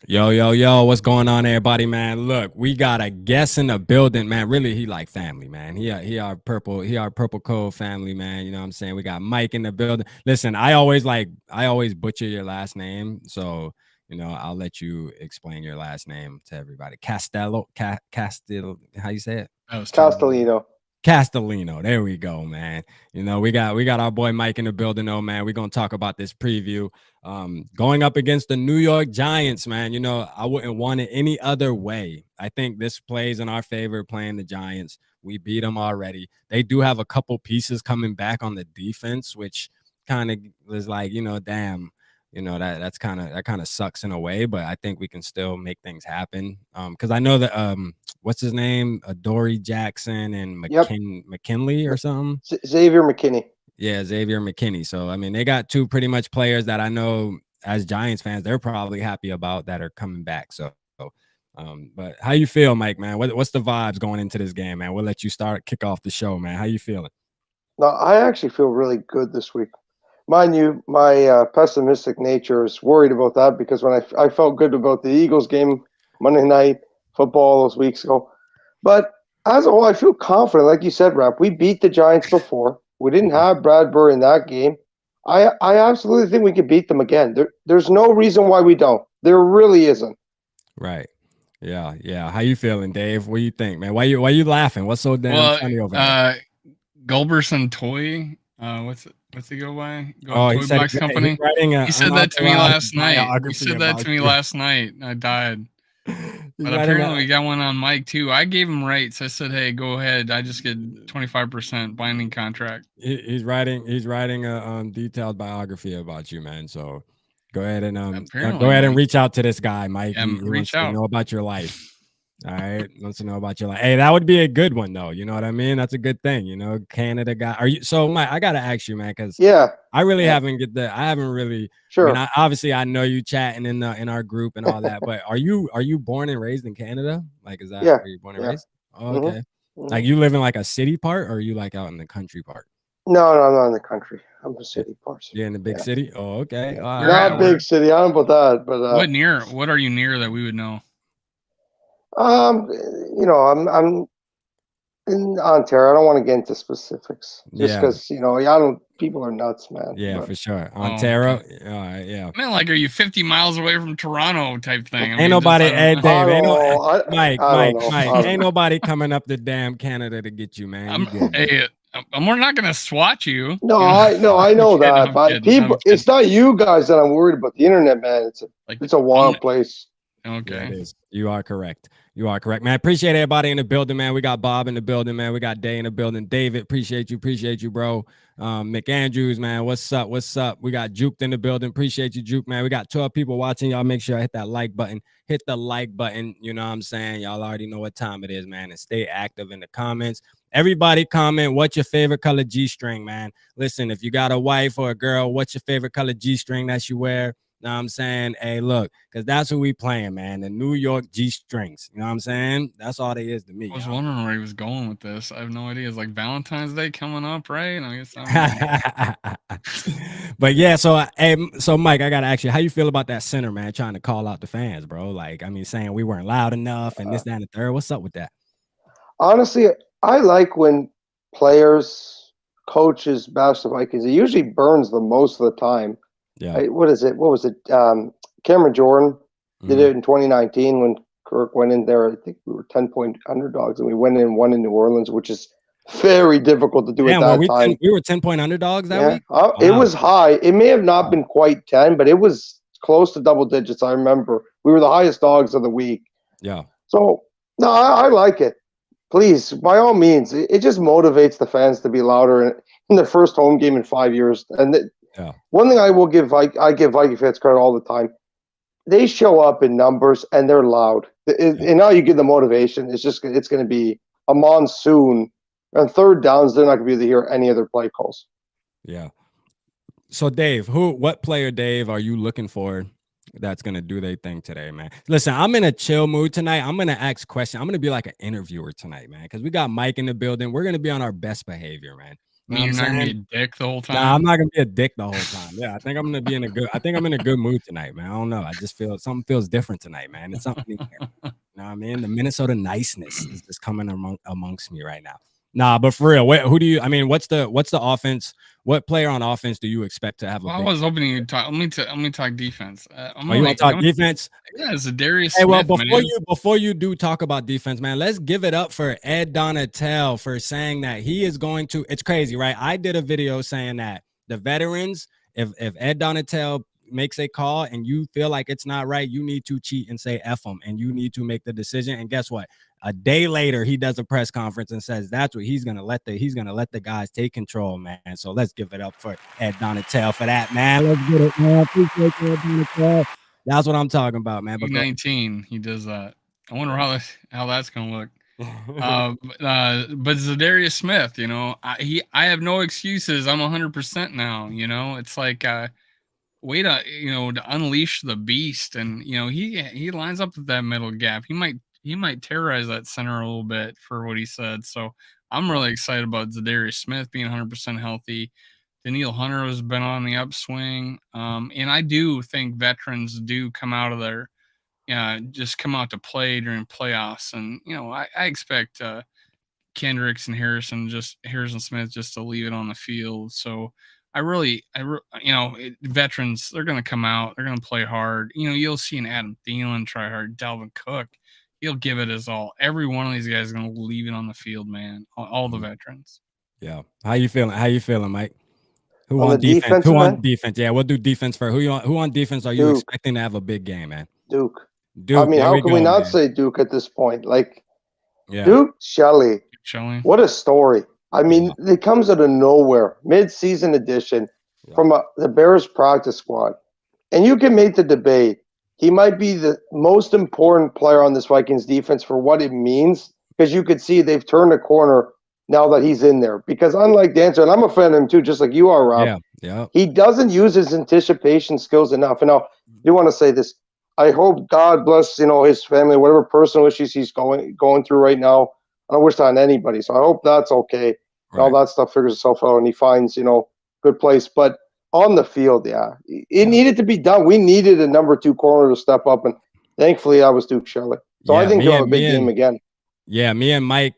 Yo, what's going on, everybody, man? Look, we got a guest in the building, man. Really, he like family, man. He our purple code family, man. You know what I'm saying? We got Mike in the building. Listen, I always butcher your last name, so I'll let you explain your last name to everybody. Castello, how you say it? That was terrible. Castellino. Castellino. There we go, man. We got our boy Mike in the building, though, man. We're gonna talk about this preview. Going up against the New York Giants, man. I wouldn't want it any other way. I think this plays in our favor playing the Giants. We beat them already. They do have a couple pieces coming back on the defense, which kind of was like, damn, that kind of sucks in a way, but I think we can still make things happen. Because I know that what's his name? Dory Jackson and Yep. McKinley or something. Xavier McKinney. Yeah, Xavier McKinney. So I mean, they got two pretty much players that I know as Giants fans they're probably happy about that are coming back. But how you feel, Mike, man? What's the vibes going into this game, man? We'll let you kick off the show, man. How you feeling? No, I actually feel really good this week. Mind you, my pessimistic nature is worried about that because when I felt good about the Eagles game Monday night football those weeks ago, but as a whole, I feel confident. Like you said, Rap, we beat the Giants before. We didn't have Bradbury in that game. I absolutely think we could beat them again. There's no reason why we don't. There really isn't. Right. Yeah. How you feeling, Dave? What do you think, man? Why you laughing? What's so damn funny over there? Gulberson Toy. What's he go by? He Toy said Box Company. he said that to me last night. He said that to me last night. I died. But apparently we got one on Mike too. I gave him rights. I said, "Hey, go ahead. I just get 25% binding contract." He's writing a detailed biography about you, man. So go ahead and reach out to this guy, Mike. Yeah, he reach wants out. to know about your life. All right, wants to know about your life. Hey, that would be a good one, though. You know what I mean? That's a good thing. Canada guy. Are you? So, Mike, I gotta ask you, man, because Yeah, I really haven't I haven't really. sure. I mean, obviously, I know you chatting in our group and all that. But are you born and raised in Canada? Like, Yeah, are you born and yeah. raised? Oh, hmm okay. hmm Like, you live in like a city part, or are you like out in the country part? No, I'm not in the country. I'm the Yeah, city part. you're in the big Yeah, city. Oh, okay. yeah. All Where right. at? Not big city. I don't know about that, but What are you near that we would know? um, I'm in Ontario. I don't want to get into specifics, just Yeah, because I don't. People are nuts, man. yeah, But for sure. Oh, Ontario. okay. All right, yeah. I mean, like, are you 50 miles away from Toronto type thing? I Ain't mean, just nobody, I don't hey know. Dave, I ain't don't no know. Mike, I don't Mike, know. Mike, I don't ain't know. nobody coming up to damn Canada to get you, man. You good, man. Hey, we're not gonna swat you. No, You know? I I'm know kidding. that, I'm but kidding. I'm people, it's kidding. not you guys that I'm worried about. The internet, man, Like, it's a I'm wild place. Yeah, it okay. is. You are correct. You are correct, man. Appreciate everybody in the building, man. We got Bob in the building, man. We got Day in the building. David, appreciate you, bro. McAndrews, man. What's up? What's up? We got Juke in the building. Appreciate you, Juke, man. We got 12 people watching. Y'all make sure I hit that like button. Hit the like button. You know what I'm saying? Y'all already know what time it is, man. And stay active in the comments. Everybody comment what's your favorite color G-string, man. Listen, if you got a wife or a girl, what's your favorite color G-string that you wear? Know what I'm saying? Hey, look, because that's who we playing, man. The New York G strings. You know what I'm saying? That's all they is to me. I was wondering where he was going with this. I have no idea. It's like Valentine's Day coming up, right? I guess I don't know. But yeah, so Mike, I gotta ask you, how you feel about that center, man, trying to call out the fans, bro? Like, I mean, saying we weren't loud enough and this, that, and the third. What's up with that? Honestly, I like when players, coaches bash the Vikings. It usually burns them most of the time. Yeah. What is it? What was it? Cameron Jordan did it in 2019 when Kirk went in there. I think we were 10-point underdogs, and we went in and won in New Orleans, which is very difficult to do at that time. We were 10-point underdogs that week? It was high. It may have not been quite 10, but it was close to double digits. I remember we were the highest dogs of the week. Yeah. So no, I like it. Please, by all means, it just motivates the fans to be louder in their first home game in 5 years. And one thing I will give, I give Viking fans credit all the time. They show up in numbers and they're loud. And now you give the motivation. It's going to be a monsoon. On third downs, they're not going to be able to hear any other play calls. Yeah. So Dave, what player, Dave, are you looking for that's gonna do their thing today, man? Listen, I'm in a chill mood tonight. I'm gonna ask questions. I'm gonna be like an interviewer tonight, man, because we got Mike in the building. We're gonna be on our best behavior, man. You know You're what not I'm gonna be saying? a dick the whole time. Nah, I'm not gonna be a dick the whole time. Yeah, I think I'm gonna be in a good. I think I'm in a good mood tonight, man. I don't know. I just feel something feels different tonight, man. It's something in here. You know what I mean? The Minnesota niceness is just coming amongst me right now. Nah, but for real, who do you? I mean, what's the offense? What player on offense do you expect to have a Well, I big? was hoping you'd talk. Let me talk defense. Oh, you want to talk defense? Yeah, it's a Darius Hey, well, Smith, man. before you do talk about defense, man, let's give it up for Ed Donatel for saying that he is going to. It's crazy, right? I did a video saying that the veterans, if Ed Donatel makes a call and you feel like it's not right, you need to cheat and say F him, and you need to make the decision. And guess what? A day later, he does a press conference and says that's what he's gonna let the guys take control, man. So let's give it up for Ed Donatel for that, man. Let's get it, man. Appreciate you, Ed Donatel. That's what I'm talking about, man. But U19, he does that. I wonder how that's gonna look. But Zadarius Smith, you know, I have no excuses. I'm 100% now. You know, it's like way to to unleash the beast, and he lines up with that middle gap. He might terrorize that center a little bit for what he said. So I'm really excited about Zadarius Smith being 100% healthy. Daniil Hunter has been on the upswing, and I do think veterans do come out of there. Just come out to play during playoffs, and I expect Kendricks and Harrison Smith just to leave it on the field. So veterans, they're going to come out, they're going to play hard. You'll see an Adam Thielen try hard, Dalvin Cook, he'll give it his all. Every one of these guys is going to leave it on the field, man. All the veterans. Yeah, how you feeling, Mike? Who on on defense? Who on defense? Yeah, we'll do defense first. Who on defense are you expecting to have a big game, man? Duke. Duke. I mean, how can we not say Duke at this point? Like, yeah. Duke Shelley. What a story. I mean, it comes out of nowhere. Mid-season edition from the Bears practice squad. And you can make the debate. He might be the most important player on this Vikings defense for what it means, because you could see they've turned a corner now that he's in there. Because unlike Dancer, and I'm a fan of him too, just like you are, Rob, he doesn't use his anticipation skills enough. And now, I do want to say this. I hope God bless, his family, whatever personal issues he's going through right now. I don't wish that on anybody. So I hope that's okay. Right. All that stuff figures itself out and he finds, good place. But on the field, it needed to be done. We needed a number 2 corner to step up. And thankfully, that was Duke Shelley. So I think he'll have a big game again. Yeah, me and Mike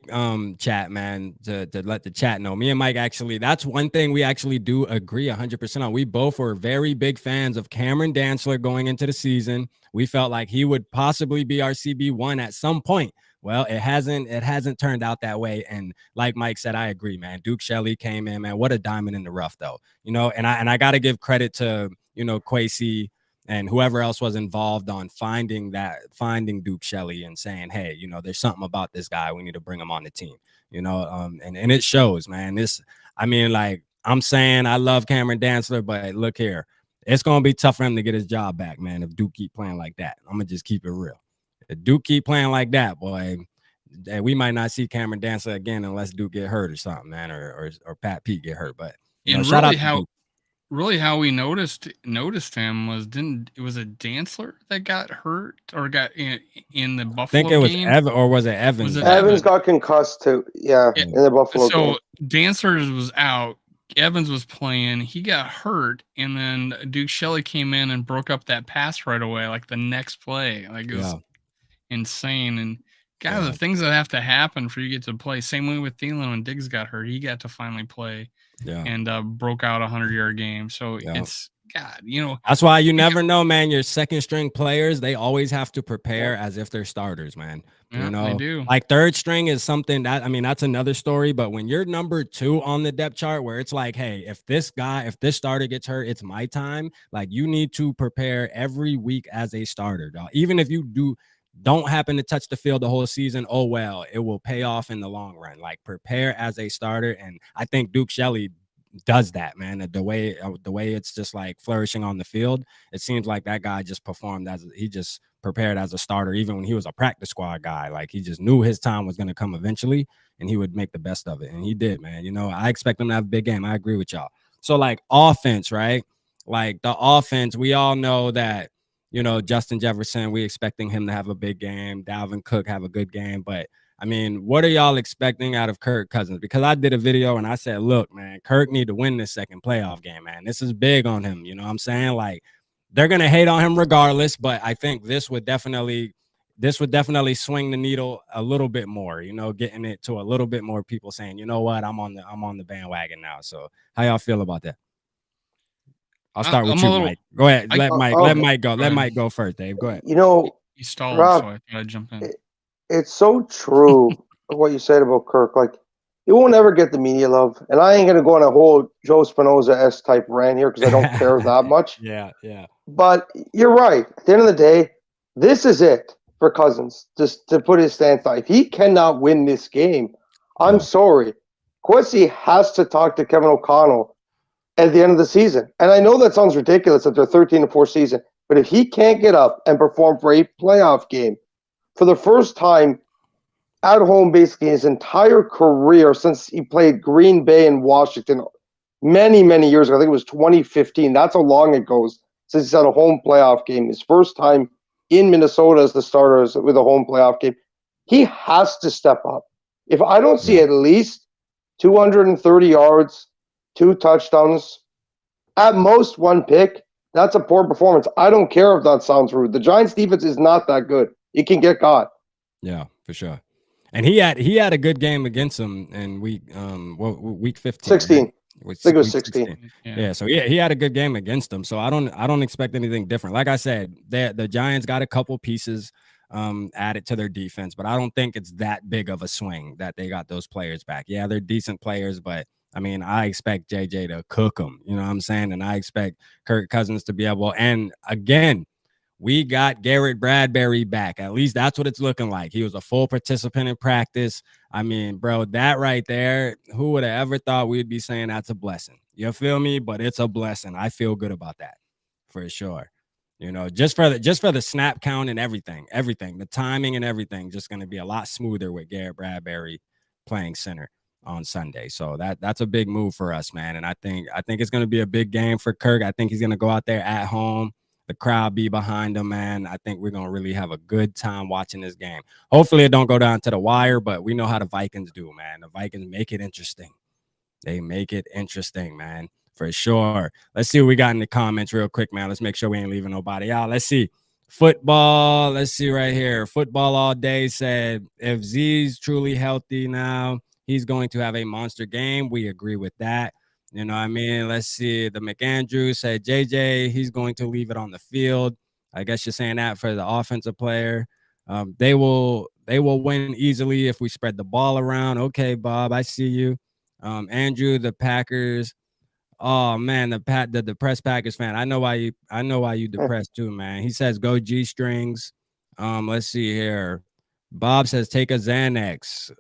chat, man, to let the chat know. Me and Mike actually, that's one thing we actually do agree 100% on. We both were very big fans of Cameron Dantzler going into the season. We felt like he would possibly be our CB1 at some point. Well, it hasn't turned out that way. And like Mike said, I agree, man. Duke Shelley came in, man. What a diamond in the rough, though. And I got to give credit to, Kwesi and whoever else was involved on finding Duke Shelley and saying, hey, there's something about this guy. We need to bring him on the team, and it shows, man. I'm saying I love Cameron Dantzler, but look here, it's going to be tough for him to get his job back, man, if Duke keep playing like that. I'm going to just keep it real. If Duke keep playing like that, boy, we might not see Cameron Dantzler again unless Duke get hurt or something, man, or Pat Pete get hurt. But shout out to Duke. Really, how we noticed him was it Dantzler that got hurt or got in the Buffalo I think it was game? was it Evans? Evans got concussed too. Yeah, in the Buffalo game. So Dantzler was out. Evans was playing. He got hurt, and then Duke Shelley came in and broke up that pass right away, like the next play. Like it was insane. And the things that have to happen for you to get to play. Same way with Thielen when Diggs got hurt. He got to finally play. And broke out a 100-yard game. So it's that's why you never know, man. Your second string players, they always have to prepare as if they're starters, man. They do. Like third string is something that's another story. But when you're number 2 on the depth chart, where it's like, hey, if this starter gets hurt, it's my time. Like you need to prepare every week as a starter, dog. Even if you don't happen to touch the field the whole season, oh well, it will pay off in the long run. Like prepare as a starter, and I think Duke Shelley does that, man. The way it's just like flourishing on the field, it seems like that guy just performed he just prepared as a starter, even when he was a practice squad guy. Like he just knew his time was going to come eventually, and he would make the best of it, and he did, man. I expect him to have a big game. I agree with y'all. So like offense, right? Like the offense, we all know that. Justin Jefferson, we expecting him to have a big game. Dalvin Cook have a good game. But I mean, what are y'all expecting out of Kirk Cousins? Because I did a video and I said, look, man, Kirk need to win this second playoff game, man. This is big on him. You know what I'm saying? Like, they're going to hate on him regardless, but I think this would definitely swing the needle a little bit more, you know, getting it to a little bit more people saying, you know what, I'm on the bandwagon now. So how y'all feel about that? I'll start with you, Mike. Go ahead. Let Mike go. Let Mike go first, Dave. Go ahead. You know, he stalled, Rob, so I thought I'd jump in. It's so true what you said about Kirk. Like, he won't ever get the media love. And I ain't going to go on a whole Joe Spinoza-esque type rant here because I don't care that much. Yeah. But you're right. At the end of the day, this is it for Cousins, just to put his stance on. If he cannot win this game, I'm sorry. Quincy has to talk to Kevin O'Connell at the end of the season. And I know that sounds ridiculous that they're 13-4 season, but if he can't get up and perform for a playoff game for the first time at home basically his entire career since he played Green Bay and Washington many, many years ago, I think it was 2015. That's how long it goes since he's had a home playoff game. His first time in Minnesota as the starter with a home playoff game. He has to step up. If I don't see at least 230 yards, 2 touchdowns, at most 1 pick, that's a poor performance. I don't care if that sounds rude. The Giants defense is not that good. It can get caught. Yeah, for sure. And he had a good game against them in week 15. 16. Right? I think it was 16. Yeah, so he had a good game against them. So I don't expect anything different. Like I said, the Giants got a couple pieces added to their defense, but I don't think it's that big of a swing that they got those players back. Yeah, they're decent players, but I mean, I expect JJ to cook them. You know what I'm saying? And I expect Kirk Cousins to be able. And again, we got Garrett Bradbury back. At least that's what it's looking like. He was a full participant in practice. I mean, bro, that right there, who would have ever thought we'd be saying that's a blessing? You feel me? But it's a blessing. I feel good about that for sure. You know, just for the snap count and everything, the timing and everything, just going to be a lot smoother with Garrett Bradbury playing center on Sunday. So that's a big move for us, man. And I think it's going to be a big game for Kirk. I think he's going to go out there at home. The crowd be behind him, man. I think we're going to really have a good time watching this game. Hopefully it don't go down to the wire, but we know how the Vikings do, man. The Vikings make it interesting. They make it interesting, man, for sure. Let's see what we got in the comments real quick, man. Let's make sure we ain't leaving nobody out. Let's see. Football. Let's see right here. Football all day said, if Z's truly healthy now, he's going to have a monster game. We agree with that. You know what I mean? Let's see. The McAndrews said, JJ, he's going to leave it on the field. I guess you're saying that for the offensive player. They will win easily if we spread the ball around. Okay, Bob, I see you. Andrew, the Packers. Oh man, the depressed Packers fan. I know why you depressed too, man. He says go G strings. Let's see here. Bob says take a Xanax.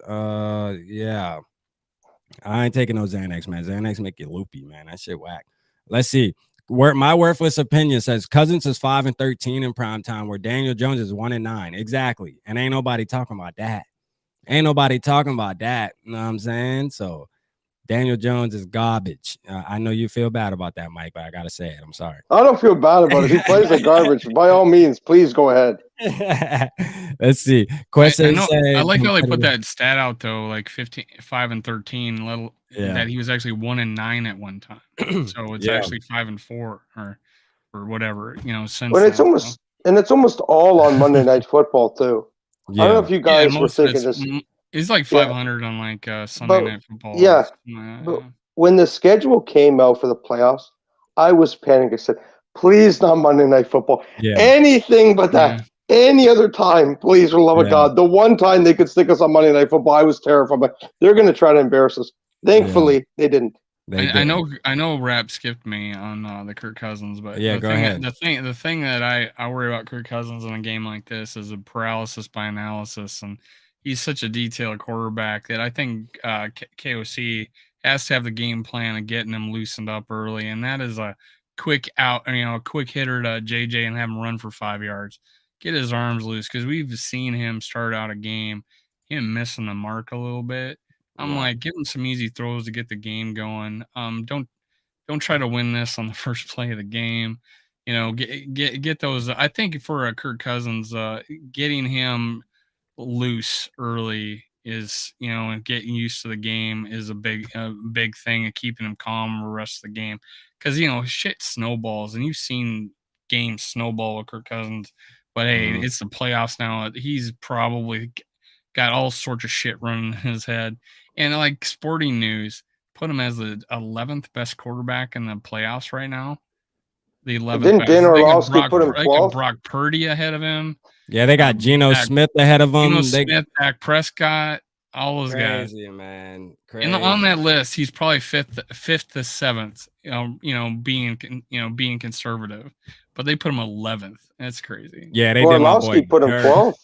Yeah. I ain't taking no Xanax, man. Xanax make you loopy, man. That shit whack. Let's see. My worthless opinion says Cousins is 5-13 in prime time, where Daniel Jones is 1-9. Exactly. And ain't nobody talking about that. You know what I'm saying? So Daniel Jones is garbage. I know you feel bad about that, Mike, but I gotta say it. I'm sorry. I don't feel bad about it. If he plays like garbage, by all means, please go ahead. Let's see. Question. I like how they put that stat out though, like 5-13, that he was actually 1-9 at one time. So it's actually 5-4 or whatever, you know, since but it's almost all on Monday Night Football too. Yeah. I don't know if you guys were thinking this. It's like 500 on like Sunday Night Football. Yeah. But when the schedule came out for the playoffs, I was panicking. I said, please not Monday Night Football. Yeah. Anything but that. Yeah. Any other time, please, for the love of God. The one time they could stick us on Monday Night Football, I was terrified. But they're going to try to embarrass us. Thankfully, they didn't. I know Rap skipped me on the Kirk Cousins, but go ahead. The thing that I worry about Kirk Cousins in a game like this is a paralysis by analysis, and he's such a detailed quarterback that I think KOC has to have the game plan of getting him loosened up early, and that is a quick hitter to JJ and have him run for 5 yards. Get his arms loose, because we've seen him start out a game, him missing the mark a little bit. I'm like, give him some easy throws to get the game going. Don't try to win this on the first play of the game. You know, get those. I think for Kirk Cousins, getting him loose early is, and getting used to the game is a big thing, and keeping him calm the rest of the game, because shit snowballs, and you've seen games snowball with Kirk Cousins. But hey, it's the playoffs now. He's probably got all sorts of shit running in his head. And like sporting news, put him as the 11th best quarterback in the playoffs right now. The 11th Didn't best. Dan They got Orlovsky put him 12th? Brock Purdy ahead of him. Yeah, they got Geno Smith ahead of him. Smith, Dak Prescott, all those guys. Crazy, man. And on that list, he's probably fifth to seventh. Being conservative, but they put him 11th. That's crazy. Yeah, they Orlovsky put him 12th.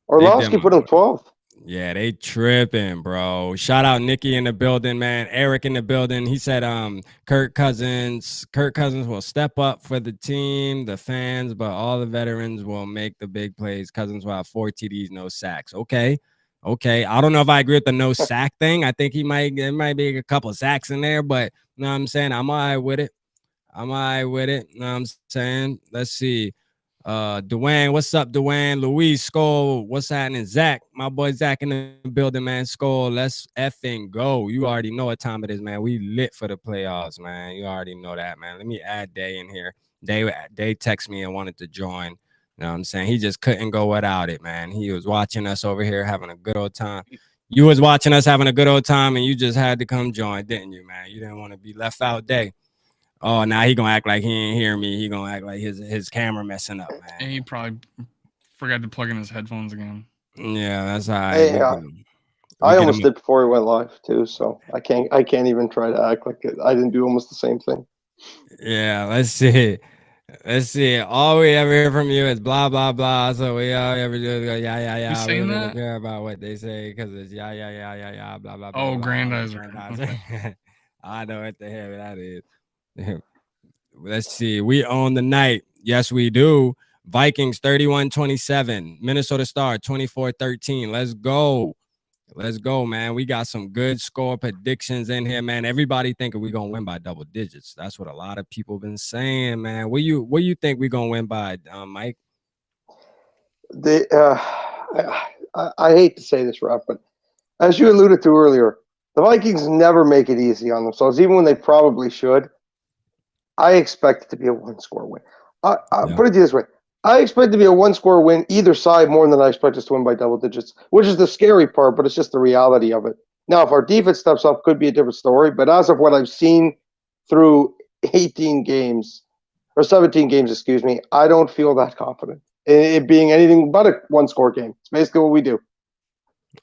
Orlovsky put him 12th. Yeah, they tripping, bro. Shout out Nikki in the building, man. Eric in the building. He said, Kirk Cousins will step up for the team, the fans, but all the veterans will make the big plays. Cousins will have 4 TDs, no sacks. Okay. I don't know if I agree with the no sack thing. I think there might be a couple of sacks in there, but you know what I'm saying? I'm all right with it. You know what I'm saying? Let's see. Dwayne, what's up, Dwayne? Luis, SKOL, what's happening? Zach, my boy Zach in the building, man. SKOL, let's effing go. You already know what time it is, man. We lit for the playoffs, man. You already know that, man. Let me add Day in here. Day texted me and wanted to join. You know what I'm saying? He just couldn't go without it, man. He was watching us over here having a good old time. You was watching us having a good old time, and you just had to come join, didn't you, man? You didn't want to be left out, Day. Oh, now he gonna act like he ain't hear me. He gonna act like his camera messing up, man. And he probably forgot to plug in his headphones again. Yeah, that's how I almost did before he went live too, so I can't even try to act like I didn't do almost the same thing. Yeah, let's see. All we ever hear from you is blah blah blah. So we all ever do is go yeah. Who's saying that? Don't care about what they say because it's yeah blah blah blah. Oh, blah, Grandizer. Okay. I know what the hell that is. Let's see. We own the night. Yes, we do. Vikings 31-27. Minnesota Star 24-13. Let's go, man. We got some good score predictions in here, man. Everybody thinking we're gonna win by double digits. That's what a lot of people been saying, man. What you think we're gonna win by, Mike? I hate to say this, Rob, but as you alluded to earlier, the Vikings never make it easy on themselves, even when they probably should. I expect it to be a one-score win. Put it this way. I expect it to be a one-score win either side more than I expect us to win by double digits, which is the scary part, but it's just the reality of it. Now, if our defense steps up, could be a different story, but as of what I've seen through 18 games, or 17 games, excuse me, I don't feel that confident in it being anything but a one-score game. It's basically what we do.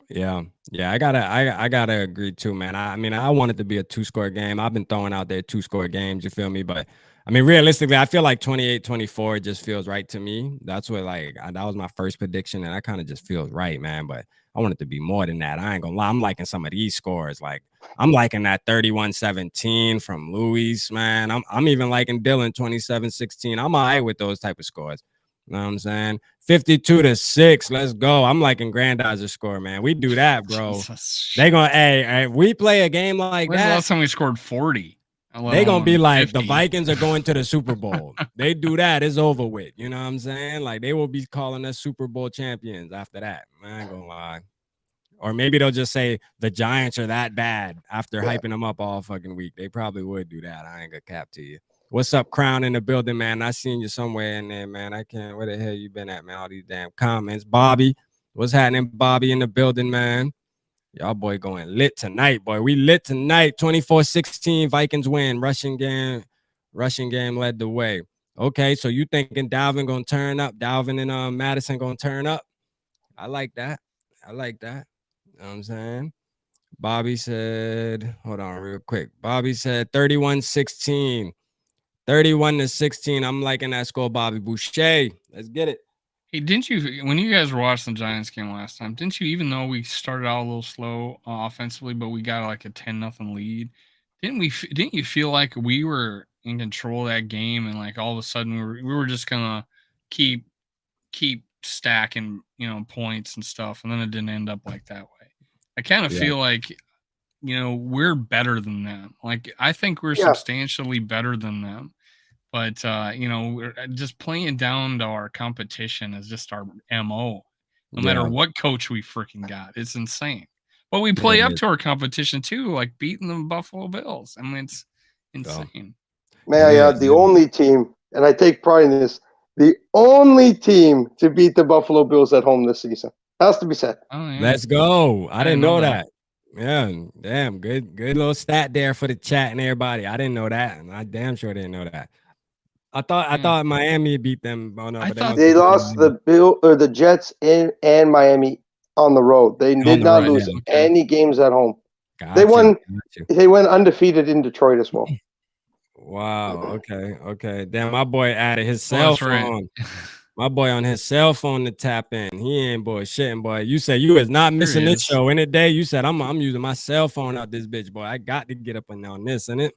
Yeah, I gotta agree too, man. I mean, I want it to be a 2-score game. I've been throwing out there 2-score games, you feel me? But I mean, realistically, I feel like 28-24 just feels right to me. That's what that was my first prediction, and that kind of just feels right, man. But I want it to be more than that. I ain't gonna lie. I'm liking some of these scores. Like I'm liking that 31-17 from Luis, man. I'm even liking Dylan 27-16. I'm all right with those type of scores. You know what I'm saying? 52-6. Let's go. I'm liking Grandizer score, man. We do that, bro. They gonna hey, we play a game like When's that. The last time we scored 40. They gonna be like 50. The Vikings are going to the Super Bowl. They do that, it's over with. You know what I'm saying? Like they will be calling us Super Bowl champions after that. I ain't gonna lie. Or maybe they'll just say the Giants are that bad after hyping them up all fucking week. They probably would do that. I ain't gonna cap to you. What's up, Crown in the building, man? I seen you somewhere in there, man. I can't. Where the hell you been at, man? All these damn comments. Bobby, what's happening? Bobby in the building, man. Y'all boy going lit tonight, boy. We lit tonight. 24-16. Vikings win. Rushing game led the way. Okay, so you thinking Dalvin gonna turn up? Dalvin and Madison gonna turn up? I like that. You know what I'm saying? Bobby said, hold on real quick. Bobby said 31-16. 31-16. I'm liking that score, Bobby Boucher. Let's get it. Hey, didn't you, when you guys watched the Giants game last time, didn't you, even though we started out a little slow offensively, but we got like a 10-0 lead, didn't you feel like we were in control of that game, and like all of a sudden we were just gonna keep stacking, points and stuff, and then it didn't end up like that way. I kind of feel like, we're better than them. Like, I think we're substantially better than them. But, we're just playing down to our competition is just our MO. no matter what coach we freaking got. It's insane. But we It play up is. to our competition too, like beating the Buffalo Bills. I mean, it's insane. May I add, the only team, and I take pride in this, the only team to beat the Buffalo Bills at home this season. Has to be said. Oh, yeah. Let's go. I didn't know that. Yeah, damn, good little stat there for the chat and everybody. I didn't know that, and I damn sure didn't know that. I thought Miami beat them. Oh no, I but thought they lost the Jets and Miami on the road. They did not lose any games at home. Gotcha, they won. They went undefeated in Detroit as well. Wow. Okay. Damn, my boy added his cell phone. My boy on his cell phone to tap in. He ain't bullshitting, boy. You said you is not missing this show in a day. You said I'm using my cell phone out this bitch, boy. I got to get up and on this, isn't it?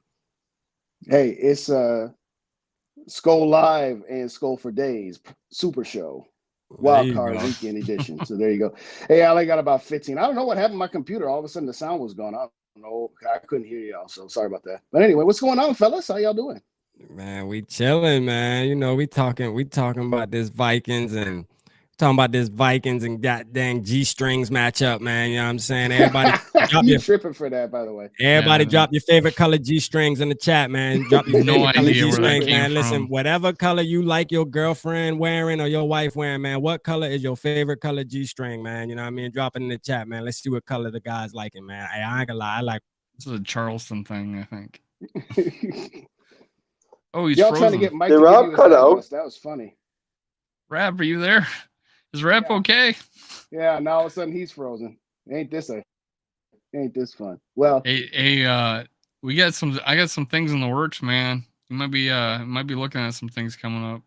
Hey, it's SKOL Live and SKOL for Days Super Show. Wildcard weekend edition. So there you go. Hey, I only got about 15. I don't know what happened to my computer. All of a sudden the sound was gone. I don't know. I couldn't hear y'all. So sorry about that. But anyway, what's going on, fellas? How y'all doing? Man, we chilling, man. You know, we talking about this Vikings and goddamn G-strings matchup, man. You know what I'm saying? Everybody drop you tripping for that, by the way. Everybody drop your favorite color G-strings in the chat, man. Drop your favorite color G-strings, man. Listen, whatever color you like your girlfriend wearing or your wife wearing, man. What color is your favorite color G-string, man? You know what I mean? Drop it in the chat, man. Let's see what color the guys liking, man. Hey, I ain't gonna lie. I like this is a Charleston thing, I think. Oh, he's y'all frozen. trying to get Mike to Rob cut out. That was funny. Rap, are you there? Is Rap okay? Yeah, now all of a sudden he's frozen. Ain't this fun? Well, hey, we got I got some things in the works, man. You might be looking at some things coming up.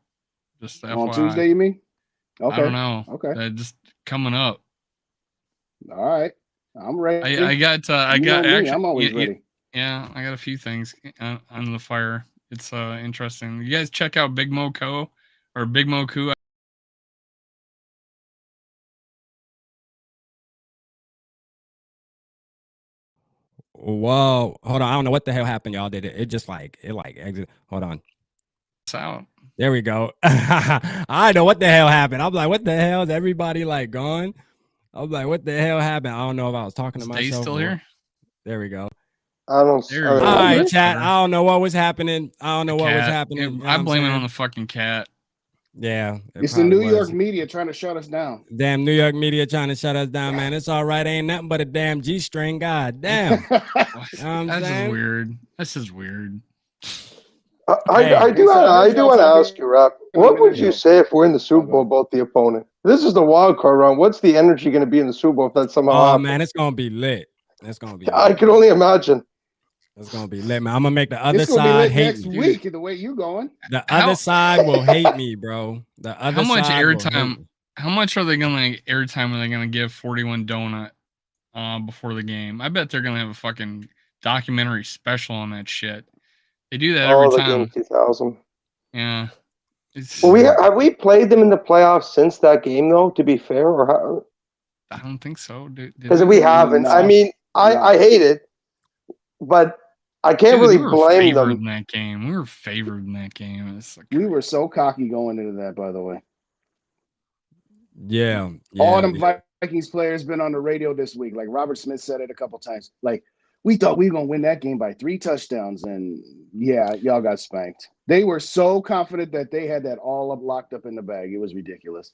Just on FYI. Tuesday, you mean? Okay. I don't know. Okay. Just coming up. All right. I'm ready. I'm always ready. Yeah, I got a few things on the fire. It's interesting. You guys check out Big Mo Co. or Big Mo Ku. Whoa, hold on. I don't know what the hell happened. Y'all did it. It just exit. Hold on. It's out. There we go. I know what the hell happened. I'm like, what the hell? Is everybody like gone? I was like, what the hell happened? I don't know if I was talking to myself. Still here? There we go. I don't. All right, chat. I don't know what was happening. I don't know what was happening. I blame it on the fucking cat. Yeah. It's the New York media trying to shut us down. Damn New York media trying to shut us down, man. It's all right. Ain't nothing but a damn G-string. God damn. That's just weird. That's just weird. I do want to ask you, Rap. What would you say if we're in the Super Bowl about the opponent? This is the wild card round. What's the energy going to be in the Super Bowl if that somehow happens? Man, it's going to be lit. It's going to be lit. I can only imagine. It's going to be lit, man. I'm going to make the other side hate next week, the way you going. The other side will hate me, bro. The other How much side airtime? How much are they going to airtime? Are they going to give 41 Donut before the game? I bet they're going to have a fucking documentary special on that shit. They do that every time. 2000. Yeah. Well, have we played them in the playoffs since that game, though? To be fair, or how? I don't think so. Because we haven't. No. I mean, I hate it, but I can't really blame them. In that game, we were favored in that game. It's like, we were so cocky going into that. By the way. Yeah. All them Vikings players been on the radio this week. Like Robert Smith said it a couple times. Like, we thought we were going to win that game by 3 touchdowns, and yeah, y'all got spanked. They were so confident that they had that all locked up in the bag. It was ridiculous.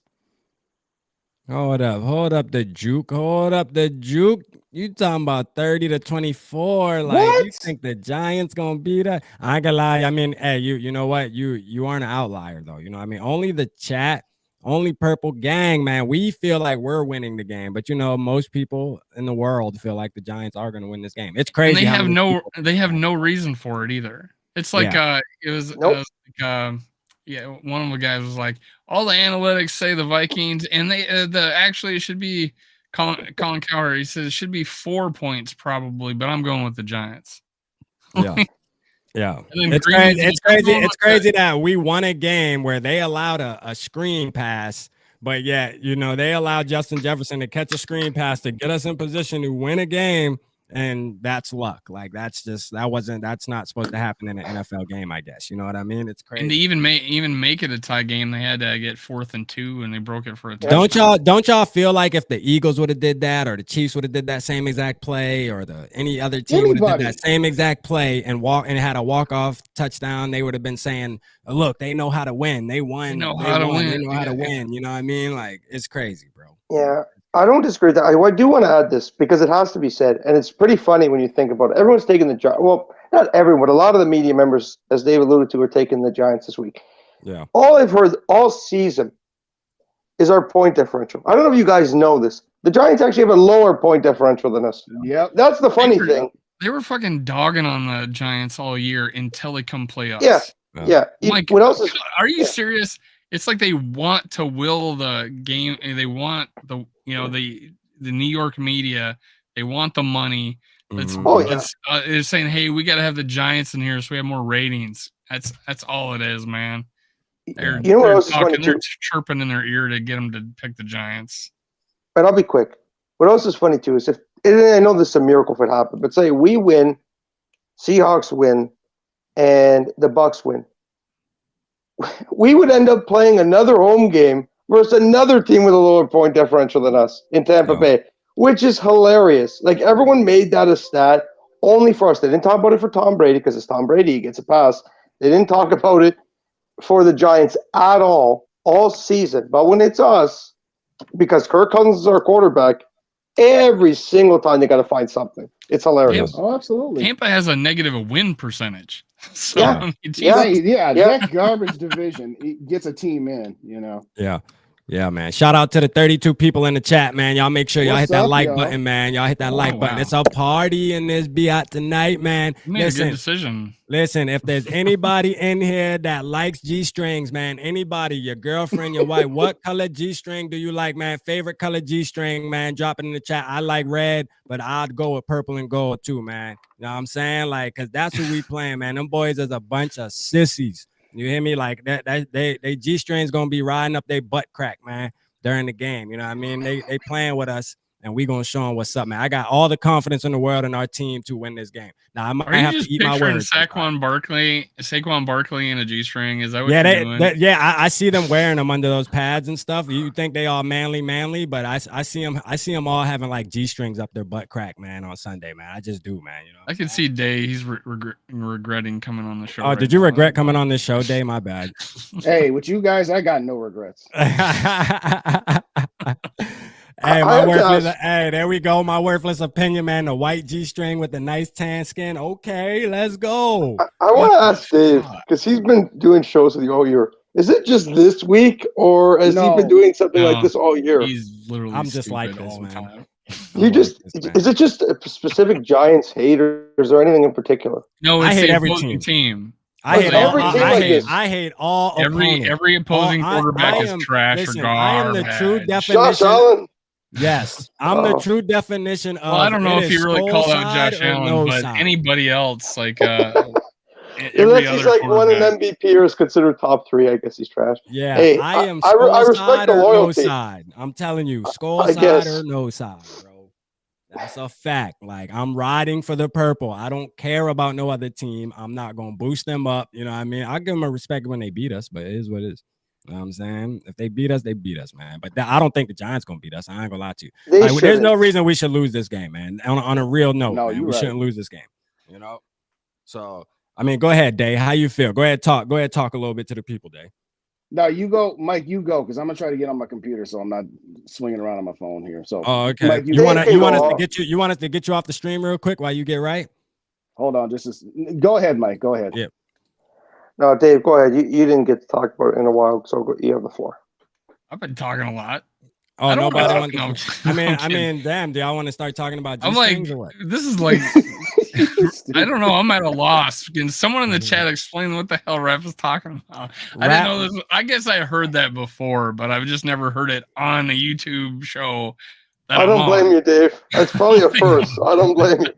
Hold up the juke. You talking about 30-24? Like, what? You think the Giants gonna beat that? I ain't gonna lie. I mean, hey, you know what? You aren't an outlier though. You know what I mean? Only the chat. Only Purple Gang, man. We feel like we're winning the game, but you know, most people in the world feel like the Giants are going to win this game. It's crazy. And they have no reason for it either. It's like it was one of the guys was like, all the analytics say the Vikings, and they actually it should be Colin Cowherd. He says it should be 4 points probably, but I'm going with the Giants. Yeah. Yeah, it's crazy that we won a game where they allowed a screen pass, but yet, you know, they allowed Justin Jefferson to catch a screen pass to get us in position to win a game, and that's luck. Like that's not supposed to happen in an NFL game, I guess. You know what I mean? It's crazy. And to even make it a tie game, they had to get 4th and 2, and they broke it for a touchdown. Don't y'all feel like if the Eagles would have did that, or the Chiefs would have did that same exact play, or any other team would have did that same exact play and had a walk-off touchdown, they would have been saying, look, they know how to win. They won. They know how to win. You know what I mean? Like, it's crazy, bro. Yeah, I don't disagree with that. I do want to add this because it has to be said, and it's pretty funny when you think about it. Everyone's taking the Giants. Well, not everyone, but a lot of the media members, as Dave alluded to, are taking the Giants this week. Yeah. All I've heard all season is our point differential. I don't know if you guys know this. The Giants actually have a lower point differential than us. Yep. That's the funny thing. They were fucking dogging on the Giants all year until they come play us. Yeah. Mike, what else is? Are you serious? It's like they want to will the game. They want the New York media. They want the money. They're saying, hey, we got to have the Giants in here so we have more ratings. That's all it is, man. They're chirping in their ear to get them to pick the Giants. But I'll be quick. What else is funny too is I know this is a miracle if it happened, but say we win, Seahawks win, and the Bucks win. We would end up playing another home game versus another team with a lower point differential than us in Tampa Bay, which is hilarious. Like, everyone made that a stat only for us. They didn't talk about it for Tom Brady because it's Tom Brady. He gets a pass. They didn't talk about it for the Giants at all season. But when it's us, because Kirk Cousins is our quarterback, every single time they got to find something. It's hilarious. Oh, absolutely. Tampa has a negative win percentage. So, that garbage division gets a team in, you know. Yeah, man. Shout out to the 32 people in the chat, man. Y'all make sure y'all hit that like button, man. Y'all hit that like button. It's a party in this biatch tonight, man. You made a good decision. Listen, if there's anybody in here that likes G-strings, man, anybody, your girlfriend, your wife, what color G-string do you like, man? Favorite color G-string, man? Drop it in the chat. I like red, but I'd go with purple and gold too, man. You know what I'm saying? Like, because that's who we playing, man. Them boys is a bunch of sissies. You hear me? Like they G-strings gonna be riding up their butt crack, man, during the game. You know what I mean? They playing with us, and we gonna show them what's up, man. I got all the confidence in the world in our team to win this game. Now I might have to eat my words. Saquon Barkley in a G-string? Is that what you're doing? I see them wearing them under those pads and stuff. You think they all manly, but I see them all having like G-strings up their butt crack, man, on Sunday, man. I just do, man. You know. I can see Day. He's regretting coming on the show. Oh, did you regret coming on this show, Day? My bad. Hey, with you guys, I got no regrets. Hey, there we go. My worthless opinion, man. The white G-string with the nice tan skin. Okay, let's go. I want to ask Dave, because he's been doing shows with you all year. Is it just this week, or has he been doing something like this all year? He's literally I'm just like this, all man. time. Is it just a specific Giants hate, or is there anything in particular? No, it's I hate the every opposing team. I hate every all. team like this. I hate all. Every opposing quarterback is trash or garbage. I am the true definition. Josh Allen. Yes, I'm the true definition of. Well, I don't know if you really call out Josh Allen, but anybody else, like unless he's like won an MVP or is considered top 3, I guess he's trash. Yeah, hey, I respect the loyalty. No side. I'm telling you, SKOL side or no side, bro. That's a fact. Like, I'm riding for the purple. I don't care about no other team. I'm not gonna boost them up. You know what I mean? I give them a respect when they beat us, but it is what it is. You know what I'm saying? If they beat us, they beat us, man. But I don't think the Giants gonna beat us. I ain't gonna lie to you. There's no reason we should lose this game, man. On a real note, man, we shouldn't lose this game. You know? So, I mean, go ahead, Dave. How you feel? Go ahead, talk a little bit to the people, Dave. No, you go, Mike. You go, because I'm gonna try to get on my computer, so I'm not swinging around on my phone here. So, okay. Mike, you want us to get you off the stream real quick while you get right? Hold on, go ahead, Mike. Go ahead. Yeah. No, Dave, go ahead. You didn't get to talk about it in a while, so you have the floor. I've been talking a lot. Oh, nobody wants to. I mean, damn, do y'all want to start talking about G-strings or what? This is like, I don't know. I'm at a loss. Can someone in the chat explain what the hell Rap is talking about? I didn't know this. I guess I heard that before, but I've just never heard it on a YouTube show. I don't blame you, Dave. That's probably a first. I don't blame you.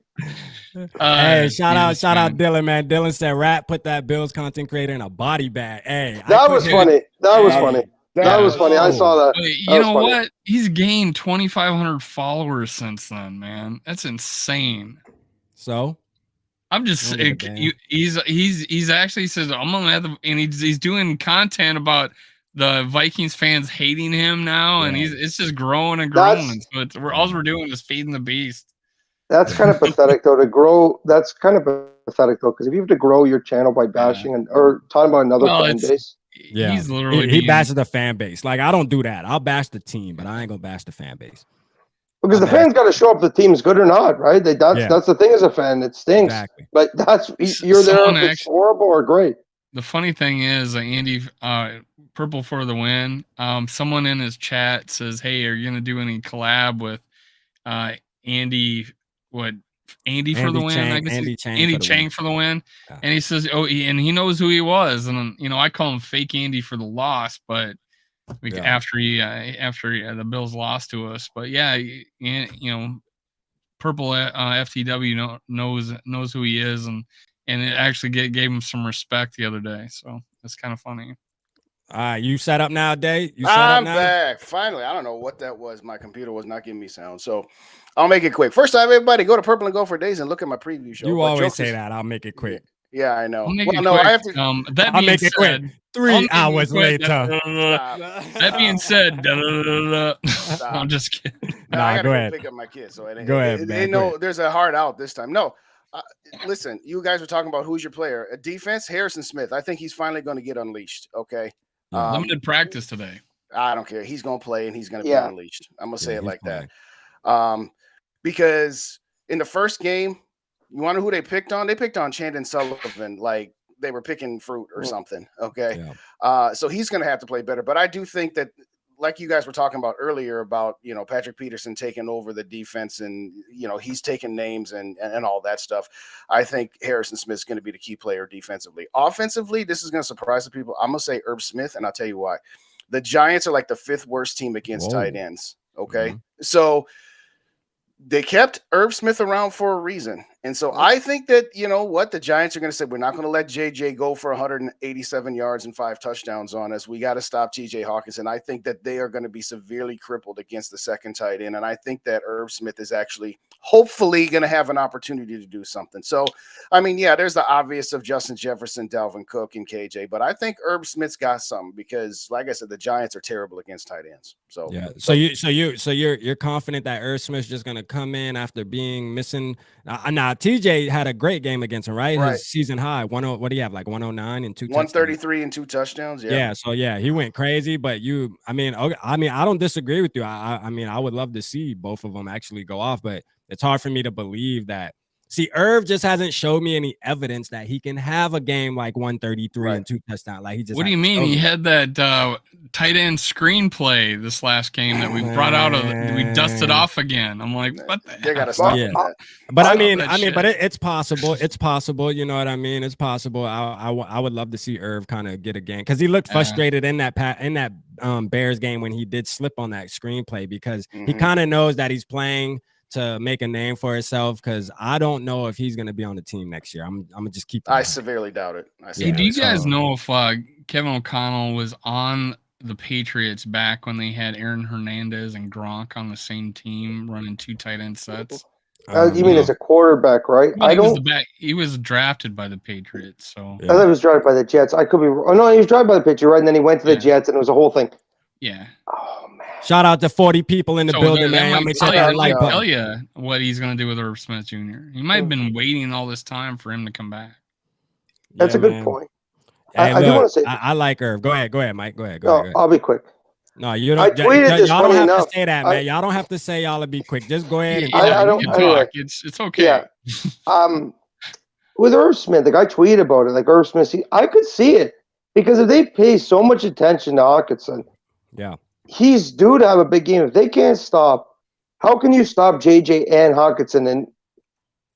Hey, shout out Dylan, man. Dylan said Rap put that Bills content creator in a body bag. Hey, that was funny. That was funny. That was funny. I saw that. You know what? He's gained 2,500 followers since then, man. That's insane. So I'm just he's actually says I'm gonna have and he's doing content about the Vikings fans hating him now, and it's just growing and growing. So all we're doing is feeding the beast. That's kind of pathetic, though, to grow. That's kind of pathetic, though, because if you have to grow your channel by bashing or talking about another fan base. Yeah, he's literally he bashes the fan base. Like, I don't do that. I'll bash the team, but I ain't gonna bash the fan base. Because the fans got to show if the team's good or not, right? That's the thing as a fan. It stinks. Exactly. But you're there if it's horrible or great. The funny thing is, Andy, Purple for the win. Someone in his chat says, "Hey, are you gonna do any collab with Andy? Andy for the win? Chang, I guess Andy Chang for the win." Yeah. And he says, and he knows who he was, and I call him Fake Andy for the loss, but after the Bills lost to us. But Purple FTW knows who he is, and it actually gave him some respect the other day. So that's kind of funny. All right, you set up now, Dave? I'm back. Finally, I don't know what that was. My computer was not giving me sound, so I'll make it quick. First time, everybody, go to Purple and Go for Days and look at my preview show. You always say that. I'll make it quick. Yeah, I know. I have to. I'll make it quick. 3 hours later. That being said, I'm just kidding. I go ahead. Pick up my kid. So go ahead. There's a hard out this time. No. Listen, you guys were talking about who's your player. A defense, Harrison Smith. I think he's finally going to get unleashed. Okay. Limited practice today. I don't care. He's going to play and he's going to be unleashed. I'm going to say it like that. Because in the first game, you want to know who they picked on? They picked on Chandon Sullivan like they were picking fruit or something. Okay. Yeah. So he's going to have to play better. But I do think that, like you guys were talking about earlier about, Patrick Peterson taking over the defense and, he's taking names and all that stuff. I think Harrison Smith's going to be the key player defensively. Offensively, this is going to surprise the people. I'm going to say Irv Smith, and I'll tell you why. The Giants are like the 5th worst team against tight ends. Okay. Mm-hmm. So they kept Irv Smith around for a reason. And so I think that, the Giants are going to say, we're not going to let JJ go for 187 yards and 5 touchdowns on us. We got to stop TJ Hawkinson. I think that they are going to be severely crippled against the second tight end. And I think that Irv Smith is actually hopefully going to have an opportunity to do something. So, there's the obvious of Justin Jefferson, Dalvin Cook, and KJ, but I think Irv Smith's got something because, like I said, the Giants are terrible against tight ends. So yeah. So you're confident that Irv Smith's just going to come in after being missing. Now TJ had a great game against him, right? His season high. What do you have? Like 109 and 2 133 and 2 touchdowns. Yeah. Yeah. So he went crazy. But I don't disagree with you. I would love to see both of them actually go off, but it's hard for me to believe that. See, Irv just hasn't showed me any evidence that he can have a game like 133 and 2 touchdowns. Like he just. What do you mean? He had that tight end screenplay this last game that we brought out we dusted off again. I'm like, what the heck? They gotta stop that. But but it's possible. It's possible. You know what I mean? It's possible. I would love to see Irv kind of get a game because he looked frustrated in that Bears game when he did slip on that screenplay because he kind of knows that he's playing to make a name for himself because I don't know if he's going to be on the team next year. I'm going to just keep. I severely doubt it. Do you guys know if Kevin O'Connell was on the Patriots back when they had Aaron Hernandez and Gronk on the same team running 2 tight end sets? You mean as a quarterback, right? He was drafted by the Patriots. So I thought he was drafted by the Jets. I could be. Oh no, he was drafted by the Patriots, right? And then he went to the Jets, and it was a whole thing. Yeah. Oh man! Shout out to 40 people in the building, man. I'm tell you what he's going to do with Irv Smith Jr. He might have been waiting all this time for him to come back. That's a good point. Hey, I do want to say I like Irv. Go ahead, Mike. Go ahead. I'll be quick. No, you don't. Y'all don't have to say that, man. Y'all don't have to say y'all to be quick. Just go ahead and I don't talk. It's okay. Yeah. With Irv Smith, like I tweeted about it, like Irv Smith, I could see it because if they pay so much attention to Hawkinson, he's due to have a big game. If they can't stop, how can you stop JJ and Hawkinson and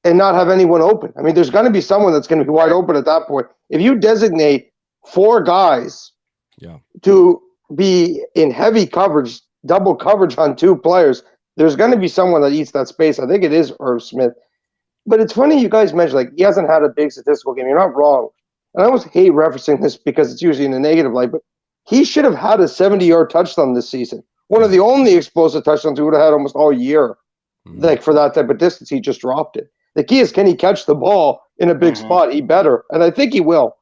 not have anyone open? I mean, there's going to be someone that's going to be wide open at that point. If you designate 4 guys to be in heavy coverage, double coverage on 2 players, there's going to be someone that eats that space. I think it is Irv Smith. But it's funny you guys mentioned, like, he hasn't had a big statistical game. You're not wrong. And I always hate referencing this because it's usually in a negative light, but He should have had a 70-yard touchdown this season. One of the only explosive touchdowns he would have had almost all year. Like for that type of distance, he just dropped it. The key is, can he catch the ball in a big spot? He better. And I think he will.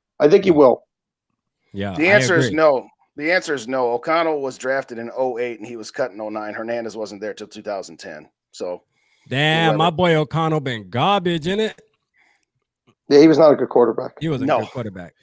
Yeah. The answer is no. The answer is no. O'Connell was drafted in 2008 and he was cut in 2009. Hernandez wasn't there till 2010. So damn, my boy O'Connell been garbage in it. Yeah, he was not a good quarterback. He wasn't a good quarterback.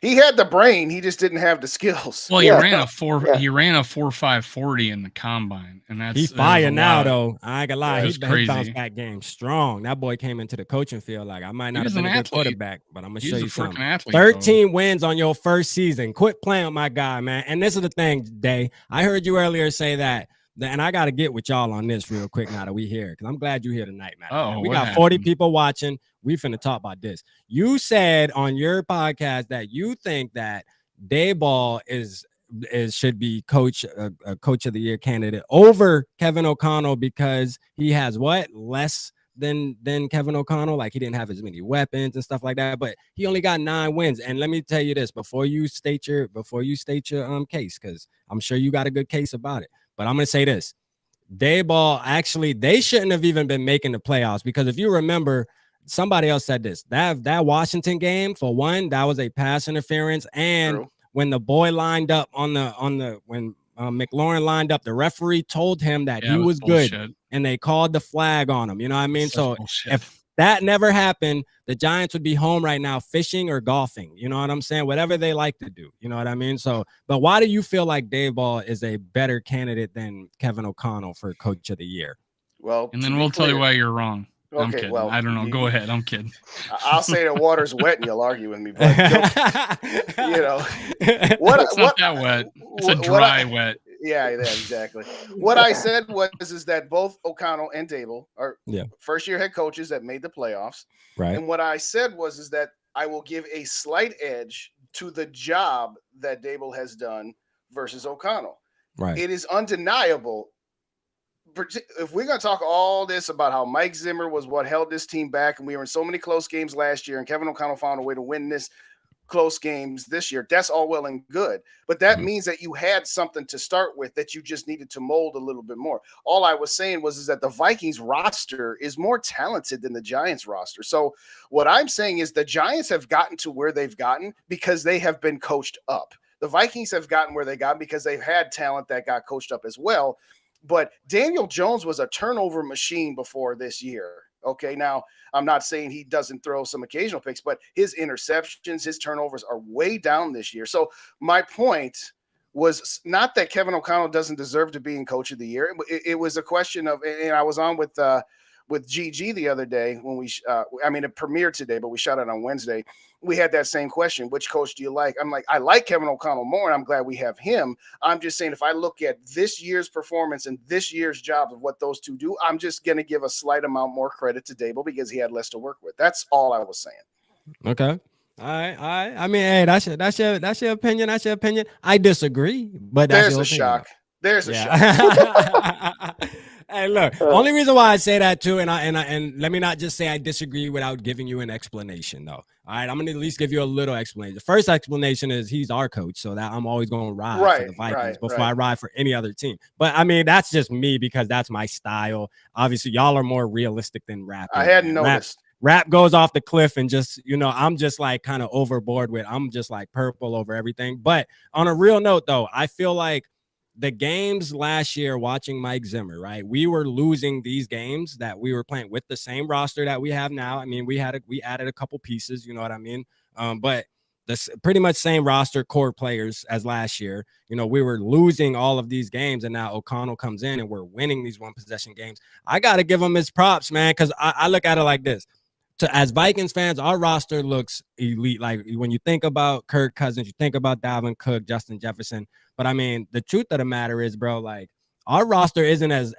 He had the brain, he just didn't have the skills. Well, he ran a 4.5 40 in the combine, and that's he's fire now though. I ain't gonna lie, he bounced back game strong. That boy came into the coaching field like, I might not have been a good quarterback, but I'm gonna show you something. 13 wins on your first season. Quit playing with my guy, man. And this is the thing, Day. I heard you earlier say that. And I got to get with y'all on this real quick now that we here, because I'm glad you're here tonight, man. We got 40 people watching. We finna talk about this. You said on your podcast that you think that Daboll should be a coach of the year candidate over Kevin O'Connell because he has less than Kevin O'Connell. Like, he didn't have as many weapons and stuff like that, but he only got 9 wins. And let me tell you this before you state your case, because I'm sure you got a good case about it. But I'm going to say this. Daboll, actually, they shouldn't have even been making the playoffs, because if you remember, somebody else said this, that Washington game, for one, that was a pass interference. And when the boy lined up when McLaurin lined up, the referee told him that he was good, and they called the flag on him. You know what I mean? So if that never happened, the Giants would be home right now fishing or golfing. You know what I'm saying? Whatever they like to do. You know what I mean? So, but why do you feel like Daboll is a better candidate than Kevin O'Connell for Coach of the Year? Well, and then we'll tell you why you're wrong. Okay, I'm kidding. Well, I don't know. Go ahead. I'm kidding. I'll say the water's wet and you'll argue with me. But, it's not that wet. It's a dry wet. Yeah, exactly. What I said is that both O'Connell and Daboll are first-year head coaches that made the playoffs. Right. And what I said is that I will give a slight edge to the job that Daboll has done versus O'Connell. Right. It is undeniable. If we're going to talk all this about how Mike Zimmer was what held this team back, and we were in so many close games last year, and Kevin O'Connell found a way to win this close games this year, that's all well and good. But that means that you had something to start with that you just needed to mold a little bit more. All I was saying is that the Vikings roster is more talented than the Giants roster. So what I'm saying is the Giants have gotten to where they've gotten because they have been coached up. The Vikings have gotten where they got because they've had talent that got coached up as well. But Daniel Jones was a turnover machine before this year. Okay, now I'm not saying he doesn't throw some occasional picks, but his interceptions, his turnovers are way down this year. So my point was not that Kevin O'Connell doesn't deserve to be in Coach of the Year. It was a question of, and I was on with GG the other day when it premiered today, but we shot it on Wednesday. We had that same question. Which coach do you like? I'm like, I like Kevin O'Connell more, and I'm glad we have him. I'm just saying, if I look at this year's performance and this year's job of what those two do, I'm just going to give a slight amount more credit to Daboll because he had less to work with. That's all I was saying. Okay. All right. I mean, hey, that's your opinion. That's your opinion. I disagree, but that's There's a shock. There's a shock. Hey, look, only reason why I say that too, and let me not just say I disagree without giving you an explanation, though. All right, I'm gonna at least give you a little explanation. The first explanation is he's our coach, so that I'm always gonna ride for the Vikings before I ride for any other team. But I mean, that's just me because that's my style. Obviously, y'all are more realistic than rap. I hadn't noticed. Rap goes off the cliff and just, I'm just like kind of overboard with. I'm just like purple over everything. But on a real note, though, I feel like the games last year watching Mike Zimmer, right? We were losing these games that we were playing with the same roster that we have now. I mean, we added a couple pieces, you know what I mean? But this pretty much same roster core players as last year. We were losing all of these games, and now O'Connell comes in and we're winning these one possession games. I got to give him his props, man, because I look at it like this. As Vikings fans, our roster looks elite. Like when you think about Kirk Cousins, you think about Dalvin Cook, Justin Jefferson. But I mean, the truth of the matter is, bro, like our roster isn't as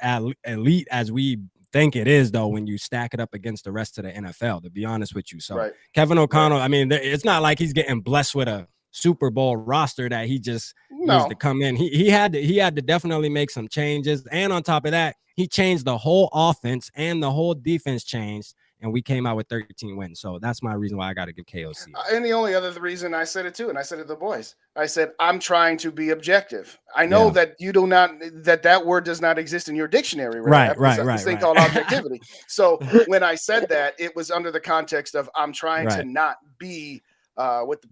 elite as we think it is, though, when you stack it up against the rest of the NFL, to be honest with you. So Kevin O'Connell, I mean, it's not like he's getting blessed with a Super Bowl roster that he just needs to come in. He had to definitely make some changes. And on top of that, he changed the whole offense and the whole defense changed. and we came out with 13 wins. So that's my reason why I got to give KOC. And the only other reason I said it too, and I said it to the boys, I said, I'm trying to be objective. I know that you do not, that word does not exist in your dictionary. Right. This thing called objectivity. So when I said that, it was under the context of I'm trying to not be with the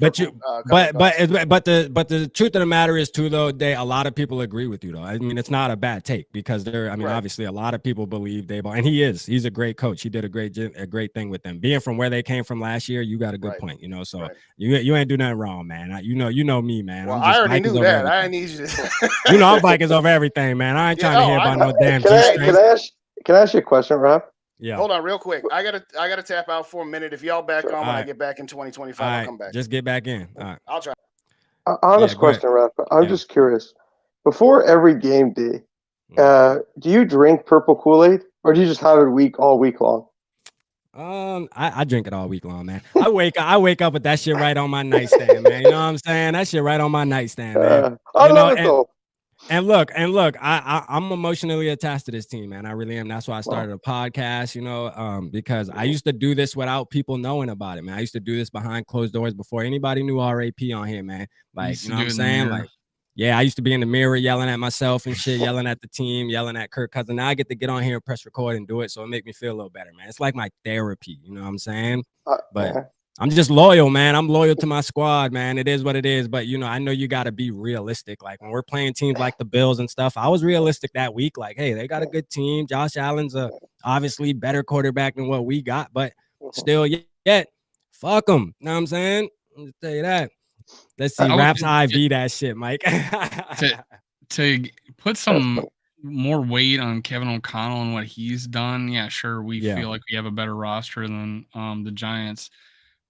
but the truth of the matter is too, though, a lot of people agree with you, though. I mean, it's not a bad take because obviously a lot of people believe Daboll, and he's a great coach. He did a great thing with them. Being from where they came from last year, you got a good point, so you ain't do nothing wrong, man. You know me, man. Well, I already knew that. I need you to I'm Vikings over everything, man. I ain't trying to hear about no damn Can I ask you a question, Rob? Yeah. Hold on real quick. I gotta tap out for a minute. If y'all back on when I get back in 2025, I'll come back. Just get back in. All right. I'll try. Honest question, Rob. I'm just curious. Before every game day, do you drink purple Kool-Aid or do you just have it all week long? I drink it all week long, man. I wake up with that shit right on my nightstand, man. You know what I'm saying? That shit right on my nightstand, man. I love it though. And look, I'm emotionally attached to this team, man. I really am. That's why I started a podcast, because I used to do this without people knowing about it, man. I used to do this behind closed doors before anybody knew RAP on here, man. Like, you know what I'm saying? Like, yeah, I used to be in the mirror yelling at myself and shit, yelling at the team, yelling at Kirk Cousins. Now I get to get on here and press record and do it, so it make me feel a little better, man. It's like my therapy, you know what I'm saying? But I'm just loyal, man. I'm loyal to my squad, man. It is what it is. But, I know you got to be realistic. Like when we're playing teams like the Bills and stuff, I was realistic that week. Like, hey, they got a good team. Josh Allen's a obviously better quarterback than what we got. But still, fuck them. You know what I'm saying? I'll just tell you that. Let's see. Raps IV that shit, Mike. to put some more weight on Kevin O'Connell and what he's done. Yeah, sure. We feel like we have a better roster than the Giants.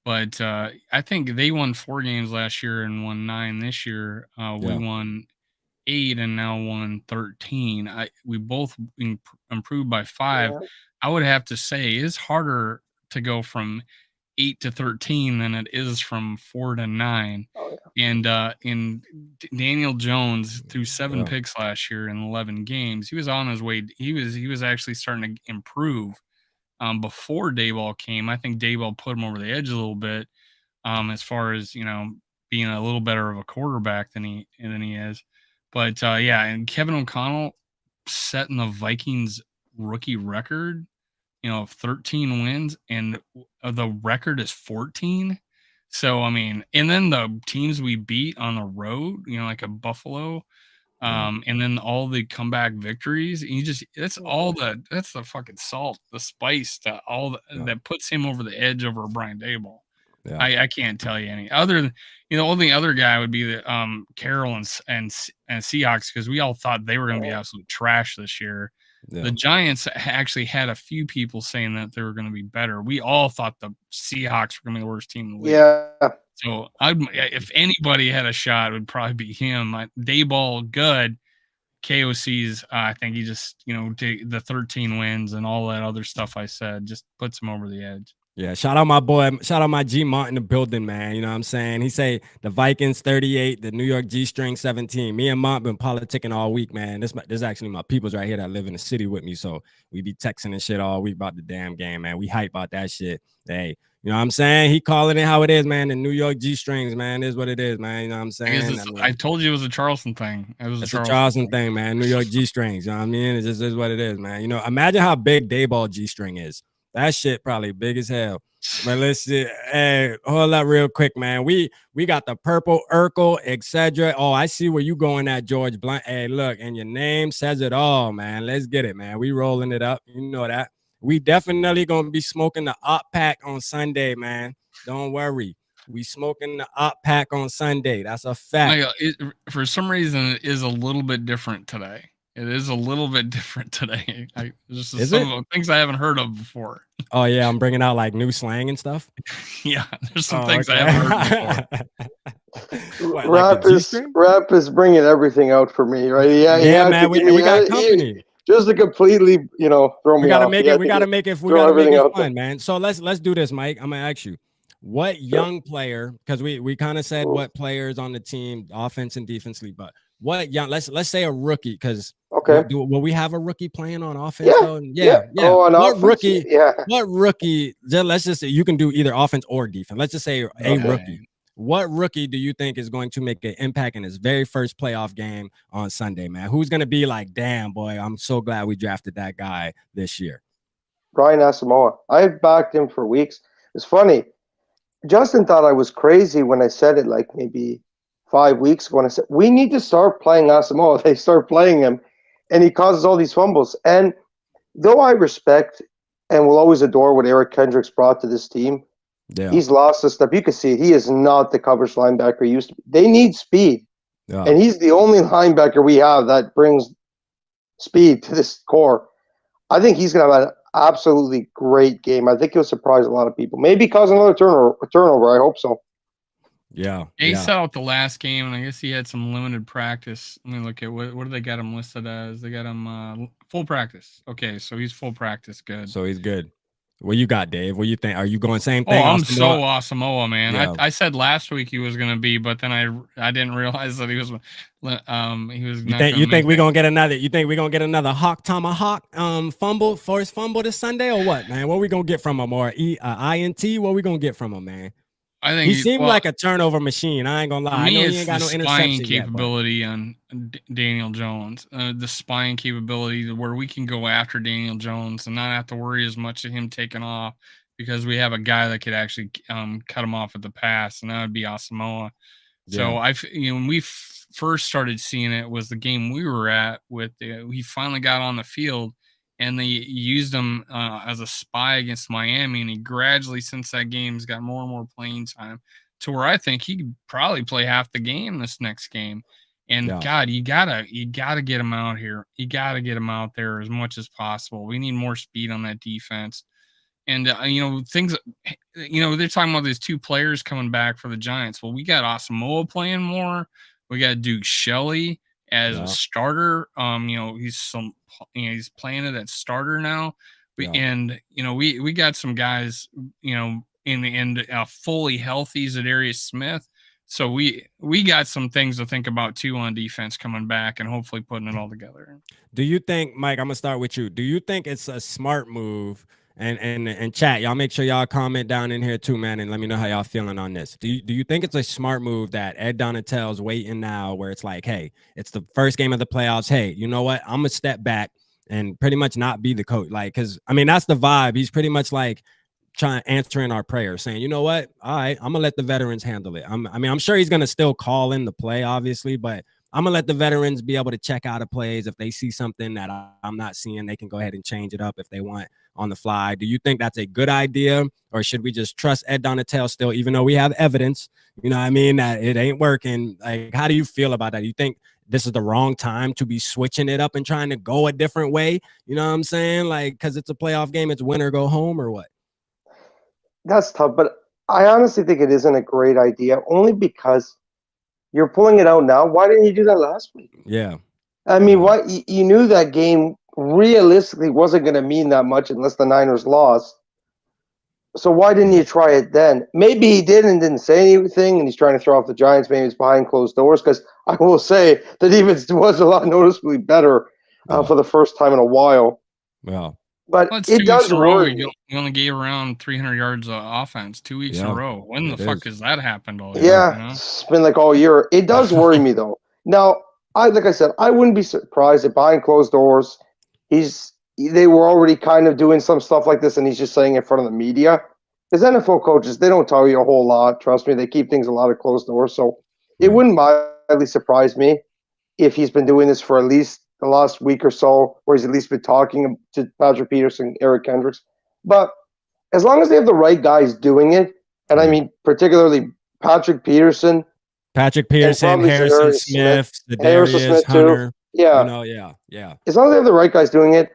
But I think they won 4 games last year and won 9 this year. We won 8 and now won 13. We both improved by 5. I would have to say it's harder to go from 8 to 13 than it is from 4 to 9. And in Daniel Jones threw 7 picks last year in 11 games. He was on his way. He was actually starting to improve. Before Daboll came, I think Daboll put him over the edge a little bit, as far as being a little better of a quarterback than he is. But and Kevin O'Connell setting the Vikings rookie record, of 13 wins, and the record is 14. So I mean, and then the teams we beat on the road, like a Buffalo. And then all the comeback victories, that's the fucking salt, the spice, that puts him over the edge over Brian Daboll. Yeah. I can't tell you any other than, the only other guy would be the Carroll and Seahawks, because we all thought they were going to be absolute trash this year. Yeah. The Giants actually had a few people saying that they were going to be better. We all thought the Seahawks were going to be the worst team in the league. Yeah. So if anybody had a shot, it would probably be him. Daboll, good. KOC's, I think he just, the 13 wins and all that other stuff I said just puts him over the edge. Yeah, shout out my G Mont in the building, man. You know what I'm saying? He say the Vikings 38, the New York G-string 17. Me and Mont been politicking all week, man. This is actually my peoples right here that live in the city with me. So we be texting and shit all week about the damn game, man. We hype about that shit. Hey, you know what I'm saying? He calling it how it is, man. The New York G-strings, man, is what it is, man. You know what I'm saying? I told you it was a Charleston thing. It's a Charleston thing, man. New York G-strings, you know what I mean? It just is what it is, man. Imagine how big Daboll G-string is. That shit probably big as hell. But let's see. Hey, hold up real quick, man. We got the purple Urkel, etc. Oh, I see where you going at, George Blunt. Hey, look, and your name says it all, man. Let's get it, man. We rolling it up. You know that. We definitely gonna be smoking the op pack on Sunday, man. Don't worry. We smoking the op pack on Sunday. That's a fact. For some reason, it is a little bit different today. It is a little bit different today. Just some things I haven't heard of before. Oh, yeah. I'm bringing out like new slang and stuff. Yeah. There's some things I haven't heard before. Rap is bringing everything out for me, right? Yeah, man. We got company. Just to completely, throw me off. We got to make it fun, man. So let's do this, Mike. I'm going to ask you. What young player, because we kind of said what players on the team, offense and defense league, but what young, let's say a rookie, because Okay. Will we have a rookie playing on offense Yeah. though? Yeah. Oh, on What offense? rookie? Yeah. What rookie? Let's just say you can do either offense or defense. Let's just say a rookie. What rookie do you think is going to make an impact in his very first playoff game on Sunday, man? Who's going to be like, damn, boy, I'm so glad we drafted that guy this year? Brian Asamoah. I had backed him for weeks. It's funny. Justin thought I was crazy when I said it like maybe 5 weeks ago. When I said, we need to start playing Asamoah. They start playing him, and he causes all these fumbles. And though I respect and will always adore what Eric Kendricks brought to this team, he's lost a step. You can see it. He is not the coverage linebacker he used to be. They need speed. And he's the only linebacker we have that brings speed to this core. I think he's going to have an absolutely great game. I think he'll surprise a lot of people. Maybe cause another turnover. I hope so. Yeah. He saw out the last game, and I guess he had some limited practice. Let me look at what do they got him listed as? They got him full practice. Okay, so he's full practice. Good. So he's good. What you got, Dave? What you think? Are you going same thing? Oh, I'm so Asamoah, man. Yeah. I said last week he was going to be, but then I didn't realize that he was You think we're gonna get another? You think we're gonna get another Hawk Tomahawk fumble, forced fumble this Sunday, or what, man? What we gonna get from him, or INT? What we gonna get from him, man? I think he seemed like a turnover machine. I ain't gonna lie. I know he ain't got no spine interception capability yet, on Daniel Jones. The spine capability where we can go after Daniel Jones and not have to worry as much of him taking off, because we have a guy that could actually cut him off at the pass, and that would be Asamoah. Yeah. So when we first started seeing it was the game we were at with he finally got on the field, and they used him as a spy against Miami, and he gradually, since that game, has got more and more playing time to where I think he could probably play half the game this next game. And God, you gotta get him out here. You gotta get him out there as much as possible. We need more speed on that defense. And things, they're talking about these two players coming back for the Giants. Well, we got Asamoah playing more. We got Duke Shelley as a starter. He's playing it at starter now. We got some guys, in the end, fully healthy Zadarius Smith. So we got some things to think about too on defense coming back and hopefully putting it all together. Do you think, Mike, I'm gonna start with you. Do you think it's a smart move? And chat, y'all make sure y'all comment down in here too, man, and let me know how y'all feeling on this. Do you think it's a smart move that Ed Donatell's waiting now, where it's like, hey, it's the first game of the playoffs. Hey, you know what? I'm gonna step back and pretty much not be the coach, like, because I mean that's the vibe. He's pretty much like answering our prayers, saying, you know what? All right, I'm gonna let the veterans handle it. I'm sure he's gonna still call in the play, obviously, but I'm gonna let the veterans be able to check out of plays. If they see something that I'm not seeing, they can go ahead and change it up if they want on the fly. Do you think that's a good idea, or should we just trust Ed Donatell still, even though we have evidence, that it ain't working? Like, how do you feel about that? Do you think this is the wrong time to be switching it up and trying to go a different way? You know what I'm saying? Like, because it's a playoff game, it's win or go home, or what? That's tough, but I honestly think it isn't a great idea, only because you're pulling it out now. Why didn't you do that last week? Yeah. I mean, why you knew that game realistically wasn't going to mean that much unless the Niners lost. So why didn't you try it then? Maybe he did and didn't say anything, and he's trying to throw off the Giants. Maybe it's behind closed doors, because I will say the defense was a lot noticeably better for the first time in a while. Well, but it does worry me. We only gave around 300 yards of offense 2 weeks in a row. When the fuck has that happened all year? Yeah, it's been like all year. It does worry me, though. Now, like I said, I wouldn't be surprised if behind closed doors, they were already kind of doing some stuff like this, and he's just saying it in front of the media. Because NFL coaches, they don't tell you a whole lot. Trust me, they keep things a lot of closed doors. So it wouldn't mildly surprise me if he's been doing this for at least the last week or so, where he's at least been talking to Patrick Peterson, Eric Kendricks. But as long as they have the right guys doing it, and I mean particularly Patrick Peterson, Harrison Smith, Zadarius Hunter. Too. Yeah. As long as they have the right guys doing it,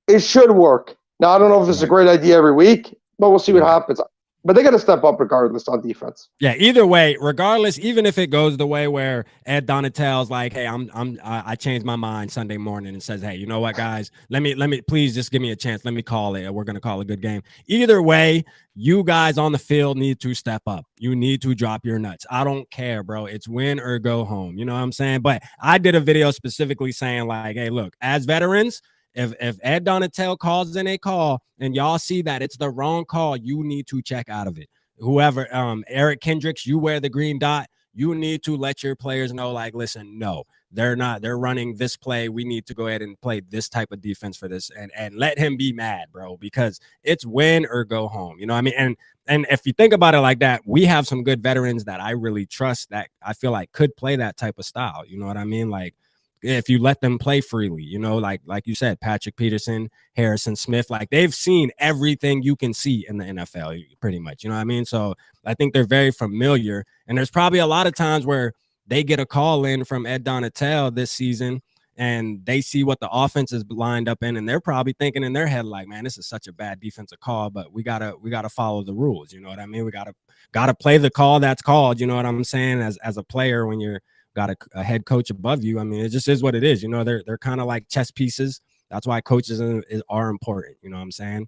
it should work. Now, I don't know if this is a great idea every week, but we'll see what happens. But they got to step up regardless on defense. Yeah, either way, regardless, even if it goes the way where Ed Donatel's like, hey, I changed my mind Sunday morning and says, hey, you know what, guys, let me please just give me a chance. Let me call it. We're gonna call a good game. Either way, you guys on the field need to step up. You need to drop your nuts. I don't care, bro. It's win or go home. You know what I'm saying? But I did a video specifically saying, like, hey, look, as veterans, if Ed Donatel calls in a call and y'all see that it's the wrong call, you need to check out of it. Whoever, Eric Kendricks, you wear the green dot. You need to let your players know, like, listen, no, they're not. They're running this play. We need to go ahead and play this type of defense for this, and let him be mad, bro, because it's win or go home. You know what I mean? And if you think about it like that, we have some good veterans that I really trust that I feel like could play that type of style. You know what I mean? Like, if you let them play freely, you know, like you said, Patrick Peterson, Harrison Smith, like they've seen everything you can see in the NFL pretty much, you know what I mean? So I think they're very familiar, and there's probably a lot of times where they get a call in from Ed Donatel this season and they see what the offense is lined up in, and they're probably thinking in their head, like, man, this is such a bad defensive call, but we gotta follow the rules. You know what I mean? We gotta play the call that's called, you know what I'm saying? As a player, when you're got a head coach above you, I mean, it just is what it is. You know, they're kind of like chess pieces. That's why coaches are important. You know what I'm saying?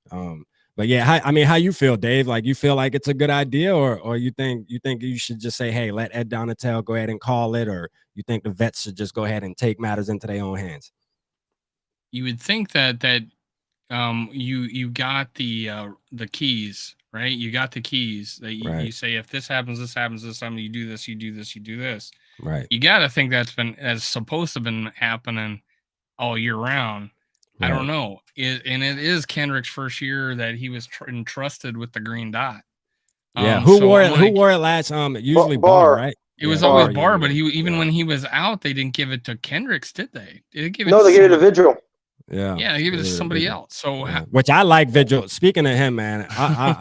But yeah, how you feel, Dave? Like, you feel like it's a good idea, or you think you should just say, hey, let Ed Donatel go ahead and call it, or you think the vets should just go ahead and take matters into their own hands? You would think that you got the keys, right? You got the keys that you say, if this happens, this happens, this time you do this, you do this, you do this. Right. You got to think that's supposed to have been happening all year round. Right. I don't know. It is Kendrick's first year that he was entrusted with the green dot. Yeah. Who wore it last? Usually Barr, right? It was always Barr, but when he was out, they didn't give it to Kendricks, did they? They gave it they gave it to Vigil. Yeah, they gave it to somebody else. So, which I like Vigil. Speaking of him, man,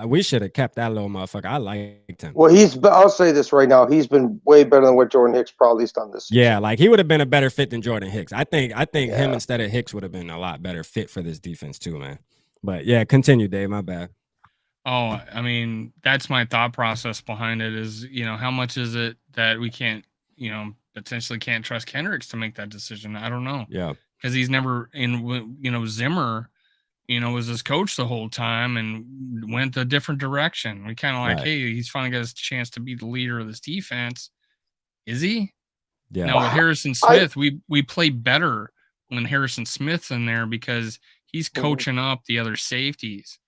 we should have kept that little motherfucker. I liked him. Well, I'll say this right now. He's been way better than what Jordan Hicks probably's done this season. Yeah, like he would have been a better fit than Jordan Hicks. I think him instead of Hicks would have been a lot better fit for this defense too, man. But yeah, continue, Dave. My bad. Oh, I mean, that's my thought process behind it is, how much is it that we can't, potentially can't trust Kendricks to make that decision? I don't know. Yeah. Because he's never Zimmer, was his coach the whole time and went a different direction. We kind of like, hey, he's finally got his chance to be the leader of this defense. Is he? Yeah. Now with Harrison Smith, we play better when Harrison Smith's in there because he's coaching up the other safeties.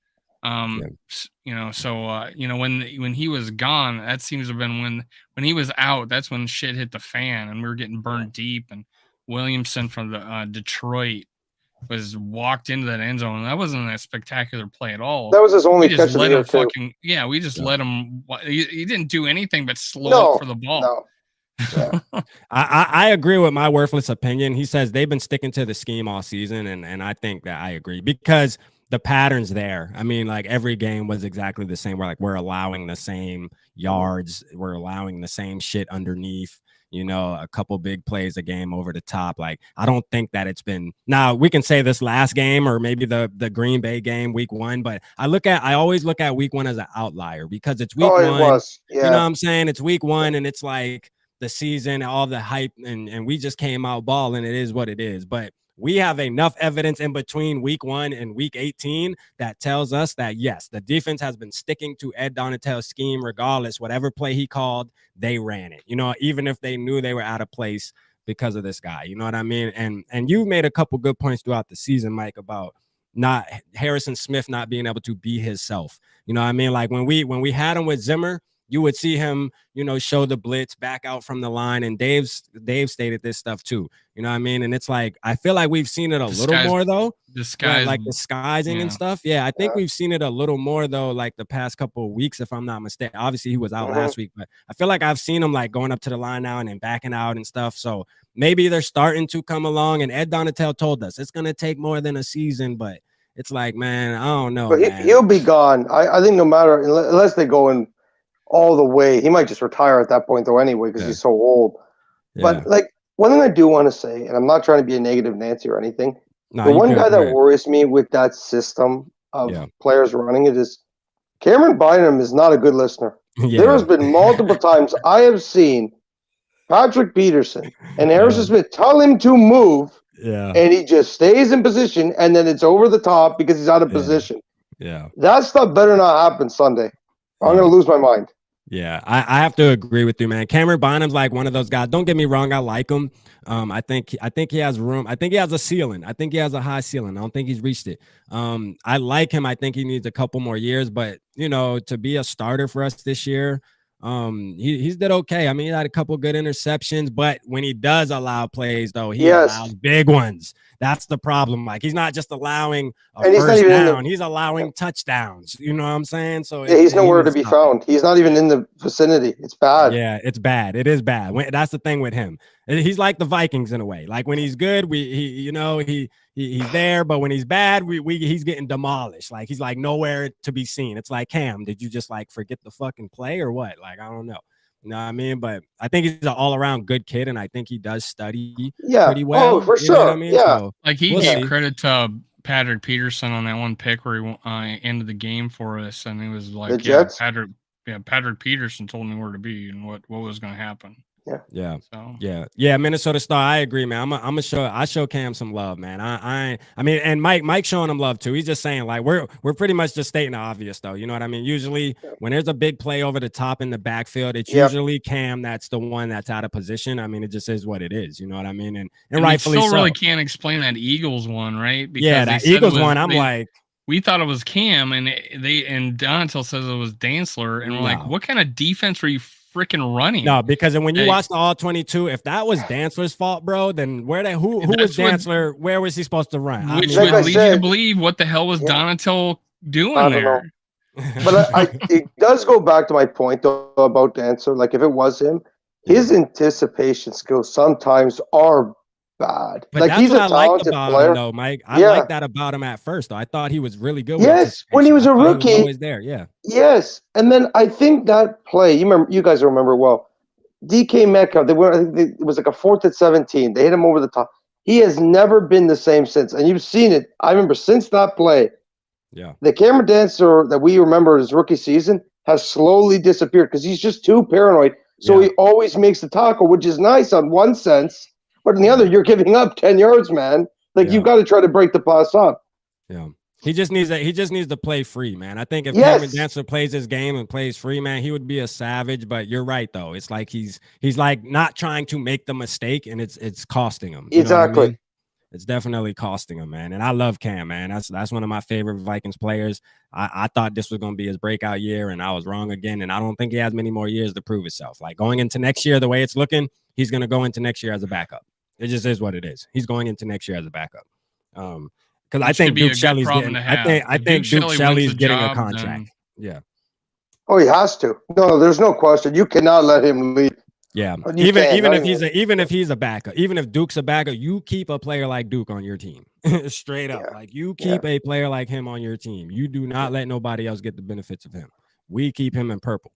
When he was gone, that seems to have been when he was out, that's when shit hit the fan and we were getting burned deep, and Williamson from the Detroit was walked into that end zone. That wasn't a spectacular play at all. That was his only catch of the year too. We just let him. He didn't do anything but slow up for the ball. No. Yeah. I agree with my worthless opinion. He says they've been sticking to the scheme all season, and I think that I agree because the pattern's there. I mean, like every game was exactly the same. We're allowing the same yards, we're allowing the same shit underneath. A couple big plays a game over the top. Like, I don't think that it's been. Now we can say this last game or maybe the Green Bay game week 1, but I always look at week 1 as an outlier because it's week 1. It was. Yeah. You know what I'm saying? It's week 1 and it's like the season, all the hype, and we just came out balling. It is what it is. But we have enough evidence in between week 1 and week 18 that tells us that, yes, the defense has been sticking to Ed Donatel's scheme regardless. Whatever play he called, they ran it, even if they knew they were out of place because of this guy. You know what I mean? And you made a couple good points throughout the season, Mike, about not Harrison Smith not being able to be himself. You know what I mean? Like when we had him with Zimmer, you would see him, show the blitz back out from the line. And Dave stated this stuff too. You know what I mean? And it's like, I feel like we've seen it a little more though. Like disguising and stuff. Yeah, I think we've seen it a little more though, like the past couple of weeks, if I'm not mistaken. Obviously he was out last week, but I feel like I've seen him like going up to the line now and then backing out and stuff. So maybe they're starting to come along. And Ed Donatel told us it's going to take more than a season, but it's like, man, I don't know. But he'll be gone. I think no matter, unless they go in all the way, he might just retire at that point though anyway because he's so old. But like one thing I do want to say, and I'm not trying to be a negative Nancy or anything, the one guy that worries me with that system of players running it is Cameron Bynum is not a good listener. Yeah. There has been multiple times I have seen Patrick Peterson and Harrison Smith tell him to move, and he just stays in position, and then it's over the top because he's out of position. Yeah. That stuff better not happen Sunday. I'm going to lose my mind. Yeah, I have to agree with you, man. Cameron Bynum's like one of those guys. Don't get me wrong, I like him. I think he has room. I think he has a ceiling. I think he has a high ceiling. I don't think he's reached it. I like him. I think he needs a couple more years, but to be a starter for us this year, he's did okay. I mean, he had a couple good interceptions, but when he does allow plays, though, he allows big ones. That's the problem. Like, he's not just allowing a first down, he's allowing touchdowns. You know what I'm saying? So he's nowhere to be found. He's not even in the vicinity. It's bad. Yeah, it's bad. It is bad. That's the thing with him. He's like the Vikings in a way. Like, when he's good, he's there, but when he's bad, he's getting demolished. Like, he's like nowhere to be seen. It's like, Cam, did you just like forget the fucking play or what? Like, I don't know. You know what I mean? But I think he's an all-around good kid, and I think he does study pretty well. Oh, for sure. You know what I mean? Yeah. So, like, he gave credit to Patrick Peterson on that one pick where he ended the game for us, and he was like, Patrick Peterson told me where to be and what was going to happen. Yeah. Minnesota Star. I agree, man. I show Cam some love, man. I mean, and Mike showing him love too. He's just saying, like, we're pretty much just stating the obvious, though. You know what I mean? Usually when there's a big play over the top in the backfield, it's usually Cam that's the one that's out of position. I mean, it just is what it is. You know what I mean? And rightfully we still so. really can't explain that Eagles one, right? Because that Eagles one, I'm like, we thought it was Cam, and Donatel says it was Dantzler, and we're like, what kind of defense were you freaking running? No, because when you watch the all 22, if that was Dantzler's fault, bro, then who was Dantzler? Where was he supposed to run? Which would lead you to believe what the hell was Donatel doing there? But it does go back to my point though about Dantzler. Like, if it was him, his anticipation skills sometimes are bad. But like, that's he's what a I liked talented about player. him, though, Mike. I liked that about him at first, though. I thought he was really good. Yes, when he was a rookie, he was always there. Yeah. Yes, and then I think that play. You guys remember well. DK Metcalf. It was like a 4th and 17. They hit him over the top. He has never been the same since, and you've seen it. I remember since that play. Yeah. The Cameron Dantzler that we remember his rookie season has slowly disappeared because he's just too paranoid. So he always makes the tackle, which is nice on one sense. But in the other, you're giving up 10 yards, man. Like, you've got to try to break the pass up. Yeah. He just needs to play free, man. I think if Cameron Dantzler plays his game and plays free, man, he would be a savage. But you're right, though. It's like he's like not trying to make the mistake, and it's costing him. Exactly. I mean? It's definitely costing him, man. And I love Cam, man. That's one of my favorite Vikings players. I thought this was going to be his breakout year, and I was wrong again. And I don't think he has many more years to prove himself. Like, going into next year, the way it's looking, he's going to go into next year as a backup. It just is what it is. He's going into next year as a backup. Because I think Duke Shelley's getting. I think Duke Shelley's getting a contract. Yeah. Oh, he has to. No, there's no question. You cannot let him leave. Yeah. Even if he's a backup, even if Duke's a backup, you keep a player like Duke on your team. Straight up. Like, you keep a player like him on your team. You do not let nobody else get the benefits of him. We keep him in purple.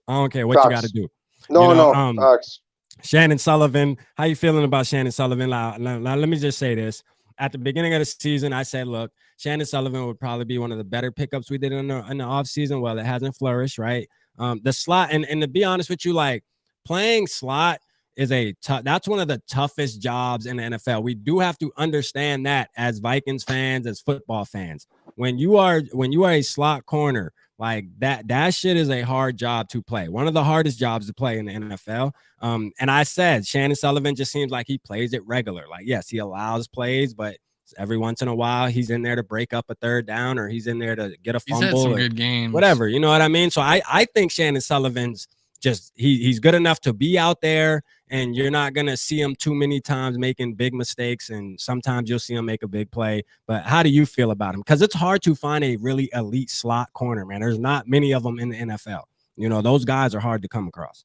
I don't care what you got to do. Facts. Shannon Sullivan, how you feeling about Shannon Sullivan? Now, let me just say this. At the beginning of the season, I said, look, Shannon Sullivan would probably be one of the better pickups we did in the offseason. Well, it hasn't flourished, right? The slot, and to be honest with you, like, playing slot is that's one of the toughest jobs in the NFL. We do have to understand that as Vikings fans, as football fans. When you are a slot corner, like that shit is a hard job to play. One of the hardest jobs to play in the NFL. And I said Shannon Sullivan just seems like he plays it regular. Like, yes, he allows plays, but every once in a while he's in there to break up a third down, or he's in there to get a fumble. He's had some good games. Whatever, you know what I mean? So I think Shannon Sullivan's just he's good enough to be out there, and you're not gonna see him too many times making big mistakes, and sometimes you'll see him make a big play. But how do you feel about him? Because it's hard to find a really elite slot corner, man. There's not many of them in the NFL. You know, those guys are hard to come across.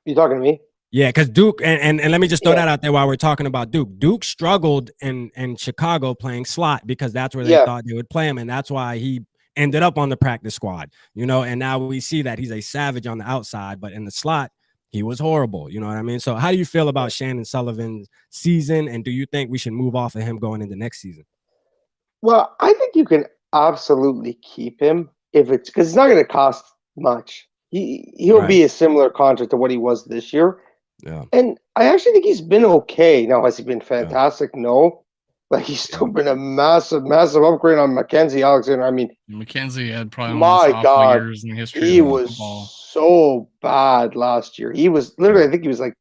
You talking to me? Yeah, because Duke, and let me just throw that out there while we're talking about Duke. Duke struggled in Chicago playing slot because that's where they thought they would play him, and that's why he ended up on the practice squad, you know, and now we see that he's a savage on the outside, but in the slot, he was horrible. You know what I mean? So how do you feel about Shannon Sullivan's season, and do you think we should move off of him going into next season? Well, I think you can absolutely keep him if it's because it's not going to cost much. He'll Right. be a similar contract to what he was this year. Yeah. And I actually think he's been okay. Now, has he been fantastic? No. But he's still been a massive, massive upgrade on Mackenzie Alexander. I mean, McKenzie had probably one of the my most awful God, years in the history he of was football. so bad last year. He was literally, I think he was like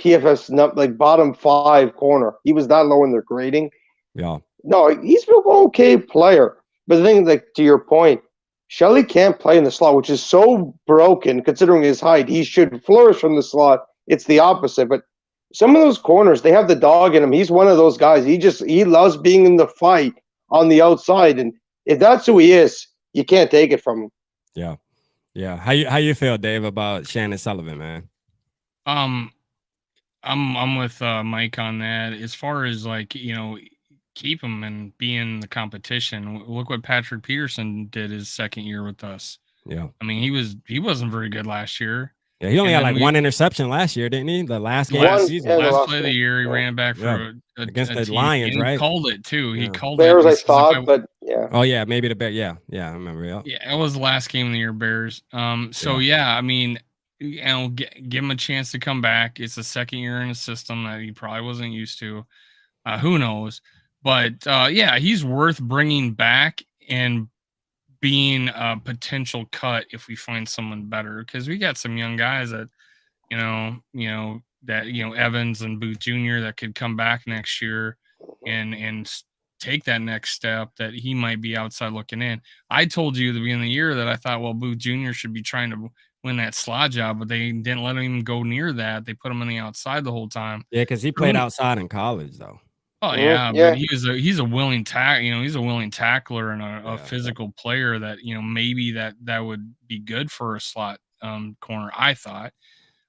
PFF's like bottom 5 corner. He was that low in their grading. Yeah. No, he's been an okay player. But the thing, like to your point, Shelley can't play in the slot, which is so broken considering his height. He should flourish from the slot. It's the opposite. But some of those corners, they have the dog in him. He's one of those guys. He loves being in the fight on the outside. And if that's who he is, you can't take it from him. Yeah. Yeah. How you feel, Dave, about Shannon Sullivan, man? I'm with Mike on that. As far as like, keep him and be in the competition. Look what Patrick Peterson did his second year with us. Yeah. I mean, he wasn't very good last year. Yeah, he only had like one interception last year, didn't he? The last game of the season. Last play of the year, he ran back for against the team, Lions, and right? He called it too. He called Bears, it. I thought, but yeah. Oh yeah, maybe the Bears. Yeah, I remember. Yeah, it was the last game of the year, Bears. So yeah, I mean, give him a chance to come back. It's the second year in a system that he probably wasn't used to. Who knows? But yeah, he's worth bringing back and being a potential cut if we find someone better, because we got some young guys that Evans and Booth Jr. that could come back next year and take that next step, that he might be outside looking in. I told you at the beginning of the year that I thought, well, Booth Jr. should be trying to win that slot job, but they didn't let him go near that. They put him on the outside the whole time. Yeah, because he played outside in college though. Oh yeah, but he's a willing he's a willing tackler and a physical player that maybe that would be good for a slot corner, I thought.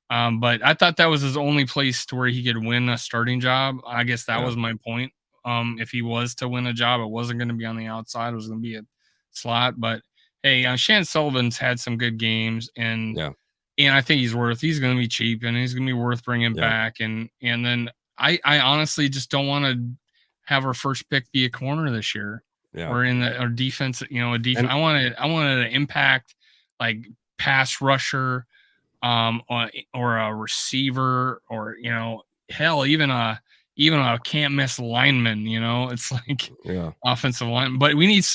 But I thought that was his only place to where he could win a starting job. I guess that was my point. If he was to win a job, it wasn't going to be on the outside. It was going to be a slot. But hey, Shan Sullivan's had some good games, and I think he's going to be cheap, and he's going to be worth bringing back. And then I honestly just don't want to have our first pick be a corner this year. Yeah. Or in our defense, a defense. I wanted an impact like pass rusher, or a receiver, or hell, even a can't miss lineman. It's like offensive line. But we need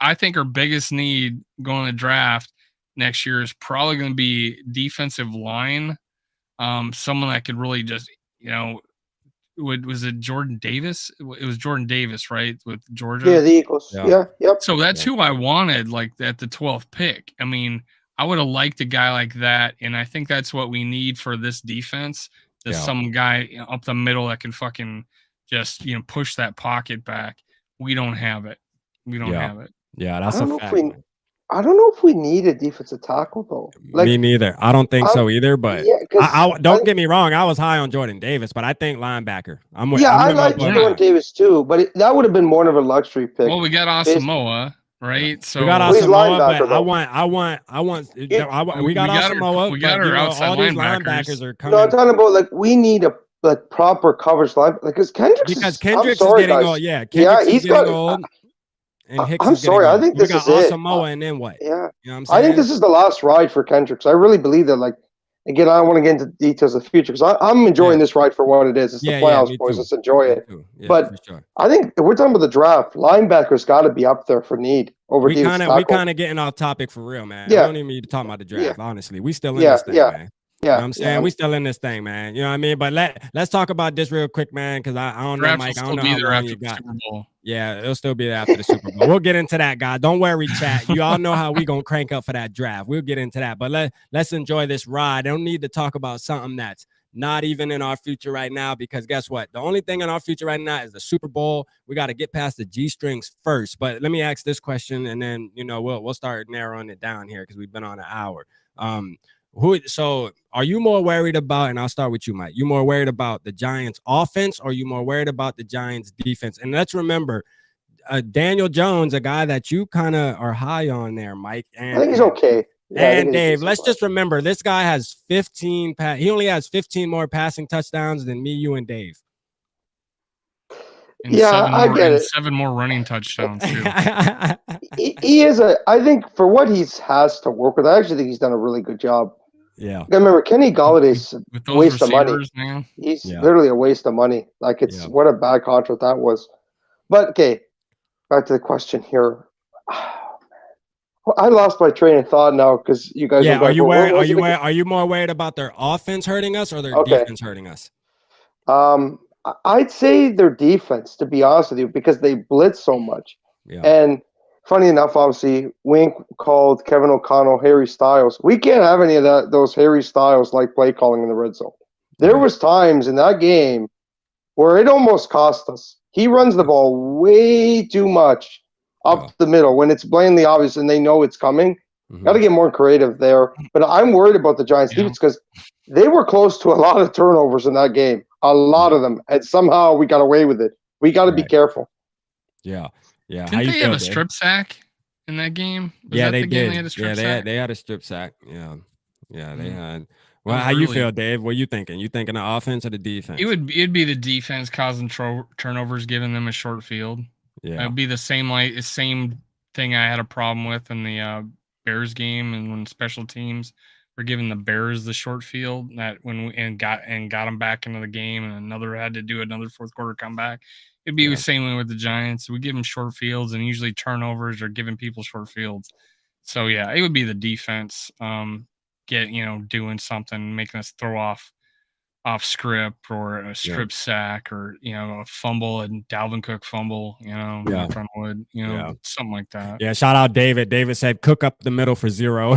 I think our biggest need going to the draft next year is probably going to be defensive line. Someone that could really just was it Jordan Davis? It was Jordan Davis, right, with Georgia? Yeah, the Eagles. Yeah. Yep. So that's who I wanted, like at the 12th pick. I mean, I would have liked a guy like that, and I think that's what we need for this defense. There's some guy up the middle that can fucking just push that pocket back. We don't have it. We don't have it. Yeah, that's a fact. I don't know if we need a defensive tackle though. Me neither. I don't think so either. But don't get me wrong. I was high on Jordan Davis, but I think linebacker. I like Jordan Davis too, but that would have been more of a luxury pick. Well, we got Asamoah, right? So we got Asamoah, but I want. We got Asamoah. We got our outside all these linebackers are coming. No, I'm talking about we need a proper coverage line because Kendricks is getting old. Yeah, Kendricks is getting old. I'm sorry. I think this is it. Asamoah, and then what? Yeah. You know what I'm saying? I think this is the last ride for Kendricks. I really believe that. Again, I don't want to get into details of the future because I'm enjoying this ride for what it is. It's the playoffs, boys. Let's enjoy it. But I think if we're talking about the draft, linebackers got to be up there for need over defensive tackle. We kind of getting off topic for real, man. Yeah. I don't even need to talk about the draft, honestly. We still in this thing, man. Yeah, you know what I'm saying? We still in this thing, man. You know what I mean? But let's talk about this real quick, man, because I don't know, Mike. I don't know how long you got. Super Bowl. Yeah, it'll still be there after the Super Bowl. We'll get into that, guys. Don't worry, chat. You all know how we gonna crank up for that draft. We'll get into that. But let's enjoy this ride. Don't need to talk about something that's not even in our future right now, because guess what? The only thing in our future right now is the Super Bowl. We got to get past the G strings first. But let me ask this question, and then we'll start narrowing it down here because we've been on an hour. So are you more worried about, and I'll start with you, Mike, you more worried about the Giants offense, or you more worried about the Giants defense? And let's remember, Daniel Jones, a guy that you kind of are high on there, Mike. And I think he's okay. And Dave, let's just remember, this guy has 15 he only has 15 more passing touchdowns than me, you, and Dave. And I get it. 7 more running touchdowns too. He is I think for what he has to work with, I actually think he's done a really good job. Yeah. Remember, Kenny Galladay's With a those waste of money. receivers, man. He's literally a waste of money. Like what a bad contract that was. But okay, back to the question here. Well, I lost my train of thought now because you guys. Yeah, are you more worried about their offense hurting us or their defense hurting us? I'd say their defense, to be honest with you, because they blitz so much. Yeah. And funny enough, obviously, Wink called Kevin O'Connell Harry Styles. We can't have any of those Harry Styles like play calling in the red zone. There was times in that game where it almost cost us. He runs the ball way too much up the middle when it's blatantly obvious and they know it's coming. Got to get more creative there. But I'm worried about the Giants defense because they were close to a lot of turnovers in that game. A lot of them. And somehow we got away with it. We got to be careful. Yeah. Yeah. Didn't they have a strip sack in that game? They did. They had a strip sack? They had a strip sack. Yeah. Yeah, they had. Well, how you feel, Dave? What are you thinking? You thinking the offense or the defense? It'd be the defense causing turnovers, giving them a short field. Yeah. It'd be the same thing I had a problem with in the Bears game, and when special teams were giving the Bears the short field that got them back into the game, and another had to do another fourth quarter comeback. It'd be the same way with the Giants. We give them short fields, and usually turnovers are giving people short fields. So yeah, it would be the defense doing something, making us throw off script or a strip sack or a fumble and Dalvin Cook fumble, knock on wood, something like that. Yeah, shout out David. David said cook up the middle for 0.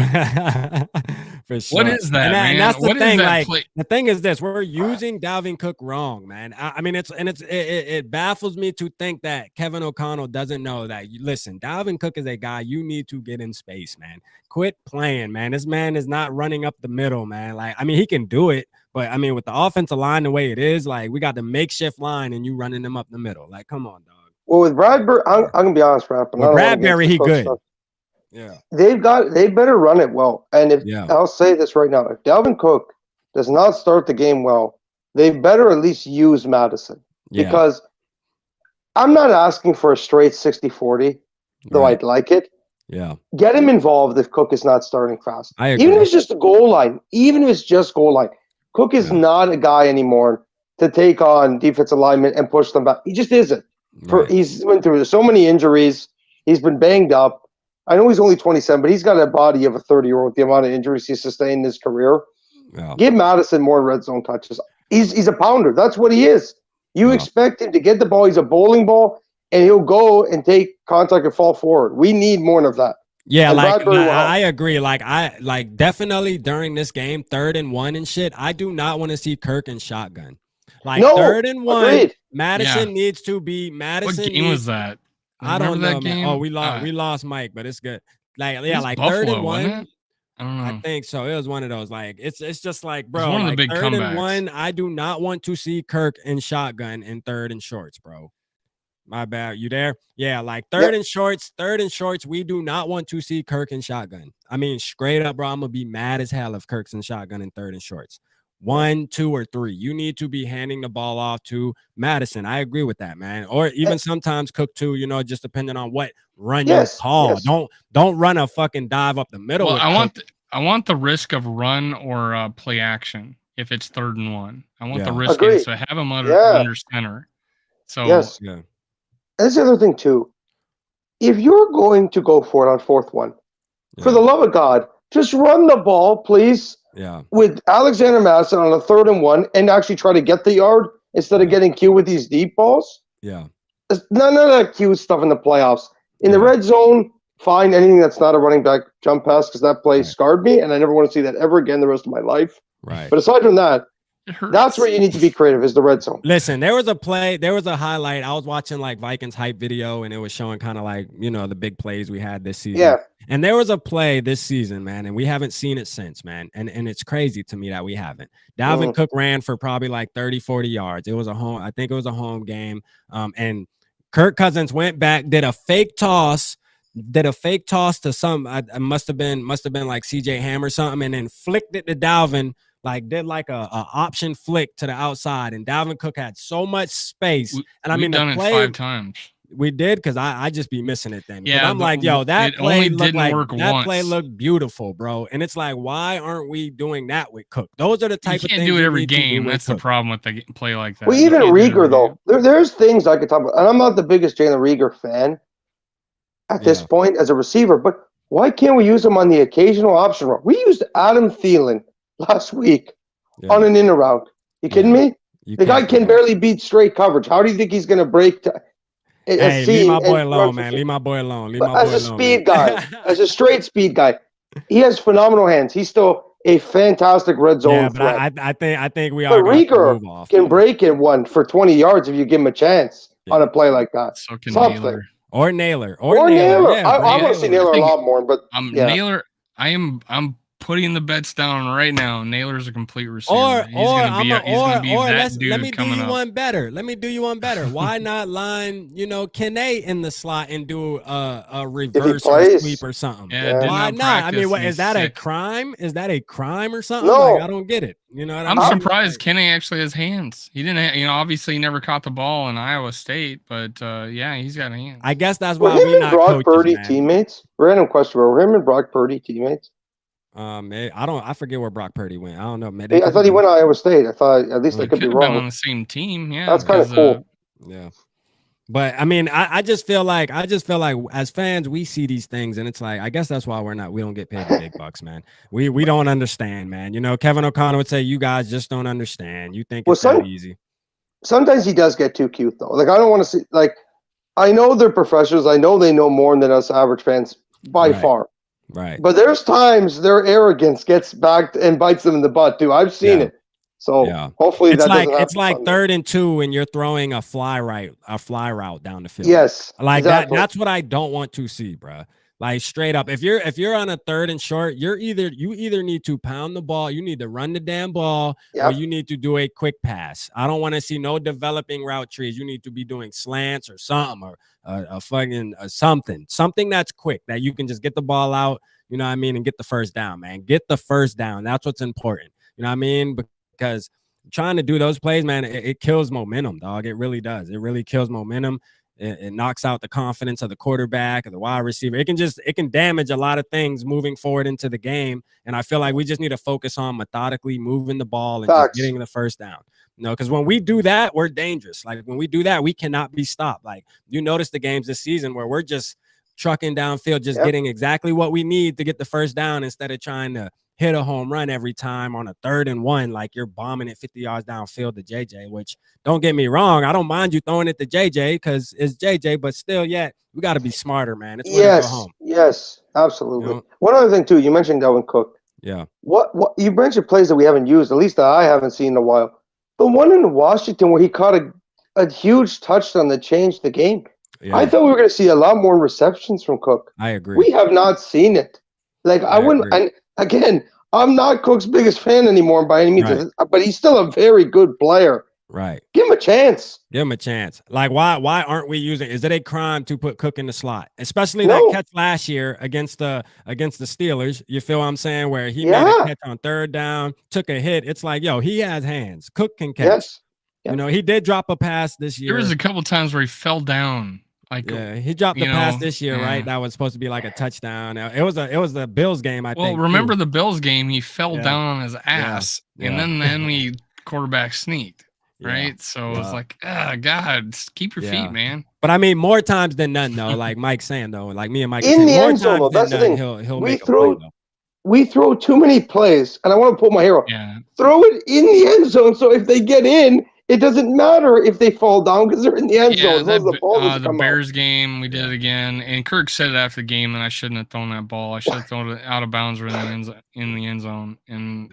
For sure. What is that, man? And that's the thing. Like play? The thing is this: we're using Dalvin Cook wrong, man. I mean, it baffles me to think that Kevin O'Connell doesn't know that. Listen, Dalvin Cook is a guy you need to get in space, man. Quit playing, man. This man is not running up the middle, man. Like, I mean, he can do it. But, I mean, with the offensive line the way it is, like, we got the makeshift line and you running them up the middle. Like, come on, dog. Well, with Bradbury, I'm going to be honest, Rap. With Bradbury, he good. Stuff. Yeah. They better run it well. And I'll say this right now. If Dalvin Cook does not start the game well, they better at least use Madison. Yeah. Because I'm not asking for a straight 60-40, though I'd like it. Yeah. Get him involved if Cook is not starting fast. I agree. Even if it's just a goal line. Cook is not a guy anymore to take on defensive linemen and push them back. He just isn't. He's went through so many injuries. He's been banged up. I know he's only 27, but he's got a body of a 30-year-old, the amount of injuries he's sustained in his career. Yeah. Give Madison more red zone touches. He's a pounder. That's what he is. You expect him to get the ball. He's a bowling ball, and he'll go and take contact and fall forward. We need more of that. Yeah, I agree. Like definitely during this game, 3rd and 1 and shit, I do not want to see Kirk in shotgun. Like 3rd and 1, agreed. Madison needs to be Madison. What game was that? I don't know. That game? Oh, we lost Mike, but it's good. Like like Buffalo, 3rd and 1. I don't know. I think so. It was one of those. Like it's just like, bro. It's one of the big 3rd comebacks. and 1. I do not want to see Kirk in shotgun in 3rd and shorts, bro. My bad. You there? Yeah, like 3rd and shorts. We do not want to see Kirk in shotgun. I mean, straight up, bro. I'm gonna be mad as hell if Kirk's in shotgun in 3rd and shorts. 1, 2, or 3. You need to be handing the ball off to Madison. I agree with that, man. Or even sometimes Cook too. Just depending on what run you call. Yes. Don't run a fucking dive up the middle. Well, I want the risk of run or play action if it's 3rd and 1. I want the risk. So have him under center. So yeah. That's the other thing, too. If you're going to go for it on 4th one, for the love of God, just run the ball, please. Yeah. With Alexander Madison on a 3rd and 1 and actually try to get the yard instead of getting cute with these deep balls. Yeah. None of that cute stuff in the playoffs. In the red zone, find anything that's not a running back jump pass because that play scarred me, and I never want to see that ever again the rest of my life. Right. But aside from that, that's where you need to be creative, is the red zone. Listen, there was a highlight. I was watching like Vikings hype video, and it was showing kind of like, the big plays we had this season. Yeah. And there was a play this season, man, and we haven't seen it since, man. And it's crazy to me that we haven't. Dalvin Cook ran for probably like 30, 40 yards. I think it was a home game. And Kirk Cousins went back, did a fake toss to some, must have been like CJ Ham or something, and then flicked it to Dalvin. like did like a option flick to the outside, and Dalvin Cook had so much space. And I mean, done the it play 5 times. we did, because I just be missing it then. Yeah, I'm like, yo, that play looked like that play looked beautiful, bro. And it's like, why aren't we doing that with Cook? Those are the type of things you can't do it every need to do game. with That's the Cook. problem with the play like that. Well, even Rieger though, there's things I could talk about, and I'm not the biggest Jalen Rieger fan at this point as a receiver, but why can't we use him on the occasional option run? We used Adam Thielen last week on an in around. You kidding me? The guy can barely beat straight coverage. How do you think he's going to break? Hey, leave my boy alone, man. Leave my boy alone. Leave my boy alone. As a speed guy, as a straight speed guy, he has phenomenal hands. He's still a fantastic red zone threat. But I think we are. But Rieger can break in one for 20 yards if you give him a chance on a play like that. So can Something. Naylor. Or Naylor. Yeah, I want to see Naylor a lot more, but Naylor, I'm putting the bets down right now. Naylor's a complete receiver. Let me do you one better. Why not line, Kene in the slot and do a reverse or sweep or something? Yeah. Why not? I mean, is that a crime? Is that a crime or something? No. Like, I don't get it. You know what I mean? I'm surprised Kene actually has hands. He didn't, obviously he never caught the ball in Iowa State, but yeah, he's got hands. I guess that's why we're not Brock Purdy teammates. Random question: were him and Brock Purdy teammates? I forget where Brock Purdy went. I don't know. I thought he went to Iowa State. I thought at least I could be wrong. Been on the same team. Yeah, that's kind of cool. Yeah. But I mean, I just feel like as fans, we see these things, and it's like, I guess that's why we don't get paid the big bucks, man. We don't understand, man. Kevin O'Connor would say, you guys just don't understand. You think it's that easy. Sometimes he does get too cute, though. Like, I don't want to see, like, I know they're professionals. I know they know more than us average fans by far. Right. But there's times their arrogance gets back and bites them in the butt, too. I've seen it. So hopefully it's that doesn't happen. It's like 3rd and 2 and you're throwing a fly route down the field. Yes. Like that's what I don't want to see, bro. Like straight up. If you're on a 3rd and short, you either need to pound the ball, you need to run the damn ball, or you need to do a quick pass. I don't want to see no developing route trees. You need to be doing slants or something, or something that's quick that you can just get the ball out, you know what I mean, and get the first down, man. Get the first down. That's what's important. You know what I mean? Because trying to do those plays, man, it kills momentum, dog. It really does. It really kills momentum. It knocks out the confidence of the quarterback or the wide receiver. It can damage a lot of things moving forward into the game. And I feel like we just need to focus on methodically moving the ball and just getting the first down. Because when we do that, we're dangerous. Like when we do that, we cannot be stopped. Like you notice the games this season where we're just trucking downfield, just getting exactly what we need to get the first down instead of trying to hit a home run every time on a 3rd and 1, like you're bombing it 50 yards downfield to JJ, which don't get me wrong. I don't mind you throwing it to JJ because it's JJ, but still we got to be smarter, man. It's when to go home. Yes, absolutely. One other thing too, you mentioned Dalvin Cook. Yeah. What you mentioned plays that we haven't used, at least that I haven't seen in a while. The one in Washington where he caught a huge touchdown that changed the game. Yeah. I thought we were going to see a lot more receptions from Cook. I agree. We have not seen it. Like I wouldn't. And again, I'm not Cook's biggest fan anymore by any means, but he's still a very good player. Right. Give him a chance. Give him a chance. Like, why aren't we using? Is it a crime to put Cook in the slot, especially that catch last year against the Steelers? You feel what I'm saying? Where he made a catch on 3rd down, took a hit. It's like, yo, he has hands. Cook can catch. Yes. You know, he did drop a pass this year. There was a couple times where he fell down. Like, he dropped the pass this year, right? That was supposed to be like a touchdown. It was the Bills game, I think. Well, remember the Bills game? He fell down on his ass, and then the quarterback sneaked, right? So it was like, God, keep your feet, man. But I mean, more times than none, though. Like Mike's saying, though, like me and Mike in the end zone, though, that's the thing. He'll make a play, though. We throw too many plays, and I want to pull my hero. Yeah. Throw it in the end zone, so if they get in, it doesn't matter if they fall down because they're in the end zone. The Bears game, we did it again. And Kirk said it after the game that I shouldn't have thrown that ball. I should have thrown it out of bounds or in the end zone. And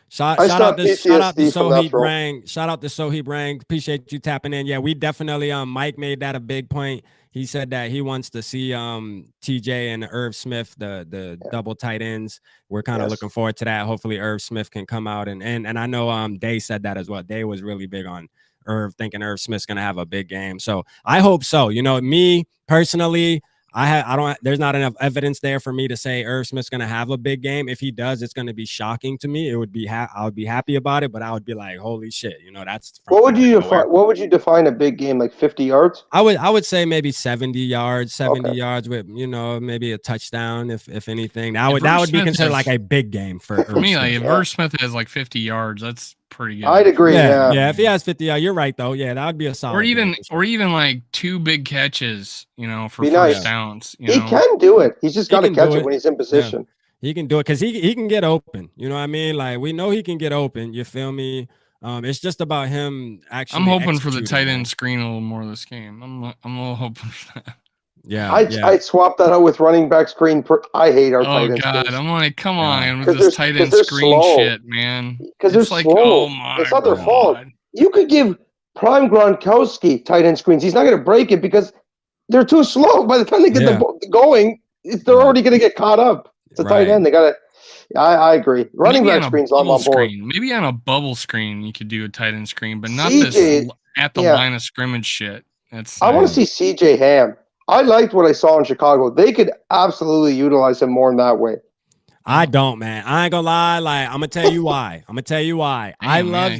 Shout out to Soheeb Rang. Shout out to Soheeb Rang. Appreciate you tapping in. Yeah, we definitely Mike made that a big point. He said that he wants to see TJ and Irv Smith, the double tight ends. We're kind of looking forward to that. Hopefully Irv Smith can come out and I know Day said that as well. Day was really big on Irv, thinking Irv Smith's gonna have a big game. So I hope so. You know, me personally, there's not enough evidence there for me to say Irv Smith's going to have a big game. If he does, it's going to be shocking to me. I would be happy about it, but I would be like, holy shit, that's what would you define a big game, like 50 yards? I would say maybe 70 yards with, maybe a touchdown if anything. That would be considered like a big game for me. Like if Irv Smith has like 50 yards, that's pretty good. I'd agree. Yeah, if he has 50 yards, you're right though. Yeah, that would be a solid. Or even like 2 big catches, for first downs. He can do it. He's just got to catch it when he's in position. Yeah. He can do it because he can get open. You know what I mean? Like we know he can get open. You feel me? It's just about him actually. I'm hoping for the tight end screen a little more this game. I'm a little hoping for that. Yeah, I'd swap that out with running back screen. I hate our tight end. Oh God, screens. I'm like, come on with this tight end screen shit, man. Because they're like, slow. oh my It's not their God. fault. You could give prime Gronkowski tight end screens. He's not going to break it because they're too slow. By the time they get the ball going, they're already going to get caught up. It's a tight end. They got to. I agree. Running back screens, I'm on board. Maybe on a bubble screen, you could do a tight end screen, but not this at the line of scrimmage shit. I want to see CJ Ham. I liked what I saw in Chicago. They could absolutely utilize him more in that way. I don't, man. I ain't gonna lie. Like, I'm gonna tell you why. I love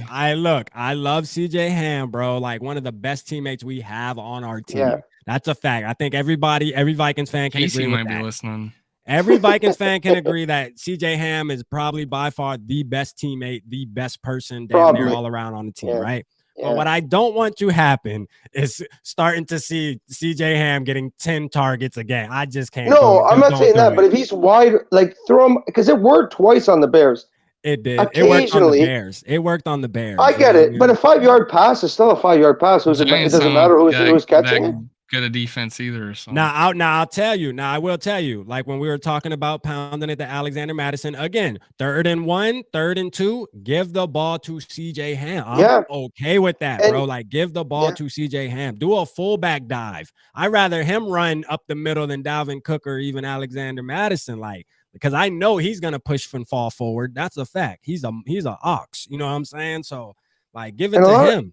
CJ Ham, bro. Like one of the best teammates we have on our team. Yeah. That's a fact. I think every Vikings fan can Casey agree with might that. be listening. Every Vikings fan can agree that CJ Ham is probably by far the best teammate, the best person down there all around on the team, right? Yeah. But what I don't want to happen is starting to see CJ Ham getting 10 targets a game. I just can't. No, I'm not saying that, but if he's wide, like throw him, because it worked twice on the Bears. It did. It worked on the Bears. It worked on the Bears. I get it, but a 5-yard pass is still a 5-yard pass. It doesn't matter who's catching it. Good a defense either. So. Now I'll tell you. Now I will tell you. Like when we were talking about pounding it to Alexander Madison again, 3rd and 1, 3rd and 2, give the ball to CJ Ham. I'm okay with that, bro. Like give the ball to CJ Ham. Do a fullback dive. I'd rather him run up the middle than Dalvin Cook or even Alexander Madison. Like because I know he's gonna push and fall forward. That's a fact. He's a ox. You know what I'm saying? So like give it to him.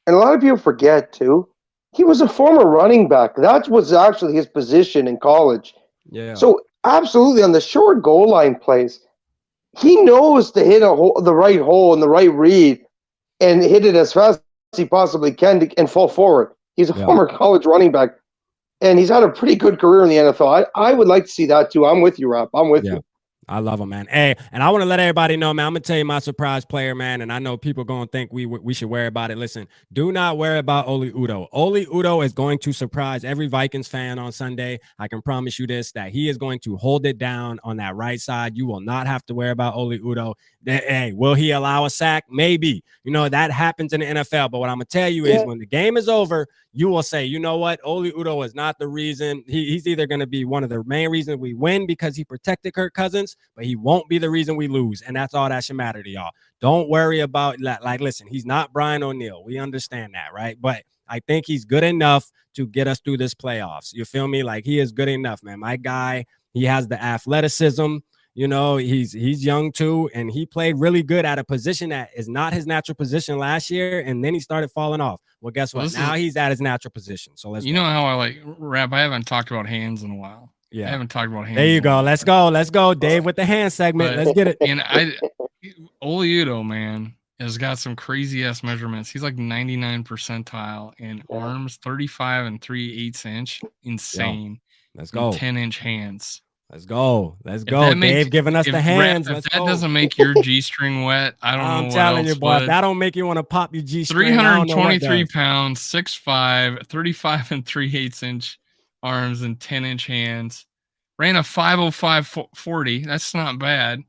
And a lot of people forget too. He was a former running back. That was actually his position in college. Yeah. So absolutely on the short goal line plays, he knows to hit the right hole and the right read and hit it as fast as he possibly can and fall forward. He's a former college running back, and he's had a pretty good career in the NFL. I would like to see that too. I'm with you, Rap. I'm with you. I love him, man. Hey, and I want to let everybody know, man, I'm going to tell you my surprise player, man, and I know people going to think we should worry about it. Listen, do not worry about Oli Udoh. Oli Udoh is going to surprise every Vikings fan on Sunday. I can promise you this, that he is going to hold it down on that right side. You will not have to worry about Oli Udoh. Hey, will he allow a sack? Maybe. That happens in the NFL, but what I'm going to tell you is when the game is over, you will say, you know what? Oli Udoh is not the reason. He's either going to be one of the main reasons we win because he protected Kirk Cousins, but he won't be the reason we lose. And that's all that should matter to y'all. Don't worry about, like, listen, he's not Brian O'Neill. We understand that, right? But I think he's good enough to get us through this playoffs. You feel me? Like, he is good enough, man. My guy, he has the athleticism. He's young too, and he played really good at a position that is not his natural position last year, and then he started falling off. Well, guess what? Now he's at his natural position. So let's know how I like Rap. I haven't talked about hands in a while. Yeah, I haven't talked about hands. There you go. Let's go, Dave, with the hand segment. Let's get it. And Oli Udoh, man, has got some crazy ass measurements. He's like 99 percentile in arms, 35 and 3/8 inch. Insane. Let's go. 10-inch hands. Let's go. Dave giving us the hands. If that doesn't make your G-string wet, I don't know what else. I'm telling you, boy, if that don't make you want to pop your G-string. 323 pounds, 6'5", 35 and 3/8 inch arms and 10-inch hands. Ran a 505.40. That's not bad.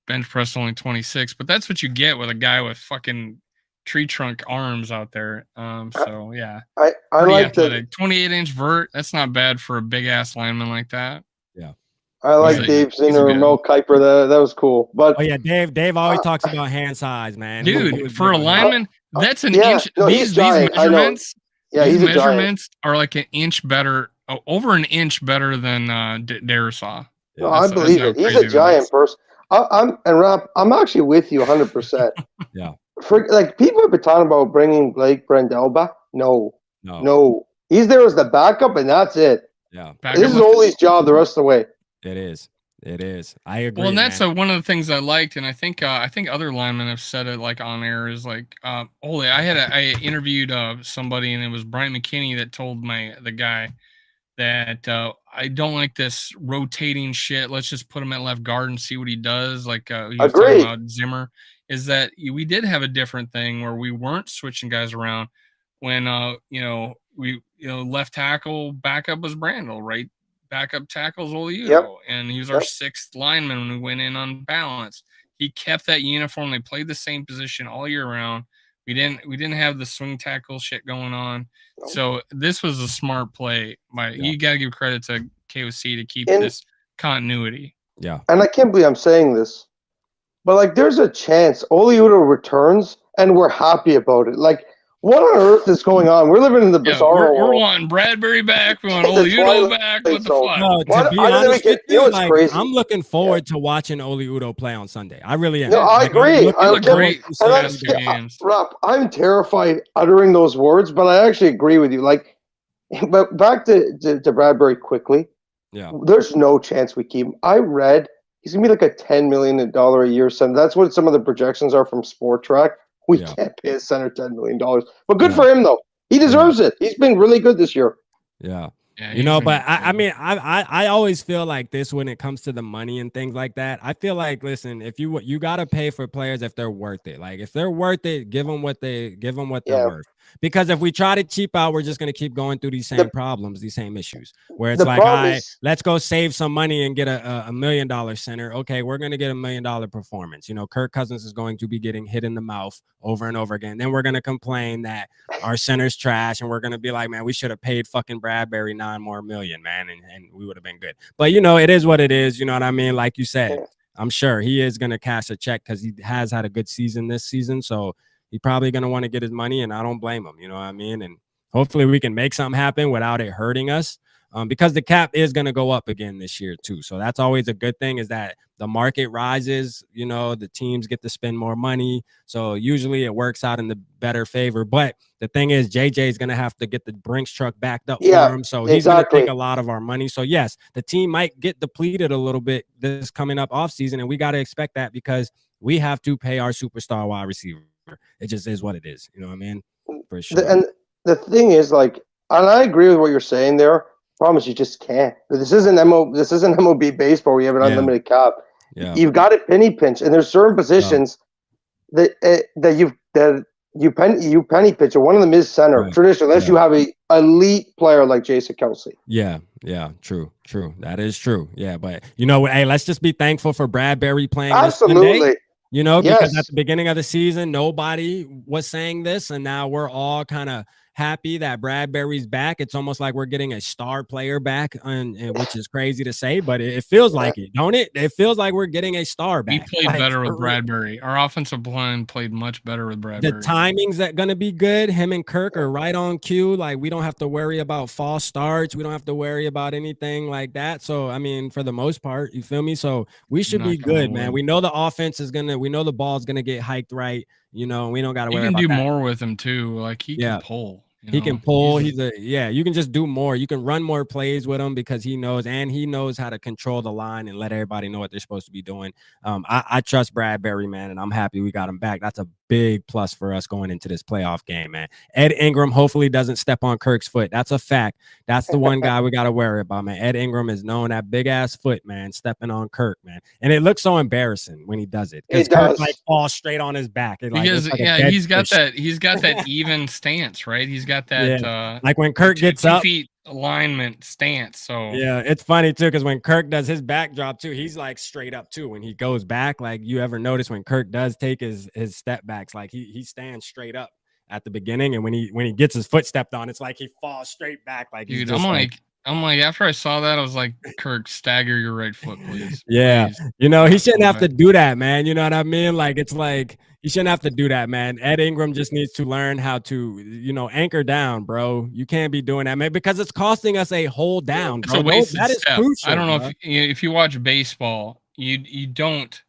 Bench press only 26, but that's what you get with a guy with fucking tree trunk arms out there. So yeah. I like the 28-inch vert. That's not bad for a big ass lineman like that. Yeah. I like Dave's inner Mel Kiper. That was cool. But Dave always talks about hand size, man. Dude, for a lineman, that's an inch. No, these measurements, these measurements are like an inch better, over an inch better than Darisaw. No, I believe it. He's a giant person. I'm actually with you 100%. Yeah. People have been talking about bringing Blake Brendel back. No. He's there as the backup, and that's it. Yeah. This is Ole's job the rest of the way. It is. It is. I agree. Well, and that's man. one of the things I liked, and I think other linemen have said it like on air is like Ole. I interviewed somebody, and it was Brian McKinney that told the guy that I don't like this rotating shit. Let's just put him at left guard and see what he does. Like he was talking about Zimmer. Is that we did have a different thing where we weren't switching guys around when left tackle backup was Brandel, right? Backup tackles Oliudo, and he was our sixth lineman when we went in on balance. He kept that uniform. They played the same position all year round. We didn't have the swing tackle shit going on. So this was a smart play. You got to give credit to KOC to keep this continuity. Yeah. And I can't believe I'm saying this, but like there's a chance Oliudo returns and we're happy about it. Like, what on earth is going on? We're living in the bizarre world. We're wanting Bradbury back. We want Oliudo back. What the fuck? No, to be honest with you, like, I'm looking forward to watching Oliudo play on Sunday. I really am. No, I agree. Games. Rob, I'm terrified uttering those words, but I actually agree with you. Like, but back to Bradbury quickly. Yeah. There's no chance we keep him. I read he's gonna be like a $10 million a year center. That's what some of the projections are from Sport Track. We can't pay a center $10 million. But good for him, though. He deserves it. He's been really good this year. Yeah. But I mean, I always feel like this when it comes to the money and things like that. I feel like, listen, if you got to pay for players if they're worth it. Like if they're worth it, give them what they're worth. Because if we try to cheap out, we're just going to keep going through these same problems, these same issues where it's like, let's go save some money and get a $1 million center. Okay, we're going to get $1 million performance. Kirk Cousins is going to be getting hit in the mouth over and over again. Then we're going to complain that our center's trash, and we're going to be like, man, we should have paid fucking Bradbury $9 more million, man, and we would have been good. But it is what it is. You know what I mean? Like you said, I'm sure he is going to cash a check because he has had a good season this season. So he's probably going to want to get his money, and I don't blame him. You know what I mean? And hopefully we can make something happen without it hurting us, because the cap is going to go up again this year too. So that's always a good thing, is that the market rises, the teams get to spend more money. So usually it works out in the better favor. But the thing is, JJ is going to have to get the Brinks truck backed up for him. So he's going to take a lot of our money. So yes, the team might get depleted a little bit this coming up off season, and we got to expect that because we have to pay our superstar wide receiver. It just is what it is. You know what I mean? For sure. And the thing is, like, and I agree with what you're saying there. Promise you just can't. This isn't MLB baseball where you have an unlimited cap. Yeah. You've got to penny pinch, and there's certain positions that you penny pinch, or one of them is center traditionally, unless you have a elite player like Jason Kelce. Yeah, true. That is true. Yeah, but hey, let's just be thankful for Bradbury playing this Sunday. Because at the beginning of the season, nobody was saying this, and now we're all kind of happy that Bradbury's back. It's almost like we're getting a star player back, and which is crazy to say, but it feels like it, don't it? It feels like we're getting a star back. We played better with Bradbury. Our offensive line played much better with Bradbury. The timing's that going to be good. Him and Kirk are right on cue. Like, we don't have to worry about false starts. We don't have to worry about anything like that. So, I mean, for the most part, you feel me? So we should be good, man. We know the offense is we know the ball's going to get hiked right. We don't got to worry about that. You can do more with him too. Like he can pull. He can pull. You can just do more. You can run more plays with him because he knows how to control the line and let everybody know what they're supposed to be doing. I trust Bradbury, man, and I'm happy we got him back. That's a big plus for us going into this playoff game, man. Ed Ingram hopefully doesn't step on Kirk's foot. That's a fact. That's the one guy we got to worry about, man. Ed Ingram is known that big ass foot, man, stepping on Kirk, man. And it looks so embarrassing when he does it. Because Kirk falls straight on his back. He's got that even stance, right? He's got that like when Kirk gets up, feet alignment stance. So it's funny too, because when Kirk does his backdrop too, he's like straight up too. When he goes back, like, you ever notice when Kirk does take his step backs, like he stands straight up at the beginning, and when he gets his foot stepped on, it's like he falls straight back. Like, dude, I'm like, after I saw that, I was like, Kirk, stagger your right foot, please. Yeah. Please. He shouldn't have to do that, man. You know what I mean? Like, it's like, he shouldn't have to do that, man. Ed Ingram just needs to learn how to, anchor down, bro. You can't be doing that, man, because it's costing us a whole down, bro. That is crucial. I don't know if you watch baseball, you don't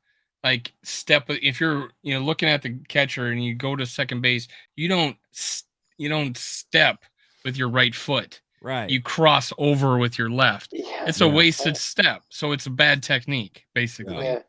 like step. If you're looking at the catcher and you go to second base, you don't step with your right foot. Right. you cross over with your left. Yeah. It's a wasted step. So it's a bad technique, basically. Yeah.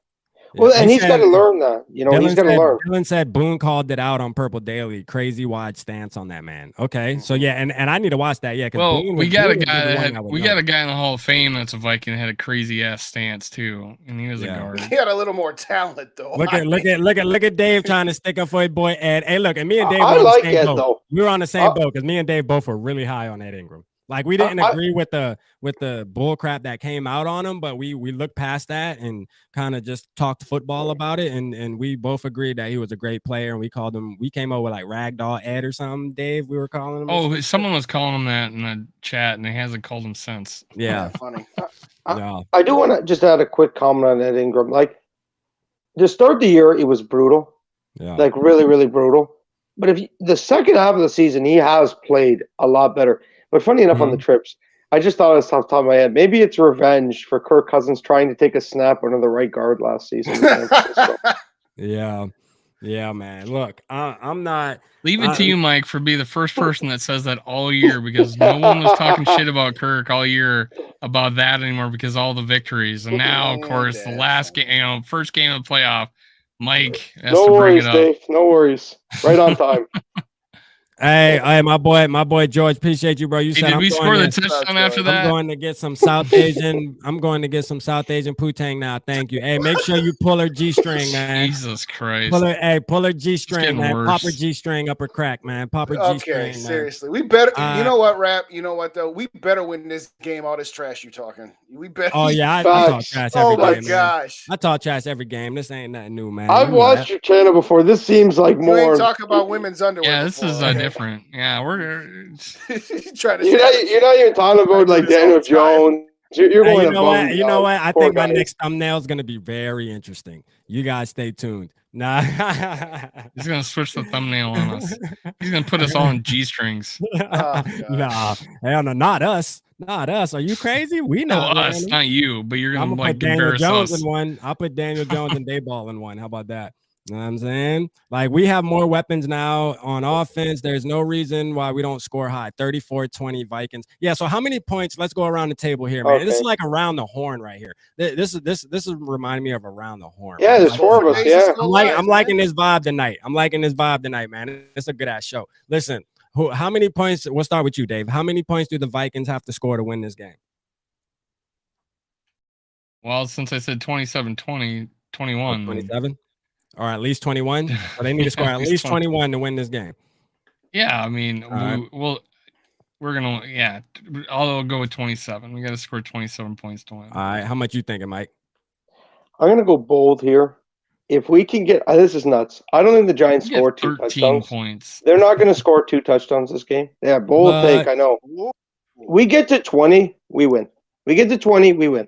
Well, and he's got to learn that. You know, he's got to learn. Dylan said Boone called it out on Purple Daily. Crazy wide stance on that man. Okay, so yeah, and I need to watch that. Yeah, well, Boone we got a guy guy in the Hall of Fame that's a Viking that had a crazy ass stance too, and he was a guard. He had a little more talent though. Look at Dave trying to stick up for his boy Ed. Hey, look, and me and Dave I were on like the same Ed boat. though. We were on the same boat because me and Dave both were really high on Ed Ingram. Like we didn't agree with the bull crap that came out on him, but we looked past that and kind of just talked football about it, and we both agreed that he was a great player, and we came up with like Ragdoll Ed or something. Dave, we were calling him. Oh, someone was calling him that in the chat, and he hasn't called him since. Yeah, funny. I do want to just add a quick comment on Ed Ingram. Like to start the year, it was brutal. Yeah, like really, really brutal. But the second half of the season, he has played a lot better. But funny enough, on the trips, I just thought off the top of my head, maybe it's revenge for Kirk Cousins trying to take a snap under the right guard last season. Yeah, man. Look, I'm not. Leave it to you, Mike, for be the first person that says that all year, because no one was talking shit about Kirk all year about that anymore because all the victories. And now, of course, the last game, first game of the playoff, Mike has no to bring worries, it up. Dave. No worries. Right on time. Hey, my boy George, appreciate you, bro. You said did we score the touchdown after that? I'm going to get some South Asian. I'm going to get some South Asian putang now. Thank you. Hey, make sure you pull her G-string, man. Jesus Christ. Pull her G-string, man. Worse. Pop her G-string up her crack, man. Pop her G-string. Okay, man. seriously. We better. You know what, Rap? You know what though? We better win this game. All this trash you talking. We better. Oh yeah, I talk trash every game. Oh my gosh. I talk trash every game. This ain't nothing new, man. I've watched your channel before. This seems like You more. ain't talking about women's underwear. Yeah, this is different. Yeah, we're trying to. You're not even talking about like Daniel Jones. You're going. You know what? I think my next thumbnail is gonna be very interesting. You guys stay tuned. Nah, he's gonna switch the thumbnail on us. He's gonna put us all in G-strings. Nah, hell no, not us. Not us. Are you crazy? We know us, not you. But you're gonna like put Daniel Jones us. in one. I'll put Daniel Jones and Dayball in one. How about that? You know what I'm saying? Like we have more weapons now on offense. There's no reason why we don't score high. 34-20 Vikings. Yeah. So how many points? Let's go around the table here, man. Okay. This is like around the horn right here. This is reminding me of around the horn. Yeah, there's four of us. Yeah. I'm liking this vibe tonight. I'm liking this vibe tonight, man. It's a good ass show. Listen, how many points? We'll start with you, Dave. How many points do the Vikings have to score to win this game? Well, since I said 27-20, 21. 27? Or at least 21. So they need to score at least 21 to win this game. Yeah, I mean, we're gonna. Yeah, I'll go with 27. We got to score 27 points to win. All right, how much you thinking, Mike? I'm gonna go bold here. If we can get, this is nuts. I don't think the Giants score 2 touchdowns. Points. They're not going to score 2 touchdowns this game. Yeah, bold take. I know. We get to 20, we win. We get to 20, we win.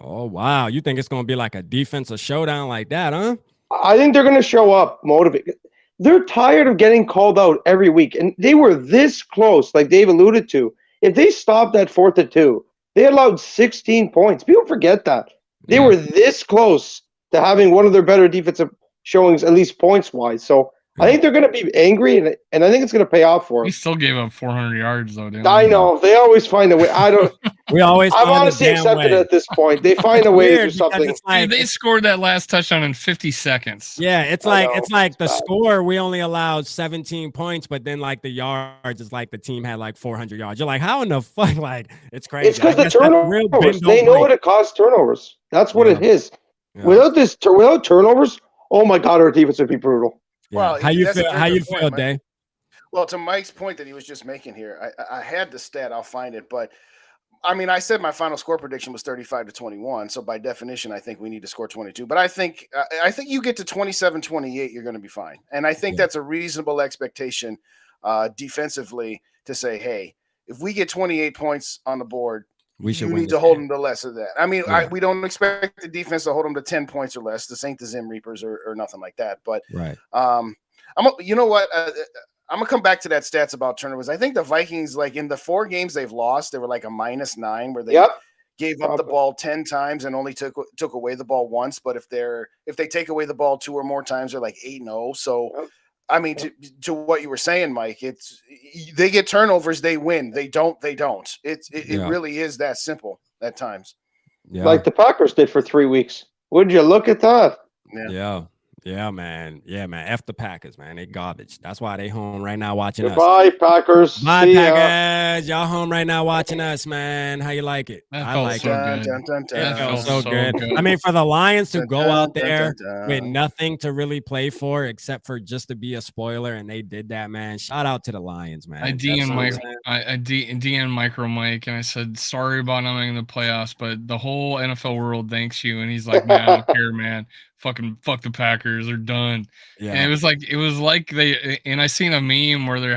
Oh wow, you think it's going to be like a defensive showdown like that, huh? I think they're going to show up motivated. They're tired of getting called out every week, and they were this close, like Dave alluded to. If they stopped at 4th and 2, they allowed 16 points. People forget that. They were this close to having one of their better defensive showings, at least points-wise. So I think they're going to be angry, and I think it's going to pay off for them. We still gave up 400 yards, though, didn't we? I know. They always find a way. I don't. I've honestly accepted it at this point. They find a way to do something. Like, they scored that last touchdown in 50 seconds. Yeah, it's like the score. We only allowed 17 points, but then like the yards is like the team had like 400 yards. You're like, how in the fuck? Like it's crazy. It's because the turnovers. They know what it costs turnovers. That's what it is. Yeah. Without turnovers, oh my God, our defense would be brutal. Yeah. Well, how you feel, Dave? Well, to Mike's point that he was just making here, I had the stat. I'll find it, but I mean, I said my final score prediction was 35-21. So by definition, I think we need to score 22. But I think you get to 27-28, you're going to be fine. And I think that's a reasonable expectation defensively to say, hey, if we get 28 points on the board, we should need to hold them to less of that. I mean, we don't expect the defense to hold them to 10 points or less. This ain't the Zim Reapers or nothing like that. But you know what? I'm gonna come back to that stats about turnovers. I think the Vikings, like in the 4 games they've lost, they were like a -9 where they gave up the ball 10 times and only took away the ball once. But if they take away the ball 2 or more times, they're like 8-0. So I mean, to what you were saying, Mike, they get turnovers, they win. They don't. It really is that simple at times. Yeah. Like the Packers did for 3 weeks. Would you look at that? Yeah, man. Yeah, man. F the Packers, man. They garbage. That's why they home right now watching us. Goodbye, Packers. Bye, See ya. Packers. Y'all home right now watching us, man. How you like it? That I felt like so it. good. It felt so good. I mean, for the Lions to go out there with nothing to really play for except for just to be a spoiler, and they did that, man. Shout out to the Lions, man. I DM Micro Mike, and I said, sorry about not making the playoffs, but the whole NFL world thanks you. And he's like, man, I don't care, man. Fuck the Packers. They're done. Yeah. And it was like they, and I seen a meme where they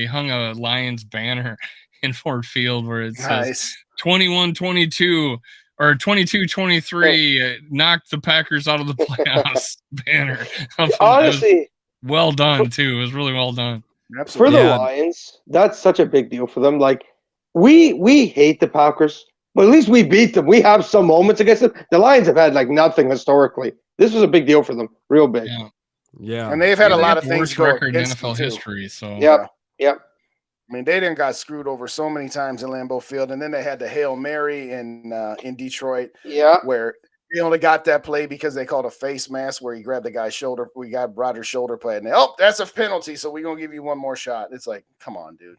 hung a Lions banner in Ford Field where it says 21-22 or 22-23 knocked the Packers out of the playoffs banner. Honestly, well done too. It was really well done. Absolutely. For the Lions, that's such a big deal for them. Like we hate the Packers, but at least we beat them. We have some moments against them. The Lions have had like nothing historically. This was a big deal for them, real big. Yeah. And they've had a lot of things go record in against NFL them history. So Yep. I mean, they didn't got screwed over so many times in Lambeau Field, and then they had the Hail Mary in Detroit. Yeah, where they only got that play because they called a face mask where he grabbed the guy's shoulder. We got Rodgers' shoulder pad, and that's a penalty, so we're gonna give you one more shot. It's like, come on, dude.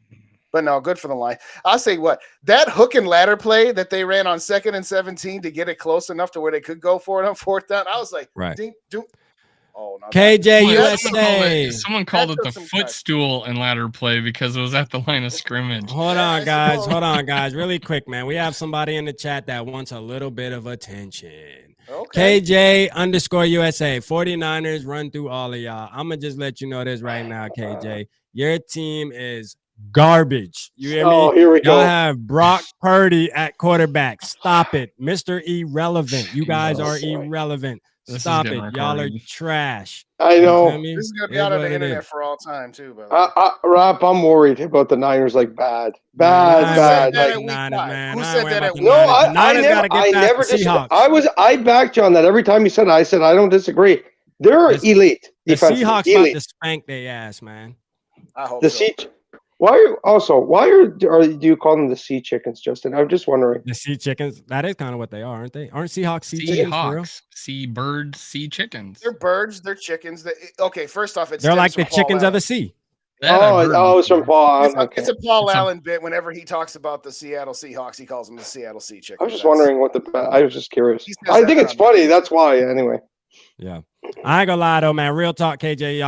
But no, good for the line. I'll say what, that hook and ladder play that they ran on 2nd and 17 to get it close enough to where they could go for it on 4th down. I was like, ding, ding. Oh, no, KJ USA. Someone called it the footstool and ladder play because it was at the line of scrimmage. Hold on, guys. Really quick, man. We have somebody in the chat that wants a little bit of attention. Okay. KJ_USA. 49ers run through all of y'all. I'm going to just let you know this right now, KJ. Your team is garbage. You hear me? Here we go. Y'all have Brock Purdy at quarterback. Stop it. Mr. Irrelevant. You guys are irrelevant. Stop it. Y'all are trash. I know. This is going to be out on the internet for all time, too. Rob, I'm worried about the Niners, like bad. Bad. Who said that at week? No, I never disagree. I backed you on that. Every time you said it, I said I don't disagree. They're elite. The Seahawks about to spank their ass, man. I hope so. Why do you call them the sea chickens, Justin? I'm just wondering. The sea chickens, that is kind of what they are, aren't they? Aren't Seahawks sea chickens? Seahawks, sea birds, sea chickens. They're birds, they're chickens. Okay, first off, they're like the chickens of the sea. It's from Paul. It's a Paul Allen bit. Whenever he talks about the Seattle Seahawks, he calls them the Seattle Sea Chickens. I was just wondering I was just curious. I think it's funny. That's why, anyway. Yeah, I ain't gonna lie though, man. Real talk, KJ.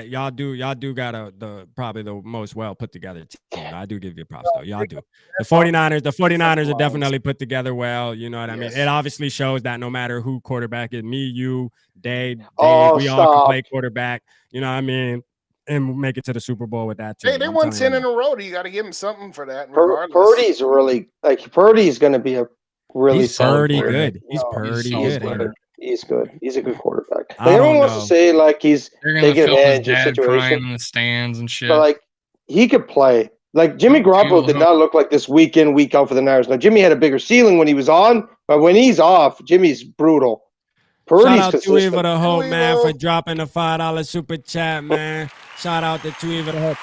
Y'all do got probably the most well put together team. I do give you props though. Y'all do. The 49ers are definitely put together well. You know what I mean? It obviously shows that no matter who quarterback is, me, you, Dave, we all can play quarterback. You know what I mean? And make it to the Super Bowl with that team. Hey, they won 10 in a row. You got to give them something for that. Purdy's Purdy's going to be a really solid good. He's Purdy good. He's good. He's a good quarterback. Everyone wants to say like he's taking advantage of the situation in the stands and shit. But like he could play. Like Jimmy Garoppolo did not look like this week in, week out for the Niners. Now Jimmy had a bigger ceiling when he was on, but when he's off, Jimmy's brutal. Shout out to Eva the Hope, man, for dropping the $5 super chat, man. Shout out to Eva the Hope.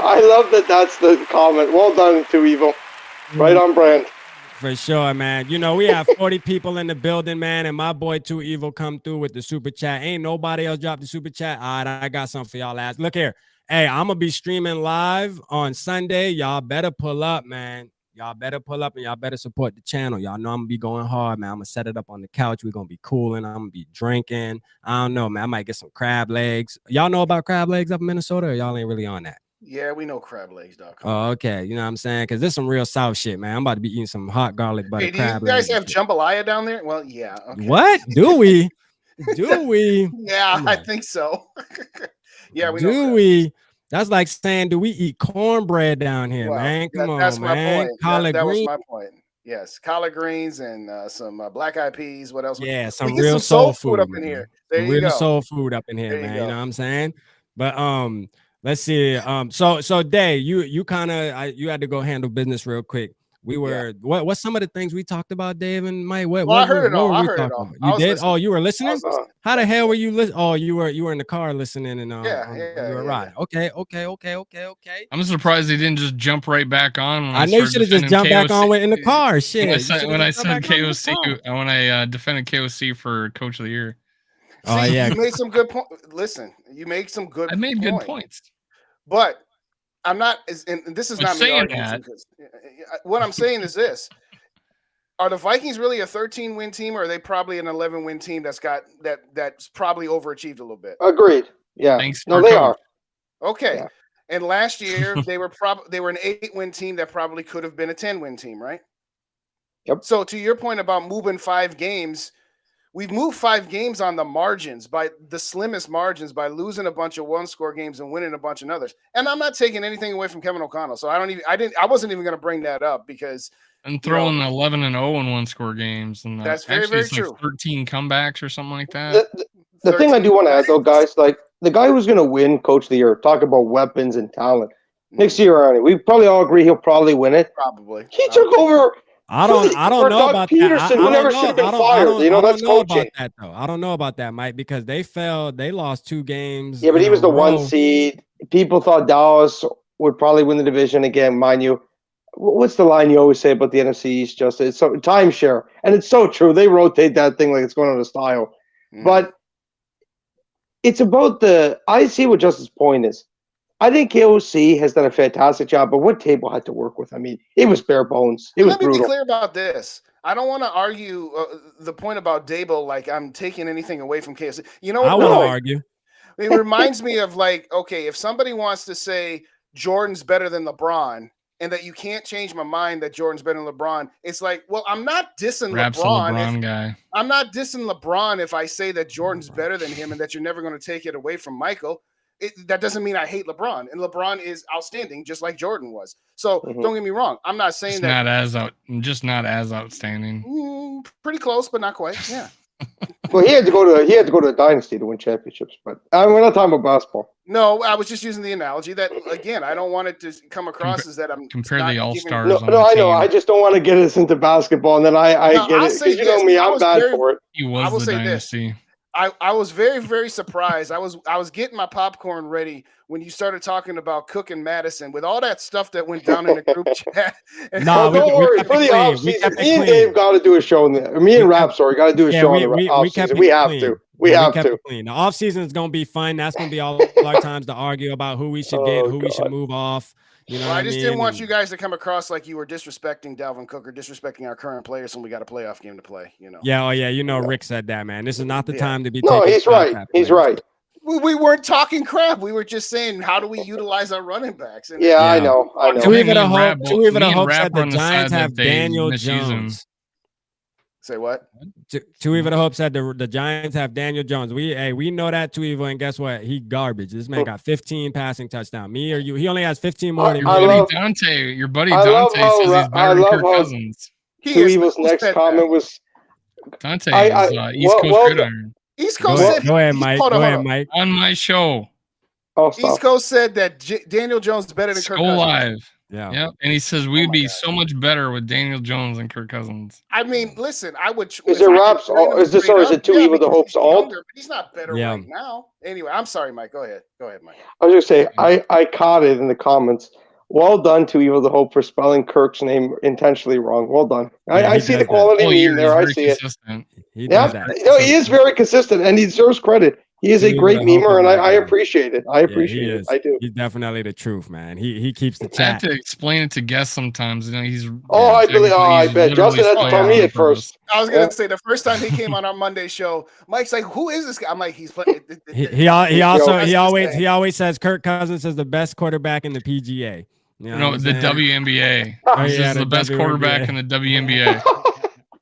I love that. That's the comment. Well done, Evil. Right on brand. For sure, man. You know, we have 40 people in the building, man, and my boy Too Evil come through with the super chat. Ain't nobody else dropped the super chat. All right, I got something for y'all ass. Look here. Hey, I'm going to be streaming live on Sunday. Y'all better pull up, man. Y'all better pull up and y'all better support the channel. Y'all know I'm going to be going hard, man. I'm going to set it up on the couch. We're going to be cooling. I'm going to be drinking. I don't know, man. I might get some crab legs. Y'all know about crab legs up in Minnesota, or y'all ain't really on that? Yeah, we know crablegs.com. Oh, okay. You know what I'm saying? Because there's some real South shit, man. I'm about to be eating some hot garlic butter crab. Do you guys have jambalaya down there? Well, yeah. Okay. What? Do we? Do we? Yeah, I think so. Yeah, we do. We? That's like saying, do we eat cornbread down here, man? Come on, that's man. Collard greens. Was my point. Yes, collard greens and some black eyed peas. What else? Yeah, some real soul food up in here. There you real go. Soul food up in here, man. You know what I'm saying? But let's see. So Day, you kind of you had to go handle business real quick. we were what's some of the things we talked about, Dave and Mike? What I heard it all. were I we heard it talking all. about? I You was did? listening. Oh, you were I listening? was listening. How the hell were you listening? Oh, you were in the car listening and you were riding. Yeah. Okay. I'm surprised they didn't just jump right back on. When I know you should have just jumped back on in the car. Shit. When I said KOC, when I defended KOC for Coach of the Year. Oh, yeah. You made some good points. Listen, you make some good. I made good points, but I'm not. And this is not me arguing. What I'm saying is this: are the Vikings really a 13-win team, or are they probably an 11-win team that's probably overachieved a little bit? Agreed. Yeah. Thanks. No, they are. Okay. Yeah. And last year they were an 8-win team that probably could have been a 10-win team, right? Yep. So to your point about moving 5 games. We've moved 5 games on the margins, by the slimmest margins, by losing a bunch of one-score games and winning a bunch of others. And I'm not taking anything away from Kevin O'Connell, so I wasn't even going to bring that up because I'm throwing 11-0 in one-score games, and that's very true. Like 13 comebacks or something like that. The thing I do want to add, though, guys, like the guy who's going to win Coach of the Year, talk about weapons and talent. Next year, Arnie, we probably all agree he'll probably win it. Probably. He took over. I don't know about Peterson, that. who never should have been fired. You know, that's coaching. I don't know about that, Mike, because they lost 2 games. Yeah, but he was the 1 seed. People thought Dallas would probably win the division again, mind you. What's the line you always say about the NFC East, Justin? It's so timeshare. And it's so true. They rotate that thing like it's going out of style. But it's about I see what Justin's point is. I think KOC has done a fantastic job, but what Table had to work with, I mean, it was bare bones. It was brutal. Let me be clear about this. I don't want to argue the point about Dable like I'm taking anything away from KOC. You know what? I want to argue. It reminds me of like, okay, if somebody wants to say Jordan's better than LeBron and that you can't change my mind that Jordan's better than LeBron, it's like, well, I'm not dissing LeBron. Guy. I'm not dissing LeBron if I say that Jordan's better than him and that you're never going to take it away from Michael. That doesn't mean I hate LeBron, and LeBron is outstanding, just like Jordan was. So don't get me wrong. I'm not saying just not as outstanding. Pretty close, but not quite. Yeah. Well, he had to go to a dynasty to win championships, but we're not talking about basketball. No, I was just using the analogy that again, I don't want it to come across as that I'm compare the All-Stars. No, I know. I just don't want to get us into basketball, and then I get it because you know me, I'm bad for it. He was the dynasty. I was very, very surprised. I was getting my popcorn ready when you started talking about Cook and Madison with all that stuff that went down in the group chat. Don't worry. For the offseason, me and Dave got to do a show. Me and Rapsor got to do a show in the offseason. We have to. We have to. The offseason is going to be fun. That's going to be all our times to argue about who we should get, who we should move off. You know, I just didn't want you guys to come across like you were disrespecting Dalvin Cook or disrespecting our current players when we got a playoff game to play. You know. Yeah. Oh yeah. Rick said that, man. This is not the time to be. No, he's right. He's right. We weren't talking crap. We were just saying, how do we utilize our running backs? And I know. Two even a hope said the Giants have Daniel Jones. Say what? Two Evil the Hope said the Giants have Daniel Jones. We know that Two Evil, and guess what? He garbage. This man got 15 passing touchdowns. Me or you? He only has 15 more than Dante. Your buddy Dante says he's better than Kirk Cousins. Two Evil's next comment was Dante is East Coast Gridiron. East Coast said, go ahead, Mike. Go ahead, Mike. On my show. East Coast said that Daniel Jones is better than Kirk Cousins. Live. Yeah. Yep. And he says we'd be so much better with Daniel Jones and Kirk Cousins. I mean, listen, I would. Is there Raps? Is it Two Evil the Hope's alt? But he's not better right now. Anyway, I'm sorry, Mike. Go ahead, Mike. I was going to say, I caught it in the comments. Well done, Two Evil the Hope, for spelling Kirk's name intentionally wrong. Well done. I see the quality meme there. I see consistent. it. He is very consistent, and he deserves credit. He is a great memer, and I appreciate it. I appreciate it. I do. He's definitely the truth, man. He keeps the chat. I have to explain it to guests sometimes. You know, he's. I bet. Justin had to tell me at first. I was gonna say the first time he came on our Monday show, Mike's like, "Who is this guy?" I'm like, "He's playing." He always says Kirk Cousins is the best quarterback in the PGA. You know the WNBA. He's the best quarterback in the WNBA.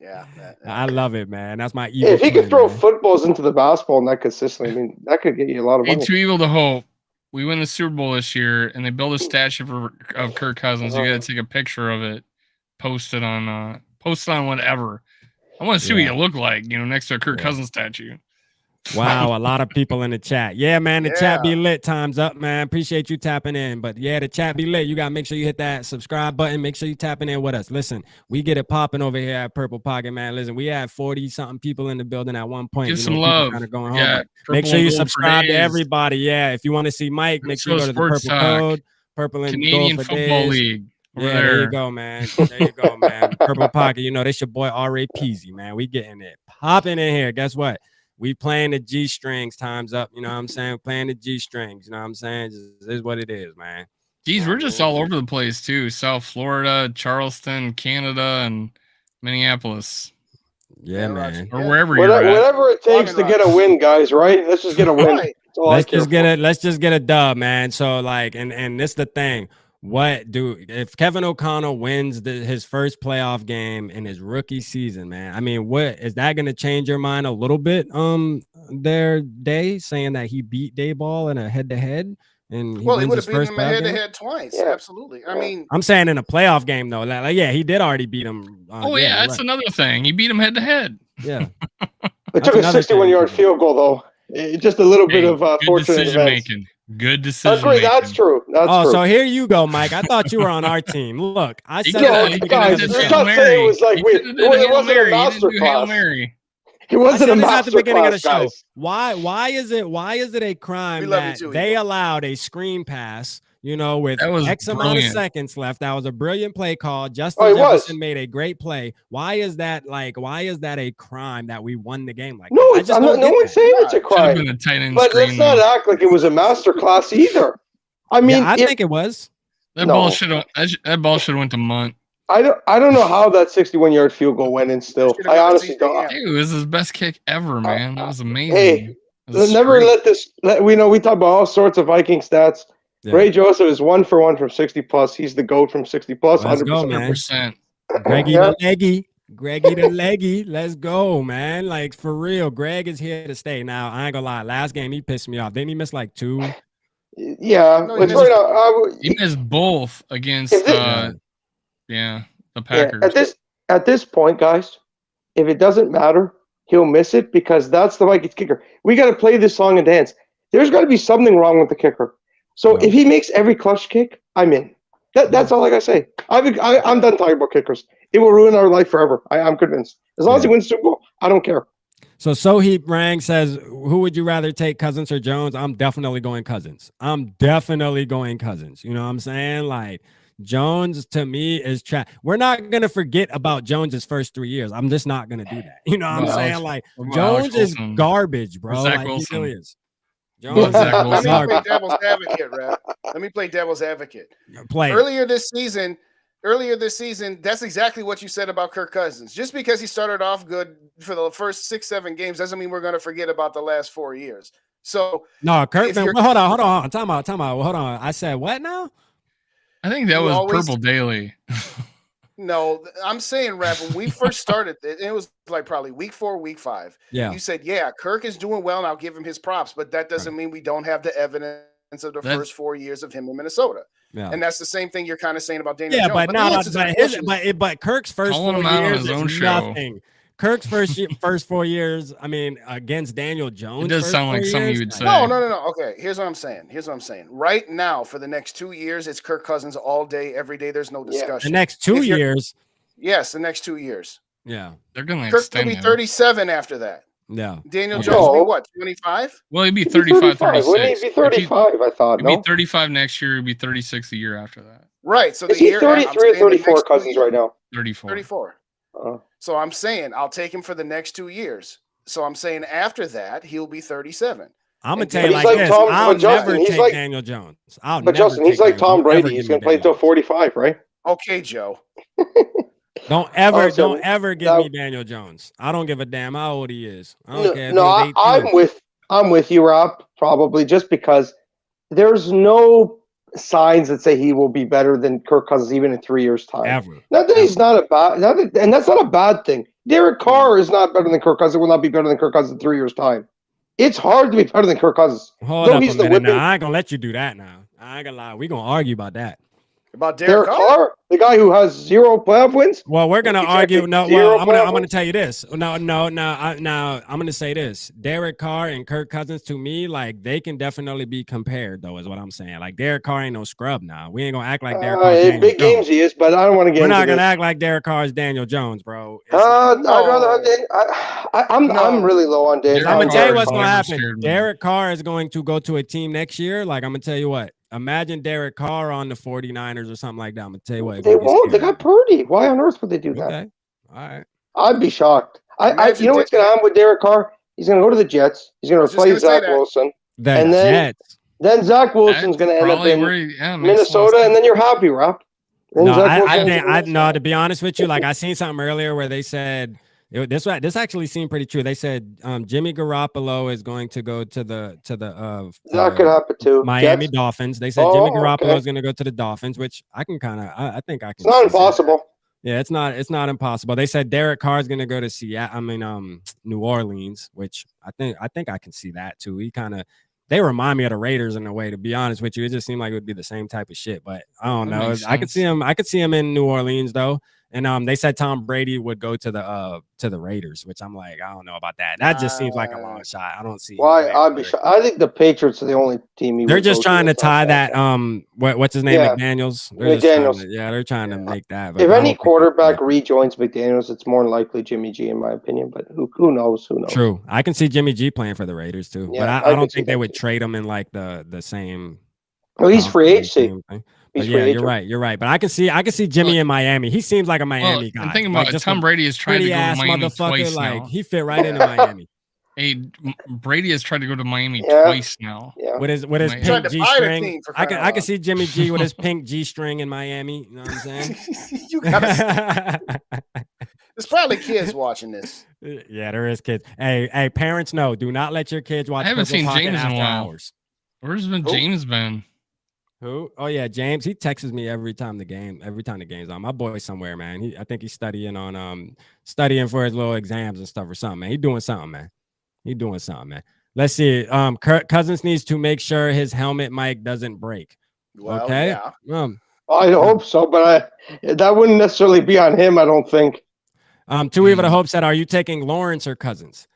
Yeah, I love it, man. That's my evil. If he could throw footballs into the basketball and that consistently, I mean, that could get you a lot of money. Too Evil to Hope. We win the Super Bowl this year, and they build a statue of Kirk Cousins. You got to take a picture of it, post it on whatever. I want to see what you look like, next to a Kirk Cousins statue. Wow, a lot of people in the chat. Yeah, man, the chat be Yeah. lit. Time's up, man. Appreciate you tapping in. But yeah, the chat be lit. You got to make sure you hit that subscribe button. Make sure you tapping in with us. Listen, we get it popping over here at Purple Pocket, man. Listen, we had 40-something people in the building at one point. Give you some know, love. kind of going home. Yeah, But make purple sure and you gold for subscribe to days. everybody. Yeah, if you want to see Mike, make sure you go to the Sports Purple Talk. Code, Purple and Canadian Gold for Football days. League. Over Yeah, there you there. go, man. There you go, man. Purple Pocket, you know, this your boy R.A. Peasy, man. We getting it popping in here. Guess what? We playing the G strings. Time's up. You know what I'm saying? Playing the G strings. You know what I'm saying? This is what it is, man. Geez, we're just all over the place too. South Florida, Charleston, Canada, and Minneapolis. Yeah, man. Or wherever you're at. Whatever it takes to get a win, guys. Right? Let's just get a win. Right. That's all I Let's care just get for. it. Let's just get a dub, man. So like, and this the thing. If Kevin O'Connell wins his first playoff game in his rookie season, man? I mean, what is that going to change your mind a little bit? Their day saying that he beat Dayball in a head-to-head, and he Well, he wins would his have beaten first him playoff game? head-to-head twice. Yeah. Absolutely. I mean, I'm saying in a playoff game though. Like yeah, he did already beat him. Yeah, that's another thing. He beat him head to head. Yeah. It took a 61-yard field goal though. Just a little bit of good fortunate decision events. making. Good decision Agree, making. that's true. That's true. So here you go, Mike. I thought you were on our team. Look, I said guys, you're not saying it was like it wasn't a master class. It wasn't a master class, guys. Why is it a crime that they allowed a screen pass, you know, with X amount of seconds left? That was a brilliant play call. Justin Jefferson made a great play. Why is that a crime that we won the game like no, that? No one's saying it's a crime. But let's not act like it was a master class either. I mean, I think it was. That ball should have went to Munt. I don't know how that 61-yard field goal went in still. I honestly don't. Dude, it was his best kick ever, man. That was amazing. Hey, we talk about all sorts of Viking stats. Yeah. Ray Joseph is 1 for 1 from 60 plus. He's the GOAT from 60 plus. Let's 100%. go, man. Greggy the leggy. Let's go, man. Like for real. Greg is here to stay. Now, I ain't gonna lie. Last game he pissed me off. Didn't he miss like 2? Yeah. He missed both against the Packers. Yeah, at this point, guys, if it doesn't matter, he'll miss it because that's the Vikings kicker. We got to play this song and dance. There's got to be something wrong with the kicker. So if he makes every clutch kick, I'm in. That's all I gotta say. I'm done talking about kickers. It will ruin our life forever. I'm convinced. As long as he wins Super Bowl, I don't care. So Soheep Rang says, who would you rather take, Cousins or Jones? I'm definitely going Cousins. You know what I'm saying? Like Jones to me is we're not gonna forget about Jones's first 3 years. I'm just not gonna do that. You know what I'm saying? Like Jones is garbage, bro. Like, he really is. Jones, Let me play devil's advocate, Rap. Let me play devil's advocate. Earlier this season, that's exactly what you said about Kirk Cousins. Just because he started off good for the first 6-7 games doesn't mean we're going to forget about the last 4 years. So no, Kirk. Hold on. Time out. Hold on. I said what now? I think that was Purple Daily. No, I'm saying, Rap, when we first started, it was like probably week 4, week 5. Yeah. You said, Kirk is doing well, and I'll give him his props, but that doesn't mean we don't have the evidence of the first 4 years of him in Minnesota. Yeah. And that's the same thing you're kind of saying about Daniel Jones. But Kirk's first 4 years is nothing. Kirk's first 4 years, I mean, against Daniel Jones. It does sound like something you would say. No. Okay, here's what I'm saying. Right now, for the next 2 years, it's Kirk Cousins all day, every day. There's no discussion. The next 2 years. Yes, the next 2 years. Yeah. They're going to Kirk will be 37 after that. Yeah. Daniel Jones will be what, 25? Well, he'd be 35, 36. Wouldn't he be 35, I thought, He'd be 35 next year. He'd be 36 the year after that. Right. So is he 33 or 34 Cousins right now? 34. So I'm saying I'll take him for the next 2 years. So I'm saying after that, he'll be 37. I'm going to tell you like this. I'll never take Daniel Jones. But Justin, he's like Tom Brady. He's going to play until 45, right? Okay, Joe. Don't ever give me Daniel Jones. I don't give a damn how old he is. I don't care. No, I'm with you, Rob, probably just because there's no signs that say he will be better than Kirk Cousins even in 3 years' time. Ever. Not that he's not and that's not a bad thing. Derek Carr is not better than Kirk Cousins. Will not be better than Kirk Cousins in 3 years' time. It's hard to be better than Kirk Cousins. Hold up a minute now. I ain't gonna let you do that now. I ain't gonna lie. We gonna argue about that. About Derek Carr, the guy who has 0 playoff wins. Well, we're gonna argue. No, Zero well, I'm playoff gonna wins? tell you this. No, I'm gonna say this. Derek Carr and Kirk Cousins, to me, like they can definitely be compared, though, is what I'm saying. Like Derek Carr ain't no scrub now. We ain't gonna act like Derek Carr. In big games he is, but I don't want to get. We're into not gonna this. act like Derek Carr is Daniel Jones, bro. I'd rather have I'm really low on Daniel. I'm gonna tell you what's Carr gonna never happen. scared me. Derek Carr is going to go to a team next year. Like I'm gonna tell you what. Imagine Derek Carr on the 49ers or something like that. I'm gonna tell you what. They won't. They got Purdy. Why on earth would they do that? Okay. All right. I'd be shocked. You know what's gonna happen with Derek Carr? He's gonna go to the Jets. He's gonna replace Zach Wilson. And then Zach Wilson's gonna end up in Minnesota, and then you're happy, Rob. No, to be honest with you, like I seen something earlier where they said this actually seemed pretty true. They said Jimmy Garoppolo is going to go to the that could happen too. Miami Dolphins. They said Jimmy Garoppolo is going to go to the Dolphins, which I can I think I can. It's not impossible. Yeah, it's not impossible. They said Derek Carr is going to go to New Orleans, which I think I can see that too. They remind me of the Raiders in a way, to be honest with you. It just seemed like it would be the same type of shit, but I don't know. I could see him in New Orleans though. And they said Tom Brady would go to the Raiders, which I'm like, I don't know about that. That just seems like a long shot. I don't see why. I'd be shocked. I think the Patriots are the only team. They're just trying to tie that. What's his name? Yeah. McDaniels. They're trying to make that. If any quarterback rejoins McDaniels, it's more than likely Jimmy G, in my opinion. But who knows? Who knows? True. I can see Jimmy G playing for the Raiders too, but I don't think they would trade him in like the same. Well, he's free agency. But yeah, you're right. But I can see Jimmy in Miami. He seems like a Miami guy. I'm thinking about just Tom Brady has tried to go to Miami twice like now. he fit right into Miami. Hey, Brady has tried to go to Miami twice now. Yeah. With his pink G string. I can see Jimmy G with his pink G string in Miami. You know what I'm saying? You gotta There's probably kids watching this. Yeah, there is kids. Hey, parents, no, do not let your kids watch. I haven't seen James in a while. Hours. Where's James been? Who? Oh yeah, James. He texts me every time the game's on. My boy's somewhere, man. I think he's studying for his little exams and stuff or something, man. He's doing something, man. Let's see. Kirk Cousins needs to make sure his helmet mic doesn't break. Well, okay. Yeah. I hope so, but that wouldn't necessarily be on him, I don't think. Two of the Hope said, "Are you taking Lawrence or Cousins?"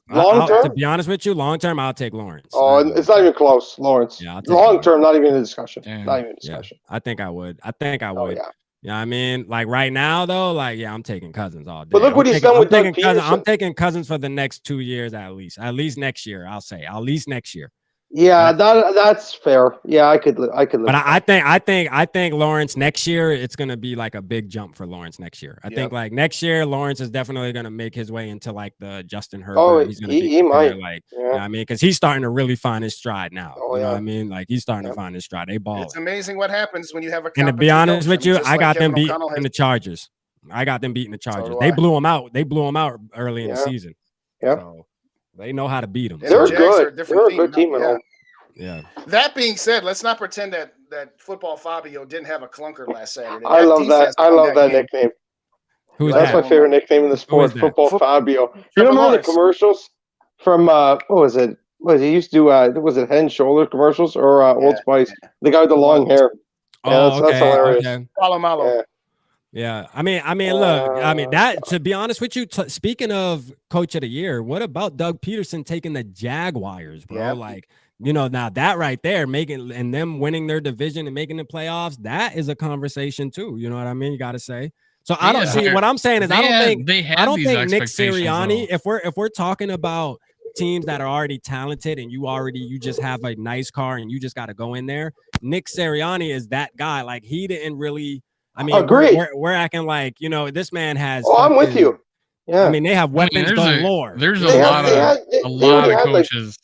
Long term, to be honest with you, long term, I'll take Lawrence. Oh, it's not even close, Lawrence. Yeah, long term, not even a discussion. Damn. Not even a discussion. Yeah, I think I would. Oh, yeah. Yeah, I mean, like right now though, like I'm taking Cousins all day. But look what he's done with Doug Peterson. I'm taking Cousins for the next 2 years at least next year. I'll say at least next year. Yeah, that's fair. Yeah, I could live. But I think Lawrence next year, it's gonna be like a big jump for Lawrence next year. I think like next year, Lawrence is definitely gonna make his way into like the Justin Herbert. Oh, he's gonna he might. Like, you know what I mean, because he's starting to really find his stride now. Oh, you know what I mean? Like he's starting to find his stride. They ball. It's amazing what happens when you have a. And to be honest with you, I got them beating the Chargers. So they blew them out. They blew them out early in the season. Yeah. So they know how to beat them. They're good. They're a good team at home. Yeah. That being said, let's not pretend that Football Fabio didn't have a clunker last Saturday. I love that nickname. That's my favorite nickname in the sport, Football Fabio. You remember the commercials from what was it? He used to do was it Head and Shoulders commercials or Old Spice? The guy with the long hair. Yeah, that's hilarious. Okay. Malo. Yeah, I mean, look, that, to be honest with you, speaking of Coach of the Year, what about Doug Peterson taking the Jaguars, bro? Yep. Like, now that right there, and them winning their division and making the playoffs, that is a conversation too. You know what I mean? You got to say. So I don't see what I'm saying is I don't think Nick Sirianni, if we're talking about teams that are already talented and you just have a nice car and you just got to go in there, Nick Sirianni is that guy. Like he didn't really. I mean, we're acting like, this man has. Oh, I'm with you. Yeah. I mean, they have weapons galore. There's a lot of coaches.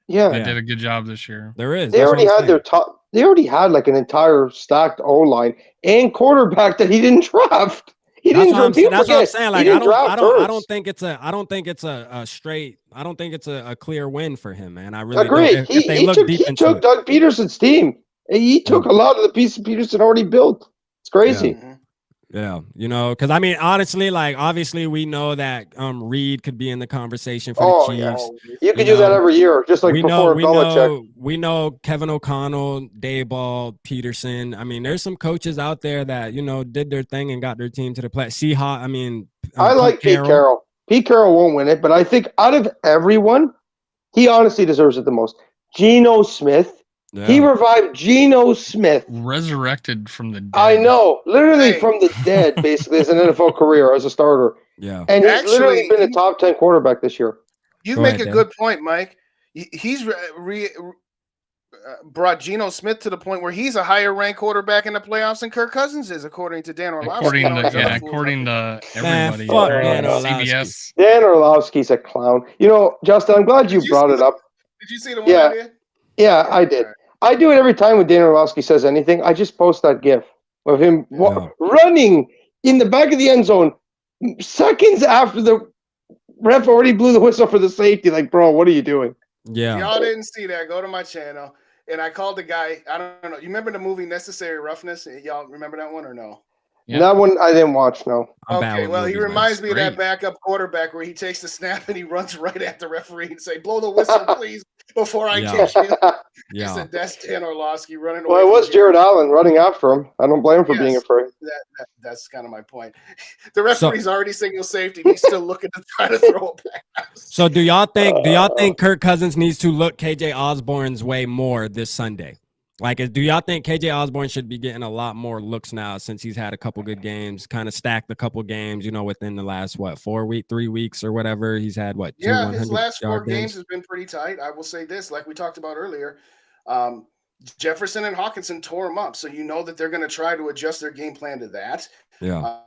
That did a good job this year. There is. They already had their top. They already had like an entire stacked O line and quarterback that he didn't draft. He didn't draft. That's what I'm saying. Like I don't think it's a straight. I don't think it's a clear win for him, man. I really agree. Don't. He took Doug Peterson's team. He took a lot of the pieces Peterson already built. It's crazy. Yeah. Yeah, you know, because I mean, honestly, like obviously we know that Reed could be in the conversation for the Chiefs. You could do that every year, just like we before Belichick. we know Kevin O'Connell, Dayball, Peterson. I mean, there's some coaches out there that did their thing and got their team to the play. Seahawks. I mean, I like Pete Carroll. Pete Carroll won't win it, but I think out of everyone, he honestly deserves it the most. Geno Smith. Yeah. He revived Geno Smith. Resurrected from the dead. I know. Literally from the dead, basically, as an NFL career, as a starter. Yeah. And he's literally been a top 10 quarterback this year. You make a good point, Mike. He's brought Geno Smith to the point where he's a higher ranked quarterback in the playoffs than Kirk Cousins is, according to Dan Orlovsky. According to everybody. Fuck Dan Orlovsky. CBS. Dan Orlovsky's a clown. You know, Justin, I'm glad you brought it up. Did you see the one I did? Yeah, I did. I do it every time when Dan Orlovsky says anything. I just post that GIF of him running in the back of the end zone seconds after the ref already blew the whistle for the safety. Like, bro, what are you doing? Yeah. Y'all didn't see that. Go to my channel. And I called the guy. I don't know. You remember the movie Necessary Roughness? Y'all remember that one or no? Yeah. That one I didn't watch, no. Okay, well, he reminds me of that backup quarterback where he takes the snap and he runs right at the referee and say, blow the whistle, please, before I kick you. He said, that's Dan Orlovsky running away. Well, it was Jared Allen running after him. I don't blame him for being afraid. That's kind of my point. The referee's already signal safety. And he's still looking to try to throw it back. So do y'all think Kirk Cousins needs to look KJ Osborne's way more this Sunday? Like, do y'all think KJ Osborne should be getting a lot more looks now since he's had a couple good games, kind of stacked a couple games, within the last, 3 weeks or whatever? He's had, his last 4 games has been pretty tight. I will say this, like we talked about earlier, Jefferson and Hawkinson tore him up. So you know that they're going to try to adjust their game plan to that. Yeah.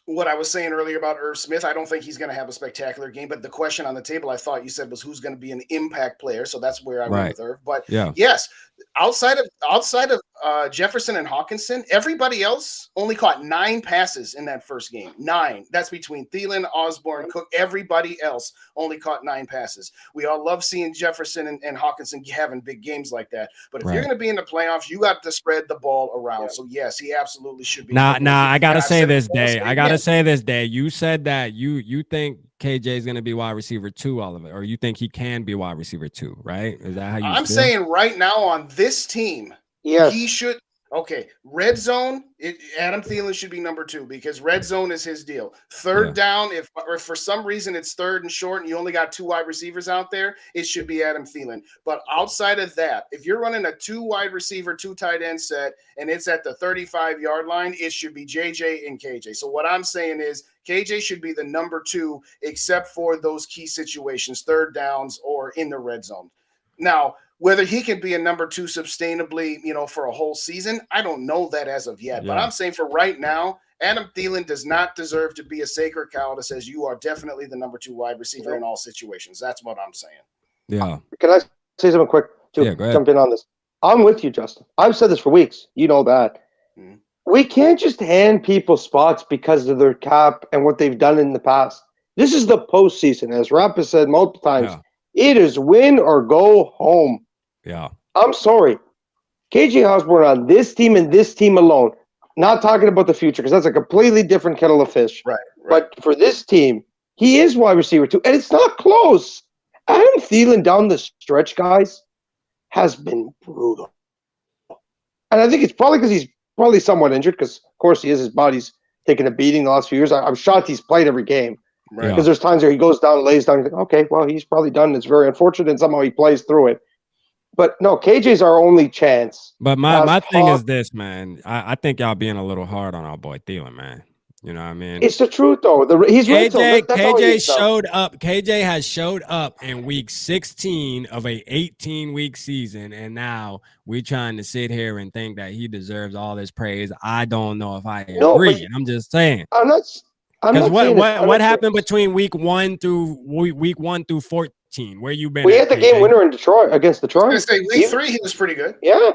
What I was saying earlier about Irv Smith, I don't think he's going to have a spectacular game. But the question on the table, I thought you said, was who's going to be an impact player. So that's where I went with Irv. But yes, outside of Jefferson and Hawkinson, everybody else only caught 9 passes in that first game. 9. That's between Thielen, Osborne, Cook. Everybody else only caught 9 passes. We all love seeing Jefferson and Hawkinson having big games like that. But if you're going to be in the playoffs, you got to spread the ball around. Yeah. So yes, he absolutely should be. I gotta say this, Day. You said that you think KJ is going to be wide receiver 2, all of it, or you think he can be wide receiver 2, right? Is that how you I'm saying right now on this team, he should. Okay, red zone, Adam Thielen should be number 2 because red zone is his deal. Third down, if for some reason it's third and short and you only got 2 wide receivers out there, it should be Adam Thielen. But outside of that, if you're running a 2 wide receiver, 2 tight end set and it's at the 35-yard line, it should be JJ and KJ. So what I'm saying is KJ should be the number 2 except for those key situations, third downs or in the red zone. Now, whether he can be a number 2 sustainably, for a whole season, I don't know that as of yet. Yeah. But I'm saying for right now, Adam Thielen does not deserve to be a sacred cow that says you are definitely the number 2 wide receiver in all situations. That's what I'm saying. Yeah. Can I say something quick to jump in on this? I'm with you, Justin. I've said this for weeks. You know that. Mm-hmm. We can't just hand people spots because of their cap and what they've done in the past. This is the postseason. As Rapp has said multiple times, it is win or go home. Yeah. I'm sorry. KJ Osborne on this team and this team alone, not talking about the future because that's a completely different kettle of fish. Right. But for this team, he is wide receiver 2, and it's not close. Adam Thielen down the stretch, guys, has been brutal. And I think it's probably because he's probably somewhat injured because, of course, he is. His body's taken a beating the last few years. I'm shocked he's played every game. Right. Because there's times where he goes down, lays down, you think, okay, well, he's probably done. It's very unfortunate, and somehow he plays through it. But no, KJ's our only chance. But my thing is this, man. I think y'all being a little hard on our boy Thielen, man. You know what I mean? It's the truth, though. He's KJ showed up. KJ has showed up in week 16 of a 18-week season, and now we're trying to sit here and think that he deserves all this praise. I don't know if I agree. I'm just saying. I'm not. Because what happened between week 1 through 14? Where you been? We had the game winner in Detroit against Detroit. I was going to say week 3, he was pretty good. Yeah,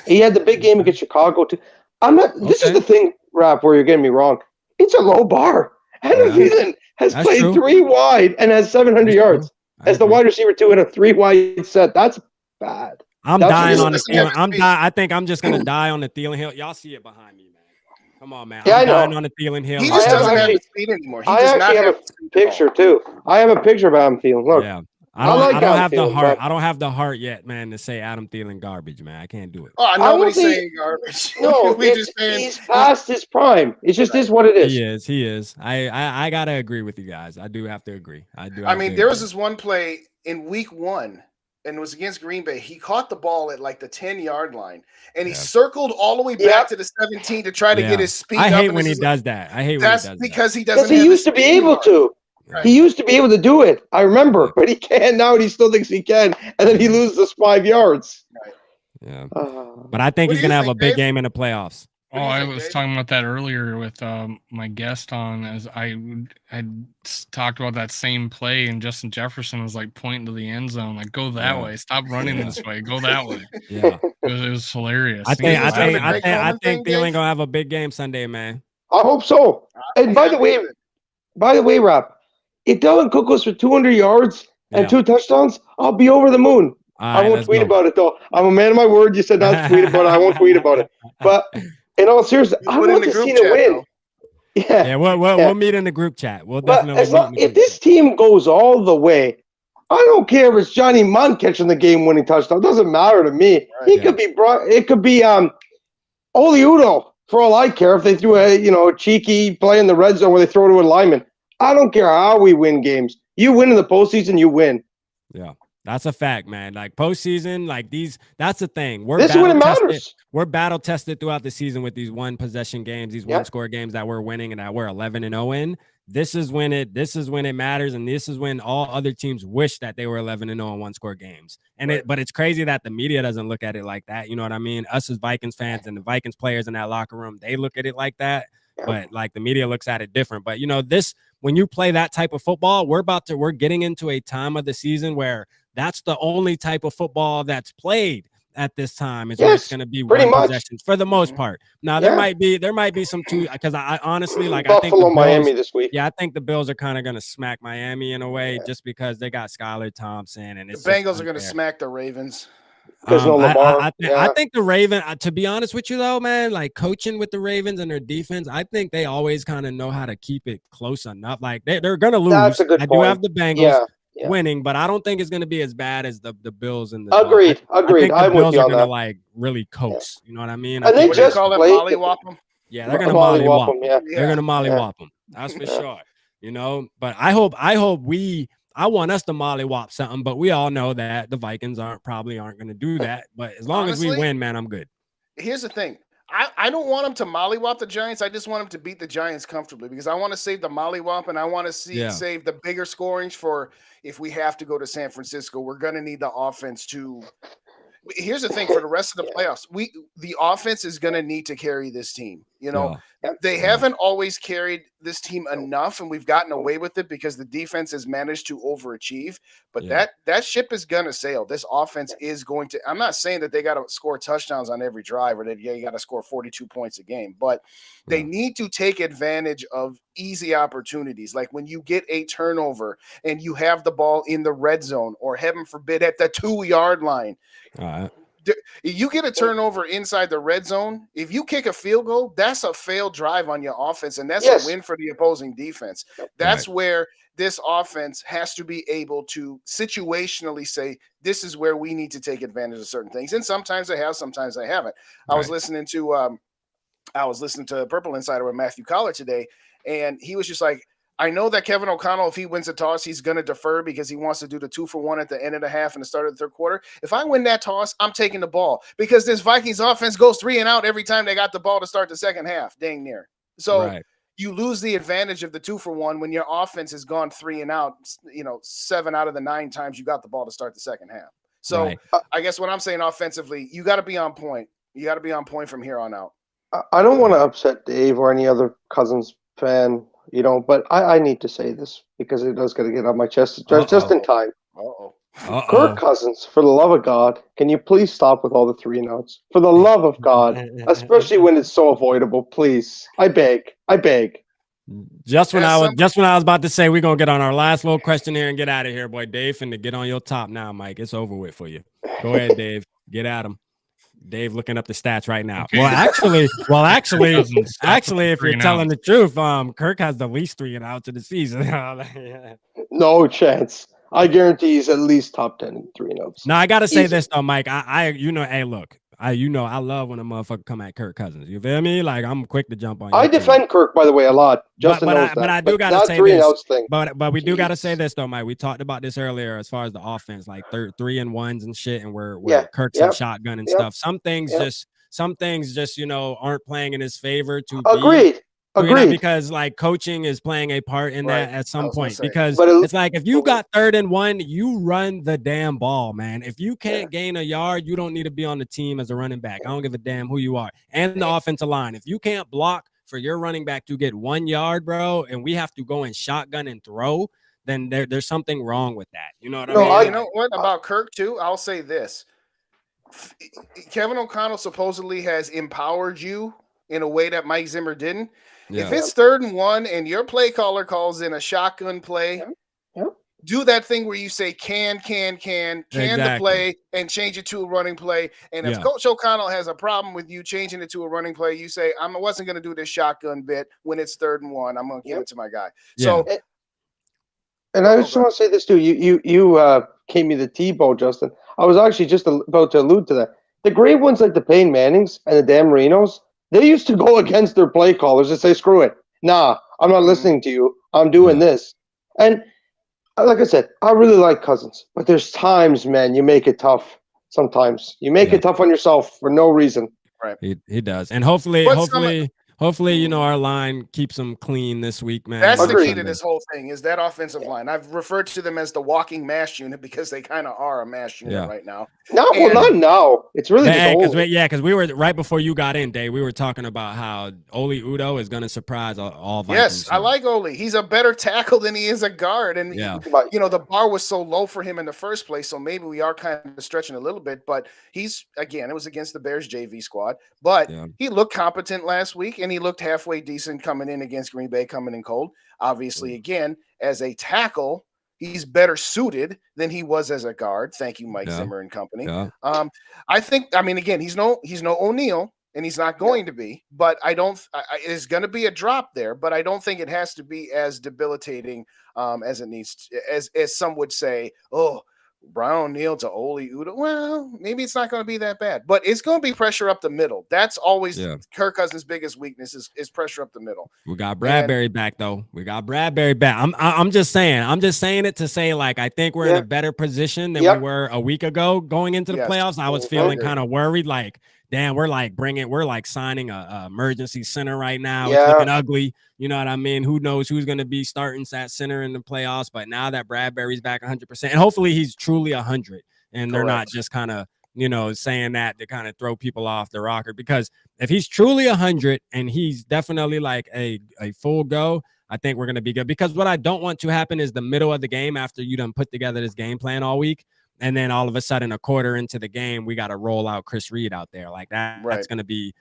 he had the big game against Chicago too. I'm not. This is the thing, Rapp, where you're getting me wrong. It's a low bar. Adam Thielen has played 3 wide and has 700 yards as the wide receiver 2 in a 3 wide set. That's bad. I'm That's dying what on the this- Thielen. I think I'm just gonna die on the Thielen hill. Y'all see it behind me, man. Come on, man. Yeah, I'm I know. dying on the Thielen hill. He I just have doesn't have actually- the speed anymore. He I does not actually have have a the speed at all. picture too. I have a picture of Adam Thielen. Look, Yeah. I like I don't Adam have the Thielen, heart. but- I don't have the heart yet, man, to say Adam Thielen garbage, man. I can't do it. Oh, don't nobody's think- saying garbage. no, we just saying he's past his prime. It just is what it is. He is. I gotta agree with you guys. I do have to agree. I mean, there was this one play in week 1, and it was against Green Bay. He caught the ball at like the 10-yard line, and he circled all the way back to the 17 to try to get his speed up. I hate and when he this is- does that. I hate when he That's does because he doesn't Because he have the used to be speed able anymore. to. Right. He used to be able to do it. I remember, but he can't now, and he still thinks he can, and then he loses us 5 yards. Yeah. Uh, But I think What he's do you gonna have think, a big Dave? game in the playoffs. Oh, What do you I think, was Dave? talking about that earlier with my guest on, as I had talked about that same play, and Justin Jefferson was like pointing to the end zone, like, go that way, stop running this way, go that way. Yeah. It was hilarious. I think doing the Greg I Coleman think thing, Thielen Dave? gonna have a big game Sunday, man. I hope so. And by the way, Rob, if Dylan Cook goes for 200 yards and 2 touchdowns, I'll be over the moon. All I right, won't let's tweet go. about it, though. I'm a man of my word. You said not to tweet about it. I won't tweet about it. But in all seriousness, You I put it in want the to group see them chat, win. though. Yeah. Yeah, we'll meet in the group chat. We'll But definitely as meet in long, the if group this team goes all the way, I don't care if it's Johnny Munn catching the game-winning touchdown. It doesn't matter to me. He could be brought. It could be Oli Udo for all I care. If they threw a cheeky play in the red zone where they throw to a lineman, I don't care how we win games. You win in the postseason, you win. Yeah, that's a fact, man. Like postseason, like these, that's the thing. This is when it battle-tested. matters. We're battle tested throughout the season with these one possession games, these one score games that we're winning and that we're 11-0 in. This is when it matters, and this is when all other teams wish that they were 11-0 in one score games. And but it's crazy that the media doesn't look at it like that. You know what I mean? Us as Vikings fans and the Vikings players in that locker room, they look at it like that. But like the media looks at it different. But when you play that type of football, we're getting into a time of the season where that's the only type of football that's played at this time. Is where it's going to be pretty one much. possessions for the most part. Now there might be some two, because I honestly like Buffalo, I think the Bills, Miami this week. Yeah, I think the Bills are kind of going to smack Miami in a way just because they got Skylar Thompson and The it's Bengals are going to smack the Ravens. Because no Lamar. I think the Raven, to be honest with you though, man, like coaching with the Ravens and their defense, I think they always kind of know how to keep it close enough. Like they're gonna lose. That's a good I point. do have the Bengals Yeah. winning, but I don't think it's gonna be as bad as the Bills and the Agreed. I Agreed. think the I'm with Bills you are on gonna that. like really coax. You know what I mean? And they What do you just call it? played- Mollywop them? Yeah, they're gonna Mollywop mollywop them, yeah. They're gonna mollywop them. That's for sure. You know, but I hope I want us to mollywop something, but we all know that the Vikings probably aren't going to do that. But as long as we Honestly, win, man, I'm good. Here's the thing. I don't want them to mollywop the Giants. I just want them to beat the Giants comfortably because I want to save the mollywop and I want to save the bigger scorings for if we have to go to San Francisco. We're going to need the offense to. Here's the thing for the rest of the playoffs. The offense is going to need to carry this team. You know, they haven't always carried this team enough, and we've gotten away with it because the defense has managed to overachieve. But that ship is going to sail. This offense is going to. I'm not saying that they got to score touchdowns on every drive or that you got to score 42 points a game, but they need to take advantage of easy opportunities, like when you get a turnover and you have the ball in the red zone, or heaven forbid at the 2-yard line. All right. You get a turnover inside the red zone. If you kick a field goal, that's a failed drive on your offense, and that's a win for the opposing defense. That's where this offense has to be able to situationally say, this is where we need to take advantage of certain things. And sometimes they have, sometimes they haven't. I was listening to Purple Insider with Matthew Collar today, and he was just like, I know that Kevin O'Connell, if he wins a toss, he's going to defer because he wants to do the 2-for-1 at the end of the half and the start of the third quarter. If I win that toss, I'm taking the ball because this Vikings offense goes 3 and out every time they got the ball to start the second half, dang near. So you lose the advantage of the 2-for-1 when your offense has gone 3 and out, 7 out of the 9 times you got the ball to start the second half. So I guess what I'm saying offensively, you got to be on point. You got to be on point from here on out. I don't want to upset Dave or any other Cousins fan, but I need to say this because it does got to get on my chest just in time. Kirk Cousins, for the love of God, can you please stop with all the 3 and outs? For the love of God, especially when it's so avoidable, please. I beg. Just when I was about to say we're gonna get on our last little question here and get out of here, boy. Dave, and to get on your top now, Mike. It's over with for you. Go ahead, Dave. Get at him. Dave looking up the stats right now. Okay. Well, actually, Cousins actually, if you're 3 and telling outs. the truth, Kirk has the least 3 and outs of the season. No chance. I guarantee he's at least top 10 in 3 and outs. Now I gotta say Easy. this though, Mike. Hey, look, I love when a motherfucker come at Kirk Cousins. You feel me? Like I'm quick to jump on you. I defend Kirk, by the way, a lot. Justin knows that. But I do gotta not say 3 and this. outs thing. But we do gotta say Jeez. this though, Mike. We talked about this earlier as far as the offense, like 3-and-1s and shit, and where Yeah, Kirk's yep, in shotgun and yep, stuff. Some things yep. just aren't playing in his favor to Agreed. Agreed. because like coaching is playing a part in Right. that at I some was gonna point. say. Because But it's like if you got 3rd and 1, you run the damn ball, man. If you can't Yeah. gain a yard, you don't need to be on the team as a running back. I don't give a damn who you are. And the offensive line. If you can't block for your running back to get 1 yard, bro, and we have to go and shotgun and throw, then there's something wrong with that. You know what I No, mean? Well, you Like, know what about Kirk too? I'll say this: Kevin O'Connell supposedly has empowered you in a way that Mike Zimmer didn't. yeah. If it's 3rd and 1 and your play caller calls in a shotgun play, Yeah. do that thing where you say can the Exactly. play and change it to a running play. And if Yeah. Coach O'Connell has a problem with you changing it to a running play, you say, I wasn't going to do this shotgun bit when it's 3rd and 1. I'm going to give it to my guy. So, And I just want to say this too. You gave me the Tebow, Justin. I was actually just about to allude to that. The great ones like the Peyton Mannings and the Dan Marinos, they used to go against their play callers and say, screw it. Nah, I'm not listening to you. I'm doing this. And like I said, I really like Cousins. But there's times, man, you make it tough. Sometimes. You make it tough on yourself for no reason. right. He does. And hopefully, our line keeps him clean this week, man. That's the Agreed. key to this whole thing is that offensive line. I've referred to them as the walking mash unit because they kind of are a mash unit right now. Not now. It's really because we were right before you got in, Dave. We were talking about how Oli Udoh is going to surprise all Vikings. Yes, I like Oli. He's a better tackle than he is a guard, and the bar was so low for him in the first place. So maybe we are kind of stretching a little bit. But it was against the Bears JV squad, but he looked competent last week, and he looked halfway decent coming in against Green Bay, coming in cold. Obviously, again, as a tackle, he's better suited than he was as a guard. Thank you, Mike Zimmer and company. I think, again, he's no O'Neal, and he's not going to be, but it's going to be a drop there, but I don't think it has to be as debilitating as it needs to, as some would say, oh, Brown O'Neal to Oli Udoh. Well, maybe it's not going to be that bad, but it's going to be pressure up the middle. That's always Kirk Cousins' biggest weakness is pressure up the middle. We got Bradbury back though. I'm just saying it to say, like, I think we're in a better position than we were a week ago going into the playoffs. I was feeling kind of worried, like, damn, we're like signing a emergency center right now. It's looking ugly. You know what I mean? Who knows who's going to be starting at center in the playoffs? But now that Bradbury's back 100%, and hopefully he's truly 100, and they're not just kind of saying that to kind of throw people off the rocker. Because if he's truly 100 and he's definitely like a full go, I think we're going to be good. Because what I don't want to happen is the middle of the game after you done put together this game plan all week, and then all of a sudden a quarter into the game, we got to roll out Chris Reed out there like that. That's going to be,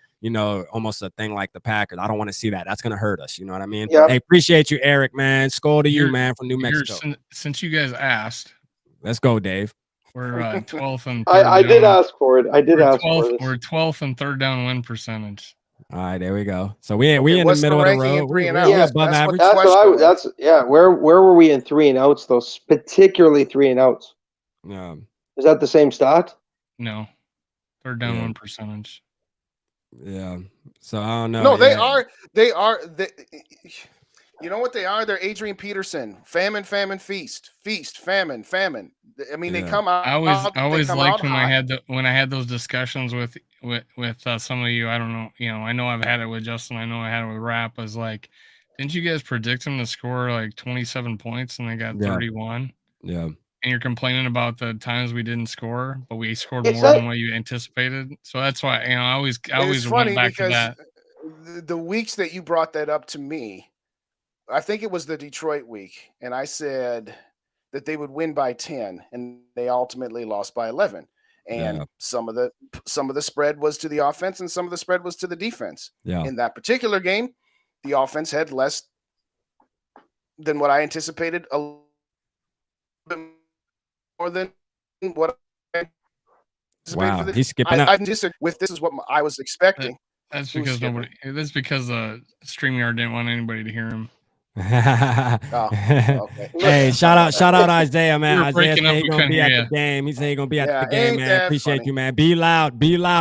almost a thing like the Packers. I don't want to see that. That's going to hurt us. You know what I mean? Hey, appreciate you, Eric, man. SKOL to you, man, from New Mexico. Since you guys asked. Let's go, Dave. We're 12th and I did ask for it. We're 12th and 3rd down win percentage. All right, there we go. So we in the middle of the road. We're above average. Where were we in 3 and outs though? Particularly 3 and outs. Yeah. Is that the same stat? No. 3rd down win percentage. Yeah. So I don't know. No, they are. You know what they are? They're Adrian Peterson. Famine, feast. Feast, famine. I mean, they come out. I always liked when I had those discussions with some of you. I don't know. I know I've had it with Justin. I know I had it with Rap. I was like, didn't you guys predict them to score like 27 points and they got 31? Yeah. And you're complaining about the times we didn't score, but we scored more than what you anticipated. So that's why I always went back to that. The weeks that you brought that up to me, I think it was the Detroit week, and I said that they would win by 10, and they ultimately lost by 11. And some of the spread was to the offense, and some of the spread was to the defense. Yeah. In that particular game, the offense had less than what I anticipated. A little bit more than what Wow, he's skipping up. I disagree with this is what I was expecting. That's because nobody. That's because StreamYard didn't want anybody to hear him. Oh, okay. Hey, shout out Isaiah, man. You were Isaiah breaking said up, he we gonna couldn't be hear at ya. the game. He said he gonna be at Yeah, the game, ain't man. that Appreciate funny? you, man. Be loud,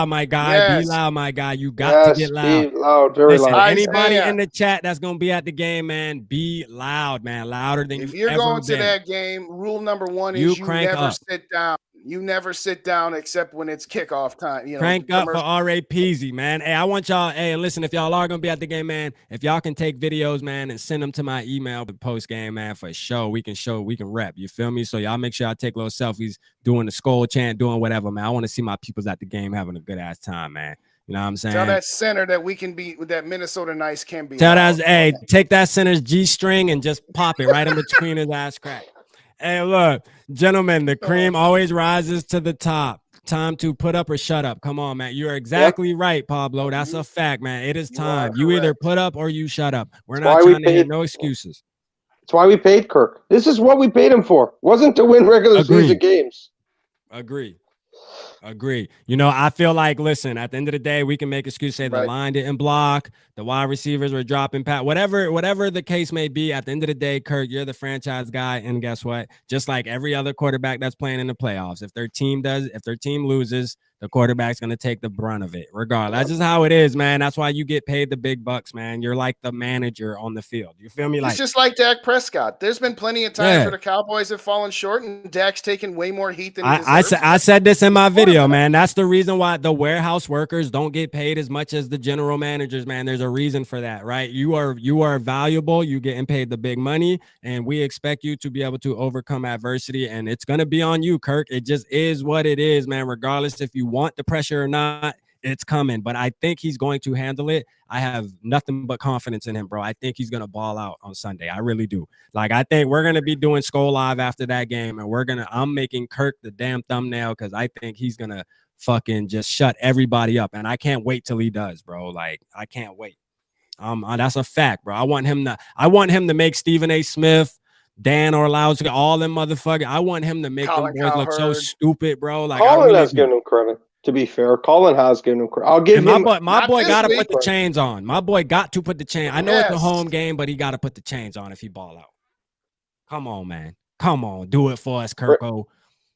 my guy. Yes. Be loud, my guy. You got to get loud. Be loud, very Listen, loud. anybody Isaiah. in the chat that's gonna be at the game, man, be loud, man. Louder than If you you're ever going to been. that game, rule number one You is you crank never up. sit down. You never sit down except when it's kickoff time. You know, Crank up for commercial- R.A. Peasy, man. Hey, I want y'all, hey, listen, if y'all are going to be at the game, man, if y'all can take videos, man, and send them to my email post game, man, for show, we can rep. You feel me? So y'all make sure I take little selfies doing the SKOL chant, doing whatever, man. I want to see my peoples at the game having a good ass time, man. You know what I'm saying? Tell that center that we can be, that Minnesota Nice can be. Tell loud. that, hey, take that center's G-string and just pop it right in between his ass crack. Hey, look, gentlemen, the cream always rises to the top. Time to put up or shut up. Come on, man. You're exactly right, Pablo. That's a fact, man. It is time. You either put up or you shut up. We're not trying to hear no excuses. That's why we paid Kirk. This is what we paid him for. Wasn't to win regular season games. Agree. You know, I feel like, listen, at the end of the day, we can make excuses, say the line didn't block, the wide receivers were dropping pat, whatever the case may be. At the end of the day, Kirk, you're the franchise guy, and guess what? Just like every other quarterback that's playing in the playoffs, if their team loses, the quarterback's going to take the brunt of it, regardless. That's just how it is, man. That's why you get paid the big bucks, man. You're like the manager on the field. You feel me? It's just like Dak Prescott. There's been plenty of times where the Cowboys have fallen short, and Dak's taken way more heat than he deserves. I said this in my video, man. That's the reason why the warehouse workers don't get paid as much as the general managers, man. There's a reason for that, right? You are valuable. You getting paid the big money, and we expect you to be able to overcome adversity, and it's going to be on you, Kirk. It just is what it is, man. Regardless if you want the pressure or not, it's coming. But I think he's going to handle it. I have nothing but confidence in him, bro. I think he's going to ball out on Sunday. I really do. Like, I think we're going to be doing SKOL Live after that game, and I'm making Kirk the damn thumbnail because I think he's going to fucking just shut everybody up. And I can't wait till he does, bro. Like, I can't wait. That's a fact, bro. I want him to make Stephen A. Smith, Dan Orlowski, all them motherfuckers. I want him to make them boys look so stupid, bro. Like, Colin has given him credit. To be fair, Colin has given him credit. I'll give him. My boy got to put the chains on. My boy got to put the chain. I know it's a home game, but he got to put the chains on if he ball out. Come on, man. Come on, do it for us, Kirko.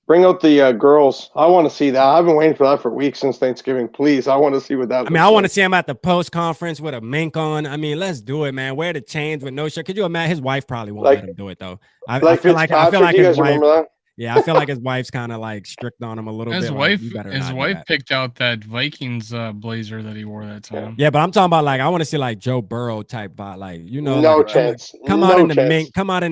Bring out the girls. I want to see that. I've been waiting for that for weeks since Thanksgiving. Please, I want to see what that. I mean, I want to see him at the post conference with a mink on. I mean, let's do it, man. Wear the chains with no shirt. Could you imagine? His wife probably won't let him do it though. I feel like his wife. Yeah, I feel like his wife's kind of like strict on him a little bit. His wife picked out that Vikings blazer that he wore that time. Yeah, but I'm talking about like I want to see like Joe Burrow type bot, like no like, chance. Come out in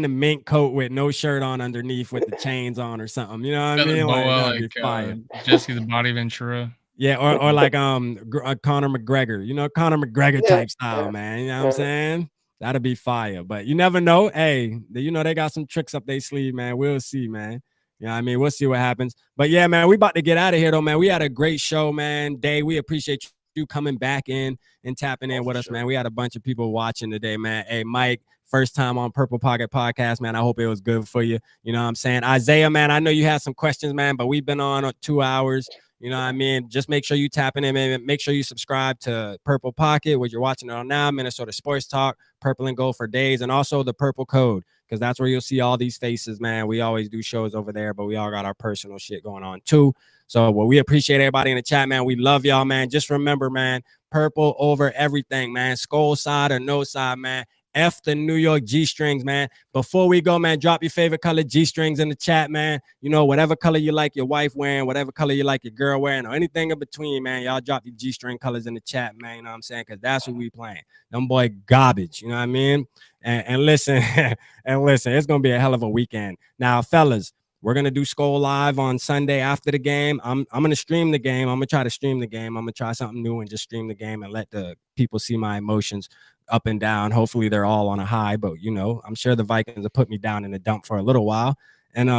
the mink coat with no shirt on underneath with the chains on or something. You know what I mean? Like fire. Jesse the Body Ventura. Yeah, or like Conor McGregor. Conor McGregor type style, man. You know what I'm saying? That'll be fire. But you never know. Hey, they got some tricks up their sleeve, man. We'll see, man. You know what I mean? We'll see what happens. But yeah, man, we about to get out of here though, man. We had a great show, man. Dave, we appreciate you coming back in and tapping in with us, man. We had a bunch of people watching today, man. Hey, Mike, first time on Purple Pocket Podcast, man. I hope it was good for you. You know what I'm saying? Isaiah, man, I know you had some questions, man, but we've been on 2 hours. You know what I mean? Just make sure you tap in, man. Make sure you subscribe to Purple Pocket, what you're watching it on now, Minnesota Sports Talk, Purple and Gold for days, and also the Purple Code, because that's where you'll see all these faces, man. We always do shows over there, but we all got our personal shit going on too. So, we appreciate everybody in the chat, man. We love y'all, man. Just remember, man, purple over everything, man. SKOL side or no side, man. F the New York G-strings, man. Before we go, man, drop your favorite color G-strings in the chat, man. Whatever color you like your wife wearing, whatever color you like your girl wearing, or anything in between, man. Y'all drop your G-string colors in the chat, man. You know what I'm saying? Because that's what we playing. Them boy garbage, you know what I mean? And listen, it's going to be a hell of a weekend. Now, fellas, we're going to do SKOL Live on Sunday after the game. I'm going to stream the game. I'm going to try to stream the game. I'm going to try something new and just stream the game and let the people see my emotions up and down. Hopefully they're all on a high, but I'm sure the Vikings will put me down in the dump for a little while. And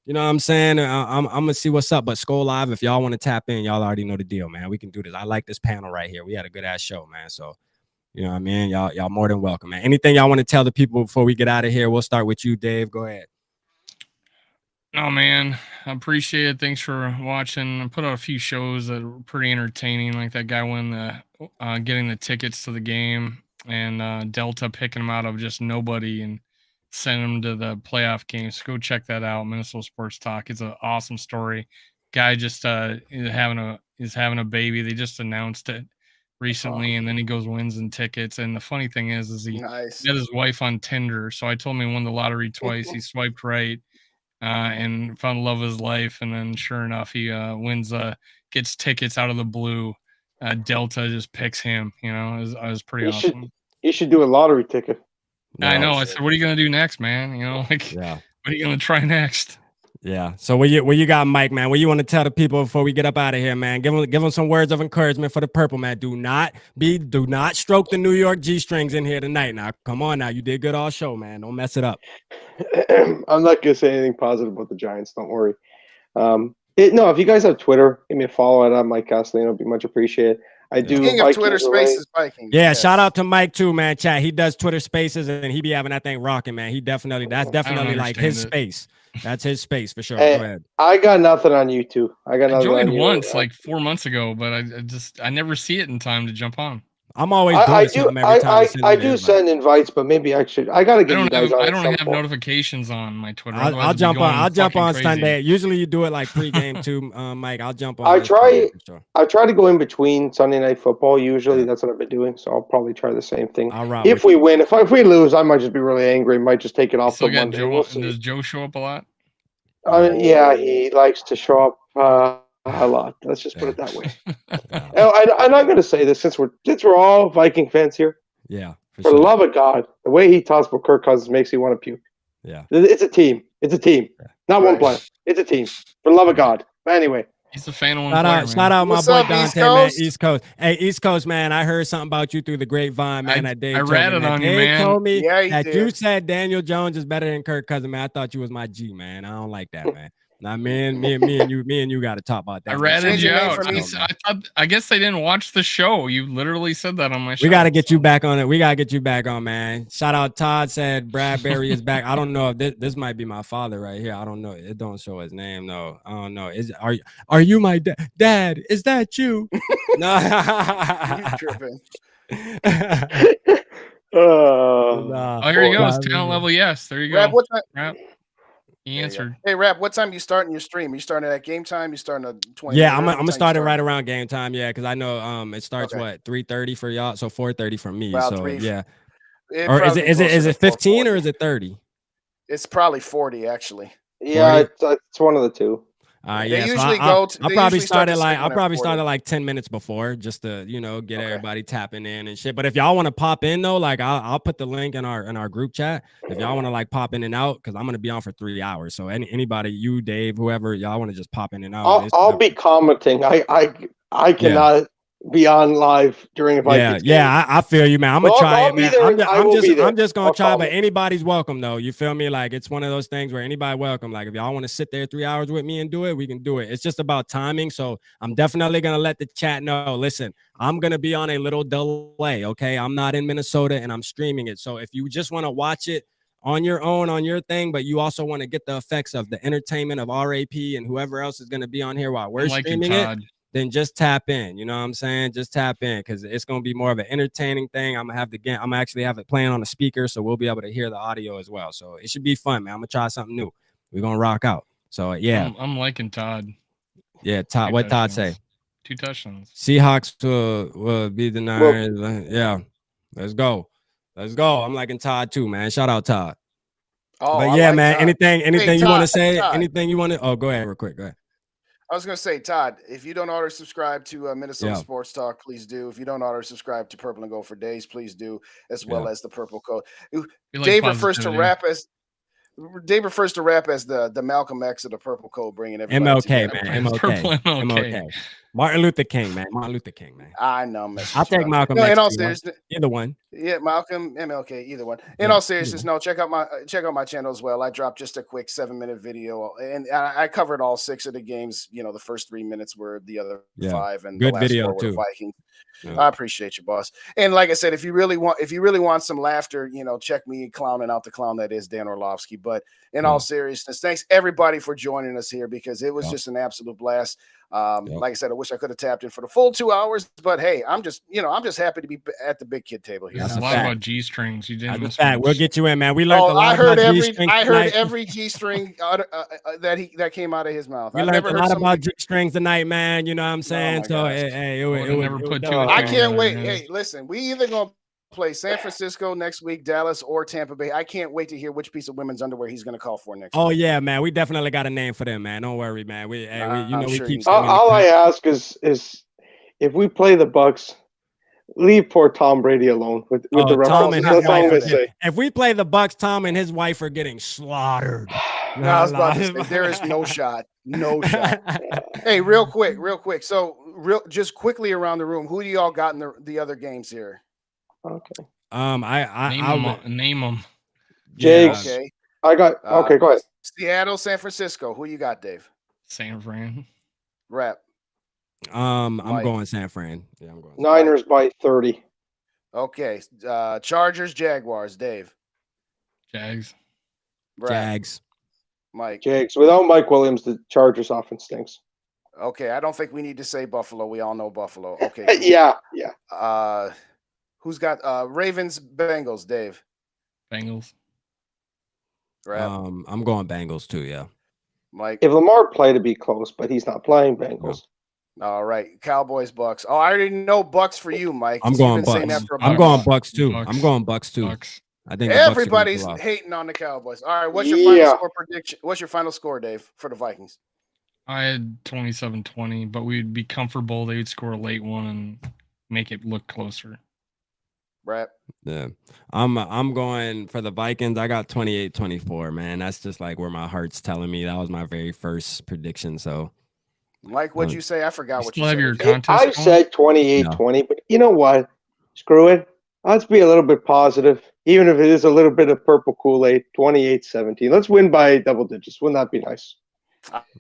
you know what I'm saying? I'm gonna see what's up. But SKOL Live, if y'all want to tap in, y'all already know the deal, man. We can do this. I like this panel right here. We had a good ass show, man. So you know what I mean? Y'all more than welcome, man. Anything y'all want to tell the people before we get out of here? We'll start with you, Dave. Go ahead. Oh man, I appreciate it. Thanks for watching. I put out a few shows that were pretty entertaining, like that guy won the getting the tickets to the game, and Delta picking him out of just nobody and sending him to the playoff game. So go check that out. Minnesota Sports Talk. It's an awesome story. Guy just is having a baby. They just announced it recently, and then he goes wins and tickets. And the funny thing is he Nice. met his wife on Tinder. So I told him he won the lottery twice. He swiped right. And found love of his life, and then sure enough, he wins, gets tickets out of the blue. Delta just picks him. You know, it was pretty awesome. You should do a lottery ticket. I know. I said, "What are you gonna do next, man? You know, like, what are you gonna try next?" Yeah. So what you got, Mike, man? What you want to tell the people before we get up out of here, man? Give them some words of encouragement for the purple, man. Do not stroke the New York G strings in here tonight. Now, come on, now you did good all show, man. Don't mess it up. I'm not gonna say anything positive about the Giants. Don't worry. No, if you guys have Twitter, give me a follow at Mike Castellano. It'd be much appreciated. I do. King of Twitter Spaces, Vikings. Yeah, yes. Shout out to Mike too, man. Chat. He does Twitter Spaces, and he be having that thing rocking, man. That's definitely like his space. That's his space for sure. Hey, go ahead. I got nothing on you two. I joined once, like 4 months ago, but I never see it in time to jump on. I'm always doing something every time. I do send invites, but maybe I should. I gotta get you guys on. I don't have notifications on my Twitter. I'll jump on. I'll jump on Sunday. Usually you do it like pre-game too, Mike. I'll jump on. I try to go in between Sunday Night Football. Usually that's what I've been doing. So I'll probably try the same thing. If we win, if we lose, I might just be really angry. Might just take it off till Monday. Does Joe show up a lot? Yeah, he likes to show up a lot. Let's just put it that way. And I'm going to say this since we're all Viking fans here. Yeah. For the love of God, the way he talks about Kirk Cousins makes me want to puke. Yeah. It's a team. It's a team. Not one player. It's a team. For the love of God. But anyway. He's a fan of one player. Shout out my What's boy up, Dante, man. East Coast. Hey, East Coast, man. I heard something about you through the grapevine, man. That Dave I read it on you, man. Dave told me that did. you said Daniel Jones is better than Kirk Cousins, man. I thought you was my G, man. I don't like that, man. Now, me and you got to talk about that. I ratted you out. I guess they didn't watch the show. You literally said that on my show. We got to get you back on it. We got to get you back on, man. Shout out Todd said Bradbury is back. I don't know if this might be my father right here. I don't know. It don't show his name though. I don't know. Are you my dad? Is that you? No. You tripping. Here you go. It's talent level. Yes. There you go. Rap, what time? Rap. He answered. Hey, Rap, what time you starting your stream? Are you starting at game time? You starting at 20? Yeah, I'm gonna start it right around game time. Yeah, because I know it starts what 3:30 for y'all, so 4:30 for me. About so 3. Yeah. Or is it 15 or is it 30? It's probably 40 actually. Yeah, it's one of the two. Yeah, I'll probably start like 10 minutes before just to get everybody tapping in and shit. But if y'all want to pop in though, like I'll put the link in our group chat if y'all want to like pop in and out because I'm gonna be on for 3 hours. So anybody, you, Dave, whoever, y'all want to just pop in and out. I'll be commenting. I cannot be on live during a Vikings game. Yeah, I feel you, man. I'm gonna try it, man. I'm just gonna try, but comment. anybody's welcome though. You feel me? Like it's one of those things where anybody welcome. Like if y'all want to sit there 3 hours with me and do it, we can do it. It's just about timing. So I'm definitely gonna let the chat know. Listen, I'm gonna be on a little delay. Okay, I'm not in Minnesota and I'm streaming it. So if you just want to watch it on your own, on your thing, but you also want to get the effects of the entertainment of RAP and whoever else is gonna be on here while we're streaming it. Then just tap in. You know what I'm saying? Just tap in because it's gonna be more of an entertaining thing. I'm gonna actually have it playing on a speaker, so we'll be able to hear the audio as well. So it should be fun, man. I'm gonna try something new. We're gonna rock out. So yeah, I'm liking Todd. Yeah, Todd. What Todd say? 2 touchdowns. Seahawks will be the Niners. Yeah, let's go. I'm liking Todd too, man. Shout out Todd. Oh, but yeah, man. Todd. Anything you want to say? Todd. Anything you want to? Oh, go ahead, real quick. Go ahead. I was going to say, Todd, if you don't already subscribe to Minnesota Sports Talk, please do. If you don't already subscribe to Purple and Gold for Days, please do, as well as the Purple Code. Dave refers to rap as the Malcolm X of the Purple Code, bringing everybody together. Man. MLK. Martin Luther King, man. I know. I'll take Malcolm X. In all seriousness, either one. Yeah, Malcolm, MLK, either one. In all seriousness, no. Check out my channel as well. I dropped just a quick 7-minute video, and I covered all 6 of the games. The first 3 minutes were the other 5, and good the last video 4 were too. the Vikings. Yeah. I appreciate you, boss. And like I said, if you really want some laughter, check me clowning out the clown that is Dan Orlovsky. But in all seriousness, thanks everybody for joining us here because it was just an absolute blast. Like I said, I wish I could have tapped in for the full 2 hours, but hey, I'm just happy to be at the big kid table here. That's a lot about G strings. You didn't miss much. We'll get you in, man. We learned a lot. I heard about every G string that came out of his mouth. We learned a lot about G strings tonight, man. You know what I'm saying? So I can't wait. Hey, listen, we either gonna play San Francisco next week, Dallas, or Tampa Bay. I can't wait to hear which piece of women's underwear he's going to call for next week. Yeah, man. We definitely got a name for them, man. Don't worry, man. We keep all I ask is if we play the Bucks, leave poor Tom Brady alone with the referees. That's all I'm going to say. If we play the Bucks, Tom and his wife are getting slaughtered. I was about to say, there is no shot. No shot. Hey, real quick. So just quickly around the room, who do y'all got in the other games here? Okay. Name them. Jags. Okay. I got. Okay, go ahead. Seattle, San Francisco. Who you got, Dave? San Fran. Rap. I'm going San Fran. Yeah, I'm going. Niners by 30. Okay. Chargers, Jaguars. Dave. Jags. Rap. Jags. Mike. Jags. Without Mike Williams, the Chargers offense stinks. Okay, I don't think we need to say Buffalo. We all know Buffalo. Okay. Cool. Yeah. Who's got Ravens, Bengals, Dave? Bengals. Right. I'm going Bengals too, yeah. Mike. If Lamar played to be close, but he's not playing Bengals. All right. Cowboys, Bucks. Oh, I already know Bucks for you, Mike. I'm going Bucks. I'm going Bucks too. I'm going Bucks too. I think everybody's hating on the Cowboys. All right, what's your final score prediction? What's your final score, Dave, for the Vikings? I had 27-20, but we'd be comfortable. They'd score a late one and make it look closer. Right. Yeah. I'm going for the Vikings. I got 28-24, man. That's just like where my heart's telling me. That was my very first prediction. So Mike, what'd you say? I forgot what you said. Your contest I said 28-20, but you know what? Screw it. Let's be a little bit positive, even if it is a little bit of purple Kool-Aid. 28-17. Let's win by double digits. Wouldn't that be nice?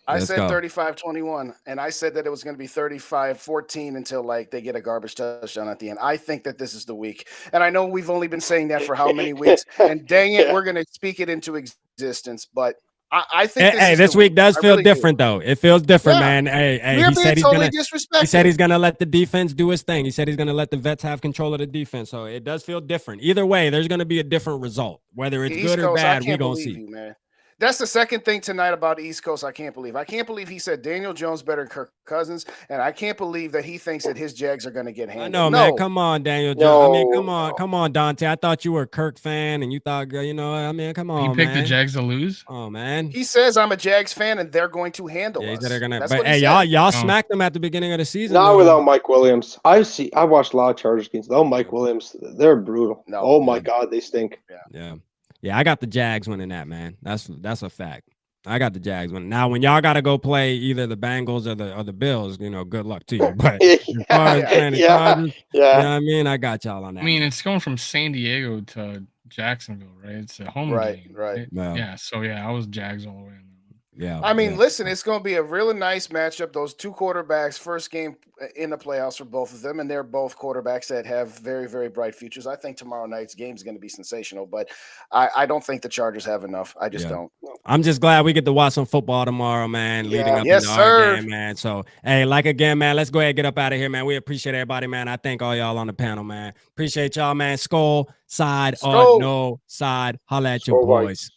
I said 35-21, and I said that it was going to be 35-14 until they get a garbage touchdown at the end. I think that this is the week, and I know we've only been saying that for how many weeks, and dang it, we're going to speak it into existence. But I think this week does feel different, though. It feels different, man. Hey, he said he said he's going to let the defense do his thing. He said he's going to let the vets have control of the defense. So it does feel different. Either way, there's going to be a different result, whether it's good or bad. We're going to see. Man. That's the second thing tonight about the East Coast I can't believe. I can't believe he said Daniel Jones better than Kirk Cousins, and I can't believe that he thinks that his Jags are going to get handled. I know, man. Come on, Daniel Jones. I mean, come on, Dante. I thought you were a Kirk fan, and you thought, come on, You picked the Jags to lose? Oh, man. He says I'm a Jags fan, and they're going to handle us. But hey, y'all smacked them at the beginning of the season. Not without Mike Williams. I watched a lot of Chargers games. Without Mike Williams, they're brutal. My God, they stink. Yeah. I got the Jags winning that, man. That's a fact. I got the Jags winning. Now, when y'all got to go play either the Bengals or the Bills, good luck to you. But as far as playing the Chargers, you know what I mean? I got y'all on that. I mean, it's going from San Diego to Jacksonville, right? It's a home game. Right. Yeah. So, I was Jags all the way. Yeah. I mean, listen, it's going to be a really nice matchup. Those two quarterbacks, first game in the playoffs for both of them, and they're both quarterbacks that have very, very bright futures. I think tomorrow night's game is going to be sensational, but I don't think the Chargers have enough. I just don't. I'm just glad we get to watch some football tomorrow, man, leading up into our game, man. So, hey, again, man, let's go ahead and get up out of here, man. We appreciate everybody, man. I thank all y'all on the panel, man. Appreciate y'all, man. SKOL, side or no side. Holla at your boys.